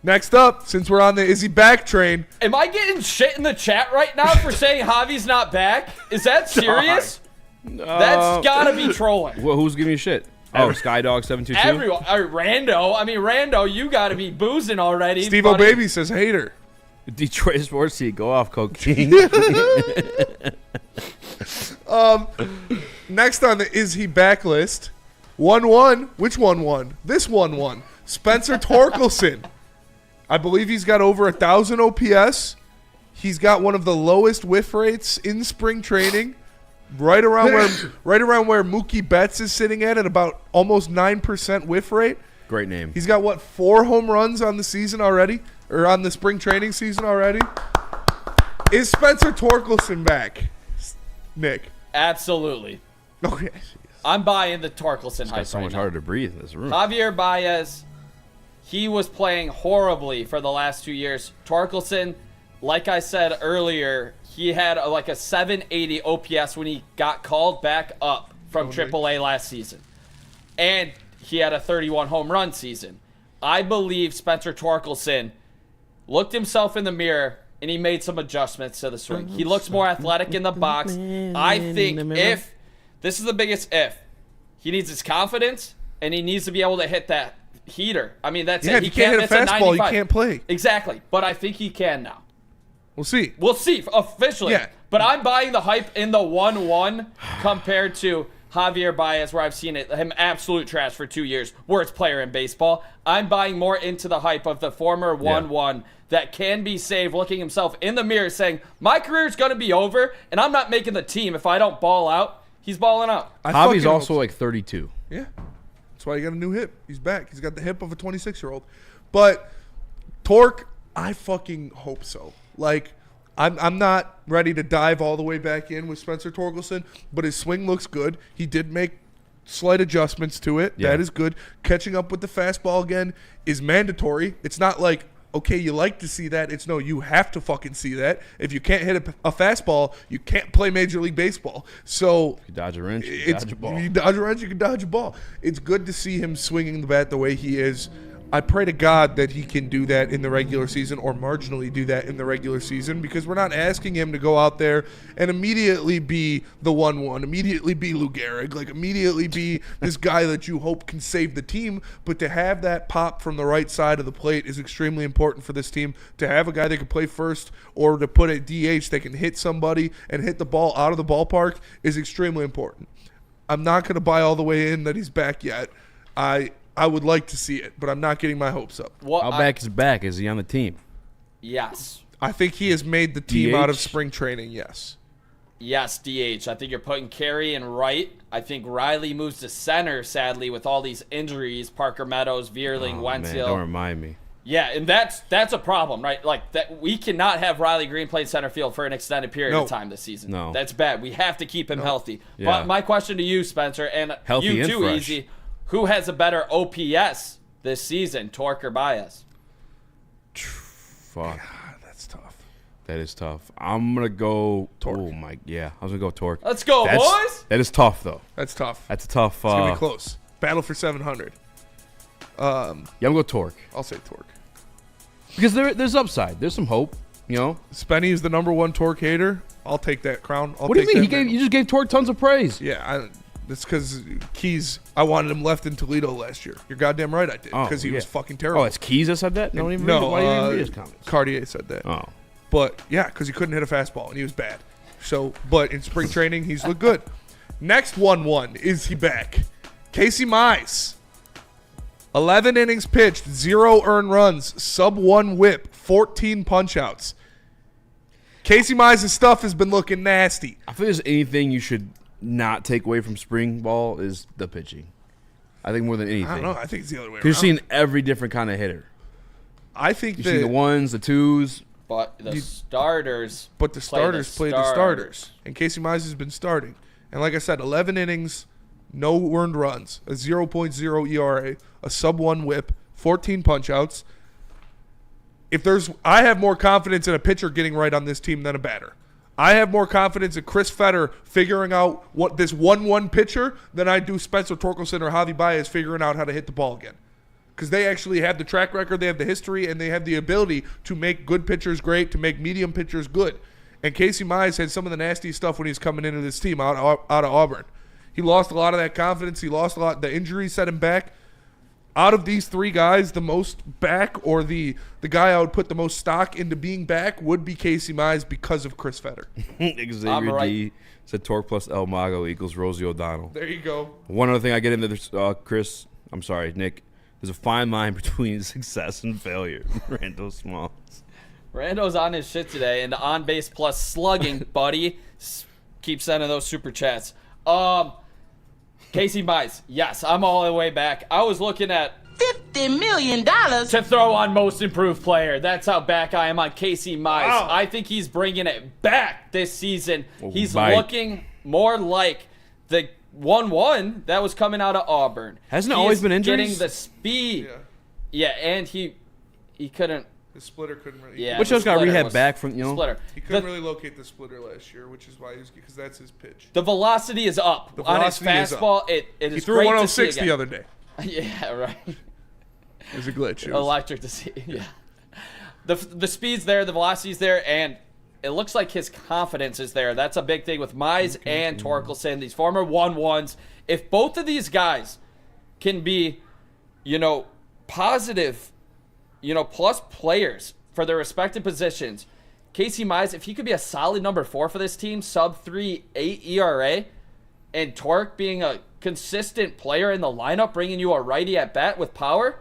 Next up, since we're on the Eazy back train. Am I getting shit in the chat right now for saying Javi's not back? Is that serious? That's gotta be trolling. Well, who's giving you shit? Oh, Skydog722? Everyone. Rando. I mean, Rando, you gotta be boozing already. Steve O'Baby says hater. Detroit Sports Team, go off, Coke King. Next on the Is He Back list, 1-1. Which 1-1? This 1-1. Spencer Torkelson. I believe he's got over 1,000 OPS. He's got one of the lowest whiff rates in spring training, right around where Mookie Betts is sitting at about almost 9% whiff rate. Great name. He's got, 4 home runs on the season already? Or on the spring training season already? Is Spencer Torkelson back, Nick? Absolutely. Okay. I'm buying the Torkelson hype. It's so much harder to breathe in this room. Javier Baez, he was playing horribly for the last 2 years. Torkelson, like I said earlier, he had a 780 OPS when he got called back up from AAA last season. And he had a 31 home run season. I believe Spencer Torkelson looked himself in the mirror and he made some adjustments to the swing. He looks more athletic in the box. I think this is the biggest if, he needs his confidence and he needs to be able to hit that heater. I mean, that's it. If you can't hit a fastball, you can't play. Exactly. But I think he can now. We'll see. We'll see officially. Yeah. But I'm buying the hype in the 1-1 compared to Javier Baez, where I've seen him absolute trash for 2 years, worst player in baseball. I'm buying more into the hype of the former 1-1 that can be saved, looking himself in the mirror saying, my career's going to be over, and I'm not making the team if I don't ball out. He's balling out. Javi's also 32. Yeah. That's why he got a new hip. He's back. He's got the hip of a 26-year-old. But Torque, I fucking hope so. I'm not ready to dive all the way back in with Spencer Torkelson, but his swing looks good. He did make slight adjustments to it. Yeah. That is good. Catching up with the fastball again is mandatory. It's not like, okay, you like to see that. It's no, you have to fucking see that. If you can't hit a fastball, you can't play Major League Baseball. So you dodge a wrench, you dodge a ball. You dodge a wrench, you can dodge a ball. It's good to see him swinging the bat the way he is. I pray to God that he can do that in the regular season or marginally do that in the regular season, because we're not asking him to go out there and immediately be the 1-1, immediately be Lou Gehrig, immediately be this guy that you hope can save the team. But to have that pop from the right side of the plate is extremely important for this team. To have a guy that can play first or to put a DH that can hit somebody and hit the ball out of the ballpark is extremely important. I'm not going to buy all the way in that he's back yet. I would like to see it, but I'm not getting my hopes up. How back is back? Is he on the team? Yes. I think he has made the team DH? out of spring training, yes. Yes, DH. I think you're putting Carey in right. I think Riley moves to center, sadly, with all these injuries. Parker Meadows, Vierling, Wenzel. Man, don't remind me. Yeah, and that's a problem, right? That we cannot have Riley Green play center field for an extended period of time this season. No. That's bad. We have to keep him healthy. Yeah. But my question to you, Spencer, and healthy you and too, fresh. Eazy, who has a better OPS this season, Torque or Baez? Fuck. God, that's tough. That is tough. I'm going to go Torque. Oh, my. Yeah, I was going to go Torque. Let's go, boys. That is tough, though. That's tough. That's a tough. It's going to be close. Battle for 700. Yeah, I'm going to go Torque. I'll say Torque. Because there's upside. There's some hope, you know? Spenny is the #1 Torque hater. I'll take that crown. What do you mean? You just gave Torque tons of praise. Yeah, that's because Keys, I wanted him left in Toledo last year. You're goddamn right I did, because he was fucking terrible. Oh, it's Keys that said that? Why do you even read his comments? Cartier said that. Oh. But, yeah, because he couldn't hit a fastball, and he was bad. So, but in spring training, he's looked good. Next 1-1, is he back? Casey Mize. 11 innings pitched, 0 earned runs, sub-1 whip, 14 punch-outs. Casey Mize's stuff has been looking nasty. I think there's anything you should not take away from spring ball is the pitching. I think more than anything. I don't know. I think it's the other way around. Because you're seeing every different kind of hitter. I think you see the ones, the twos. But the starters play the starters. And Casey Mize has been starting. And like I said, 11 innings, no earned runs, a 0.0 ERA, a sub-1 whip, 14 punch-outs. I have more confidence in a pitcher getting right on this team than a batter. I have more confidence in Chris Fetter figuring out what this 1-1 pitcher than I do Spencer Torkelson or Javi Baez figuring out how to hit the ball again. because they actually have the track record, they have the history, and they have the ability to make good pitchers great, to make medium pitchers good. And Casey Mize had some of the nasty stuff when he was coming into this team out of Auburn. He lost a lot of that confidence. He lost a lot. The injuries set him back. Out of these three guys, the most back, or the guy I would put the most stock into being back, would be Casey Mize because of Chris Fetter. Xavier D said Torque plus El Mago equals Rosie O'Donnell. There you go. One other thing I get into this, Chris, I'm sorry, Nick, there's a fine line between success and failure. Rando Smalls. Rando's on his shit today, and the on base plus slugging, buddy. Keep sending those super chats. Casey Mize, yes, I'm all the way back. I was looking at $50 million to throw on most improved player. That's how back I am on Casey Mize. Wow. I think he's bringing it back this season. He's Mike. looking more like the 1-1 that was coming out of Auburn. Hasn't it always been injuries? Getting the speed. Yeah, and he couldn't. The splitter couldn't really. Yeah, Which the else got splitter rehab was- back from, Splitter. He couldn't really locate the splitter last year, which is why because that's his pitch. The velocity is up The on his velocity is fastball. up. It is He threw great 106 to see the again. other day. Yeah, right. It was a glitch. It was- Electric to see. Yeah. The speed's there, the velocity's there, and it looks like his confidence is there. That's a big thing with Mize and Torkelson, these former 1-1s. If both of these guys can be, positive, plus players for their respective positions, Casey Mize, if he could be a solid number 4 for this team, sub 3.8 ERA, and Torque being a consistent player in the lineup, bringing you a righty at bat with power,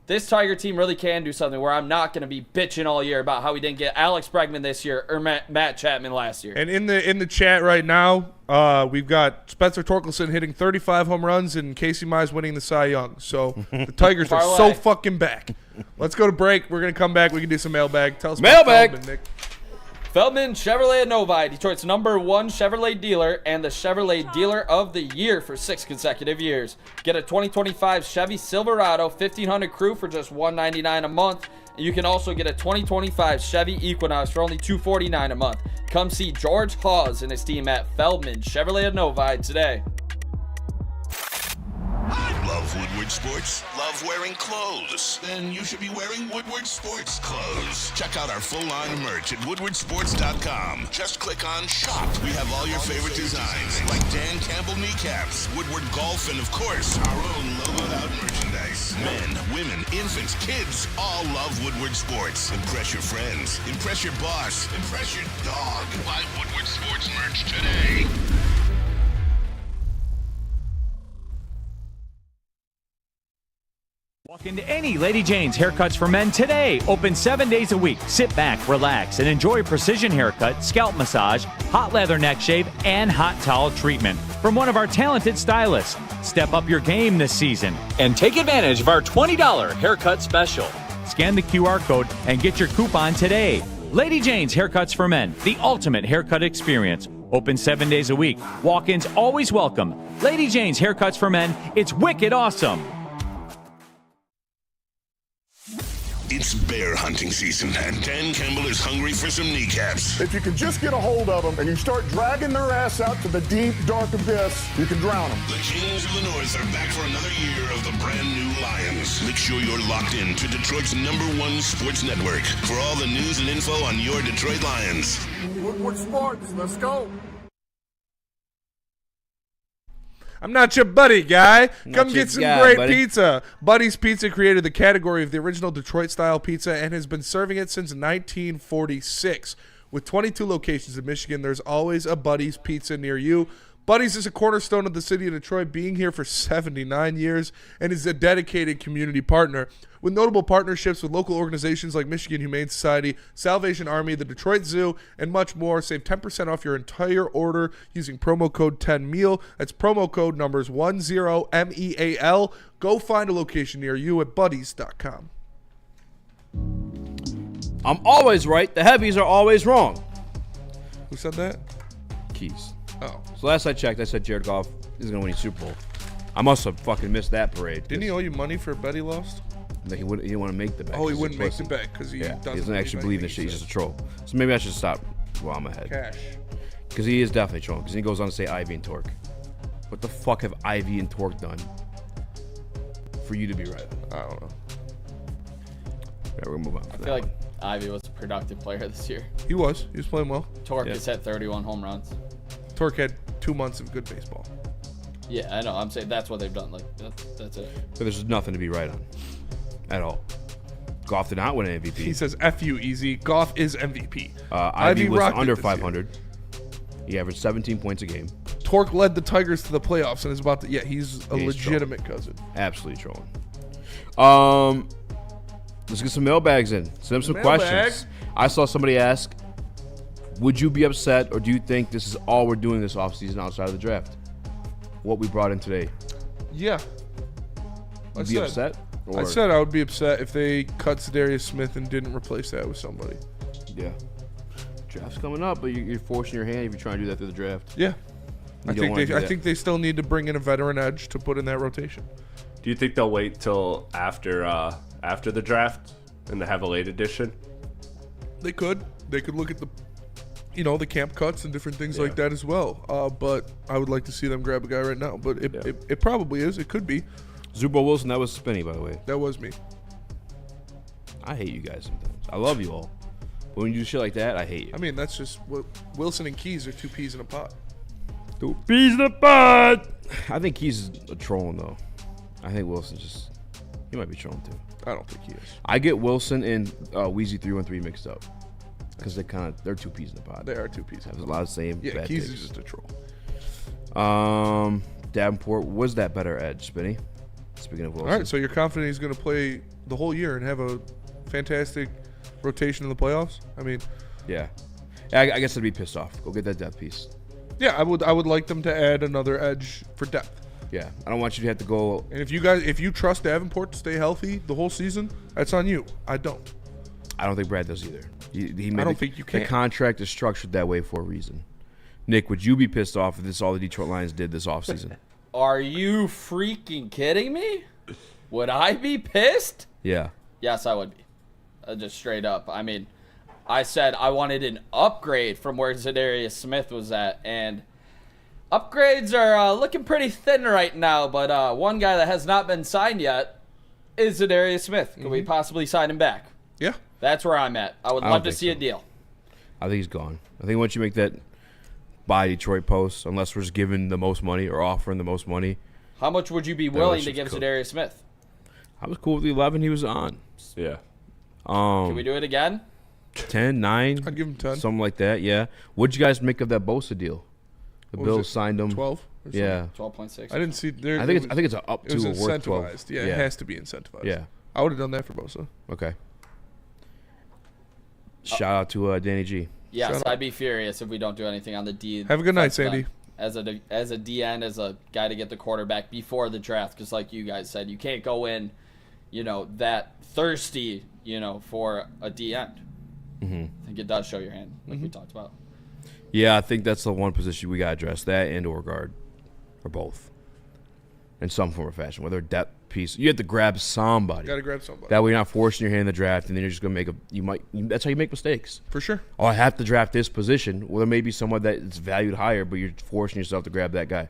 this Tiger team really can do something where I'm not going to be bitching all year about how we didn't get Alex Bregman this year or Matt Chapman last year. And in the chat right now, we've got Spencer Torkelson hitting 35 home runs and Casey Mize winning the Cy Young. So the Tigers are so fucking back. Let's go to break. We're going to come back. We can do some mailbag. Tell us about Feldman, Nick. Feldman Chevrolet at Novi, Detroit's #1 Chevrolet dealer and the Chevrolet Dealer of the Year for 6 consecutive years. Get a 2025 Chevy Silverado 1500 Crew for just $199 a month. And you can also get a 2025 Chevy Equinox for only $249 a month. Come see George Hawes and his team at Feldman Chevrolet at Novi today. Love Woodward Sports? Love wearing clothes? Then you should be wearing Woodward Sports clothes. Check out our full line of merch at woodwardsports.com. Just click on shop. We have all your favorite designs, like Dan Campbell kneecaps, Woodward Golf, and of course, our own logoed out merchandise. Men, women, infants, kids all love Woodward Sports. Impress your friends. Impress your boss. Impress your dog. Buy Woodward Sports merch today. Walk into any Lady Jane's Haircuts for Men today. Open 7 days a week. Sit back, relax, and enjoy precision haircut, scalp massage, hot leather neck shave, and hot towel treatment from one of our talented stylists. Step up your game this season and take advantage of our $20 haircut special. Scan the QR code and get your coupon today. Lady Jane's Haircuts for Men, the ultimate haircut experience. Open 7 days a week. Walk-ins always welcome. Lady Jane's Haircuts for Men. It's wicked awesome. It's bear hunting season, and Dan Campbell is hungry for some kneecaps. If you can just get a hold of them and you start dragging their ass out to the deep, dark abyss, you can drown them. The Kings of the North are back for another year of the brand new Lions. Make sure you're locked in to Detroit's #1 sports network for all the news and info on your Detroit Lions. Woodward Sports, let's go. I'm not your buddy, guy. Come your get some guy, great buddy. pizza. Buddy's Pizza created the category of the original Detroit-style pizza and has been serving it since 1946. With 22 locations in Michigan, there's always a Buddy's Pizza near you. Buddy's is a cornerstone of the city of Detroit, being here for 79 years, and is a dedicated community partner. With notable partnerships with local organizations like Michigan Humane Society, Salvation Army, the Detroit Zoo, and much more, save 10% off your entire order using promo code 10MEAL. That's promo code numbers 10MEAL. Go find a location near you at buddies.com. I'm always right. The heavies are always wrong. Who said that? Keys. Oh. So last I checked, I said Jared Goff is going to win the Super Bowl. I must have fucking missed that parade. Didn't he owe you money for a bet he lost? Like he didn't want to make the bet. Oh, he He's a wouldn't make pussy. the bet because he doesn't actually believe this shit. He's just a troll. So maybe I should stop while I'm ahead. Cash. Because he is definitely trolling. Because he goes on to say Ivy and Torque. What the fuck have Ivy and Torque done for you to be right? I don't know. Yeah, we're gonna move on. I feel like Ivy was a productive player this year. He was playing well. Torque has had 31 home runs. Torque had 2 months of good baseball. Yeah, I know. I'm saying that's what they've done. Like that's it. So there's nothing to be right on at all. Goff did not win an MVP. He says, F you, Eazy. Goff is MVP. Ivy was rocked it under this 500. He averaged 17 points a game. Torque led the Tigers to the playoffs and is about to. Yeah, he's a legitimate cousin. Absolutely trolling. Let's get some mailbags in. Send them some questions. I saw somebody ask, would you be upset or do you think this is all we're doing this offseason outside of the draft? What we brought in today. Yeah. You'd be upset? I said I would be upset if they cut Zadarius Smith and didn't replace that with somebody. Yeah. Draft's coming up, but you're forcing your hand if you're trying to do that through the draft. Yeah. You I think they still need to bring in a veteran edge to put in that rotation. Do you think they'll wait till after the draft and have a late edition? They could. They could look at the camp cuts and different things like that as well. But I would like to see them grab a guy right now. But it probably is. It could be. Zubo Wilson, that was Spinny, by the way. That was me. I hate you guys sometimes. I love you all. But when you do shit like that, I hate you. I mean, that's just what Wilson and Keys are 2 peas in a pot. 2 peas in a pot. I think Keys is a trolling, though. I think Wilson's he might be trolling, too. I don't think he is. I get Wilson and Weezy 313 mixed up. Because they're 2 peas in a pot. They are 2 peas in a pot. There's a lot of same Yeah, bad Keys takes. is just a troll. Davenport, was that better edge, Spinny? Speaking of Wilson. All right, so you're confident he's going to play the whole year and have a fantastic rotation in the playoffs? I mean, yeah. I guess I'd be pissed off. Go get that depth piece. Yeah, I would like them to add another edge for depth. Yeah, I don't want you to have to go. And if you trust Davenport to stay healthy the whole season, that's on you. I don't. I don't think Brad does either. He I don't think you can. The contract is structured that way for a reason. Nick, would you be pissed off if this is all the Detroit Lions did this offseason? Are you freaking kidding me? Would I be pissed? Yeah. Yes, I would be. Just straight up. I mean, I said I wanted an upgrade from where Zadarius Smith was at, and upgrades are looking pretty thin right now, but one guy that has not been signed yet is Zadarius Smith. Could we possibly sign him back? Yeah. That's where I'm at. I would love to see a deal. I think he's gone. I think once you make that buy Detroit post, unless we're just giving the most money or offering the most money. How much would you be willing to give Zadarius Smith? I was cool with the 11 he was on. Yeah. Can we do it again? 10, 9. I'd give him 10. Something like that, yeah. What'd you guys make of that Bosa deal? The Bills signed him. 12? Yeah. 12.6. I didn't see there. I think it's a up it was to worth 12. incentivized. Yeah, it has to be incentivized. Yeah. I would have done that for Bosa. Okay. Shout out to Danny G. Yes, I'd be furious if we don't do anything on the D. Have a good night, Sandy. As a DN, as a guy to get the quarterback before the draft, because like you guys said, you can't go in, that thirsty, for a D end. Mm-hmm. I think it does show your hand, like we talked about. Yeah, I think that's the one position we got to address, that and or guard, or both, in some form or fashion. Whether depth piece, you have to grab somebody. Got to grab somebody. That way, you're not forcing your hand in the draft, and then you're just gonna make that's how you make mistakes. For sure. Oh, I have to draft this position. Well, there may be someone that's valued higher, but you're forcing yourself to grab that guy.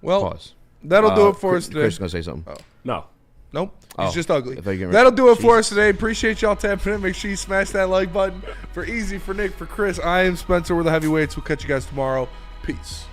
Well, pause. That'll do it for us today. Chris is gonna say something. Oh. No. Nope. He's just ugly. That'll do it for us today. Appreciate y'all tapping in. Make sure you smash that like button. For Eazy, for Nick, for Chris, I am Spencer. We're the Heavyweights. We'll catch you guys tomorrow. Peace.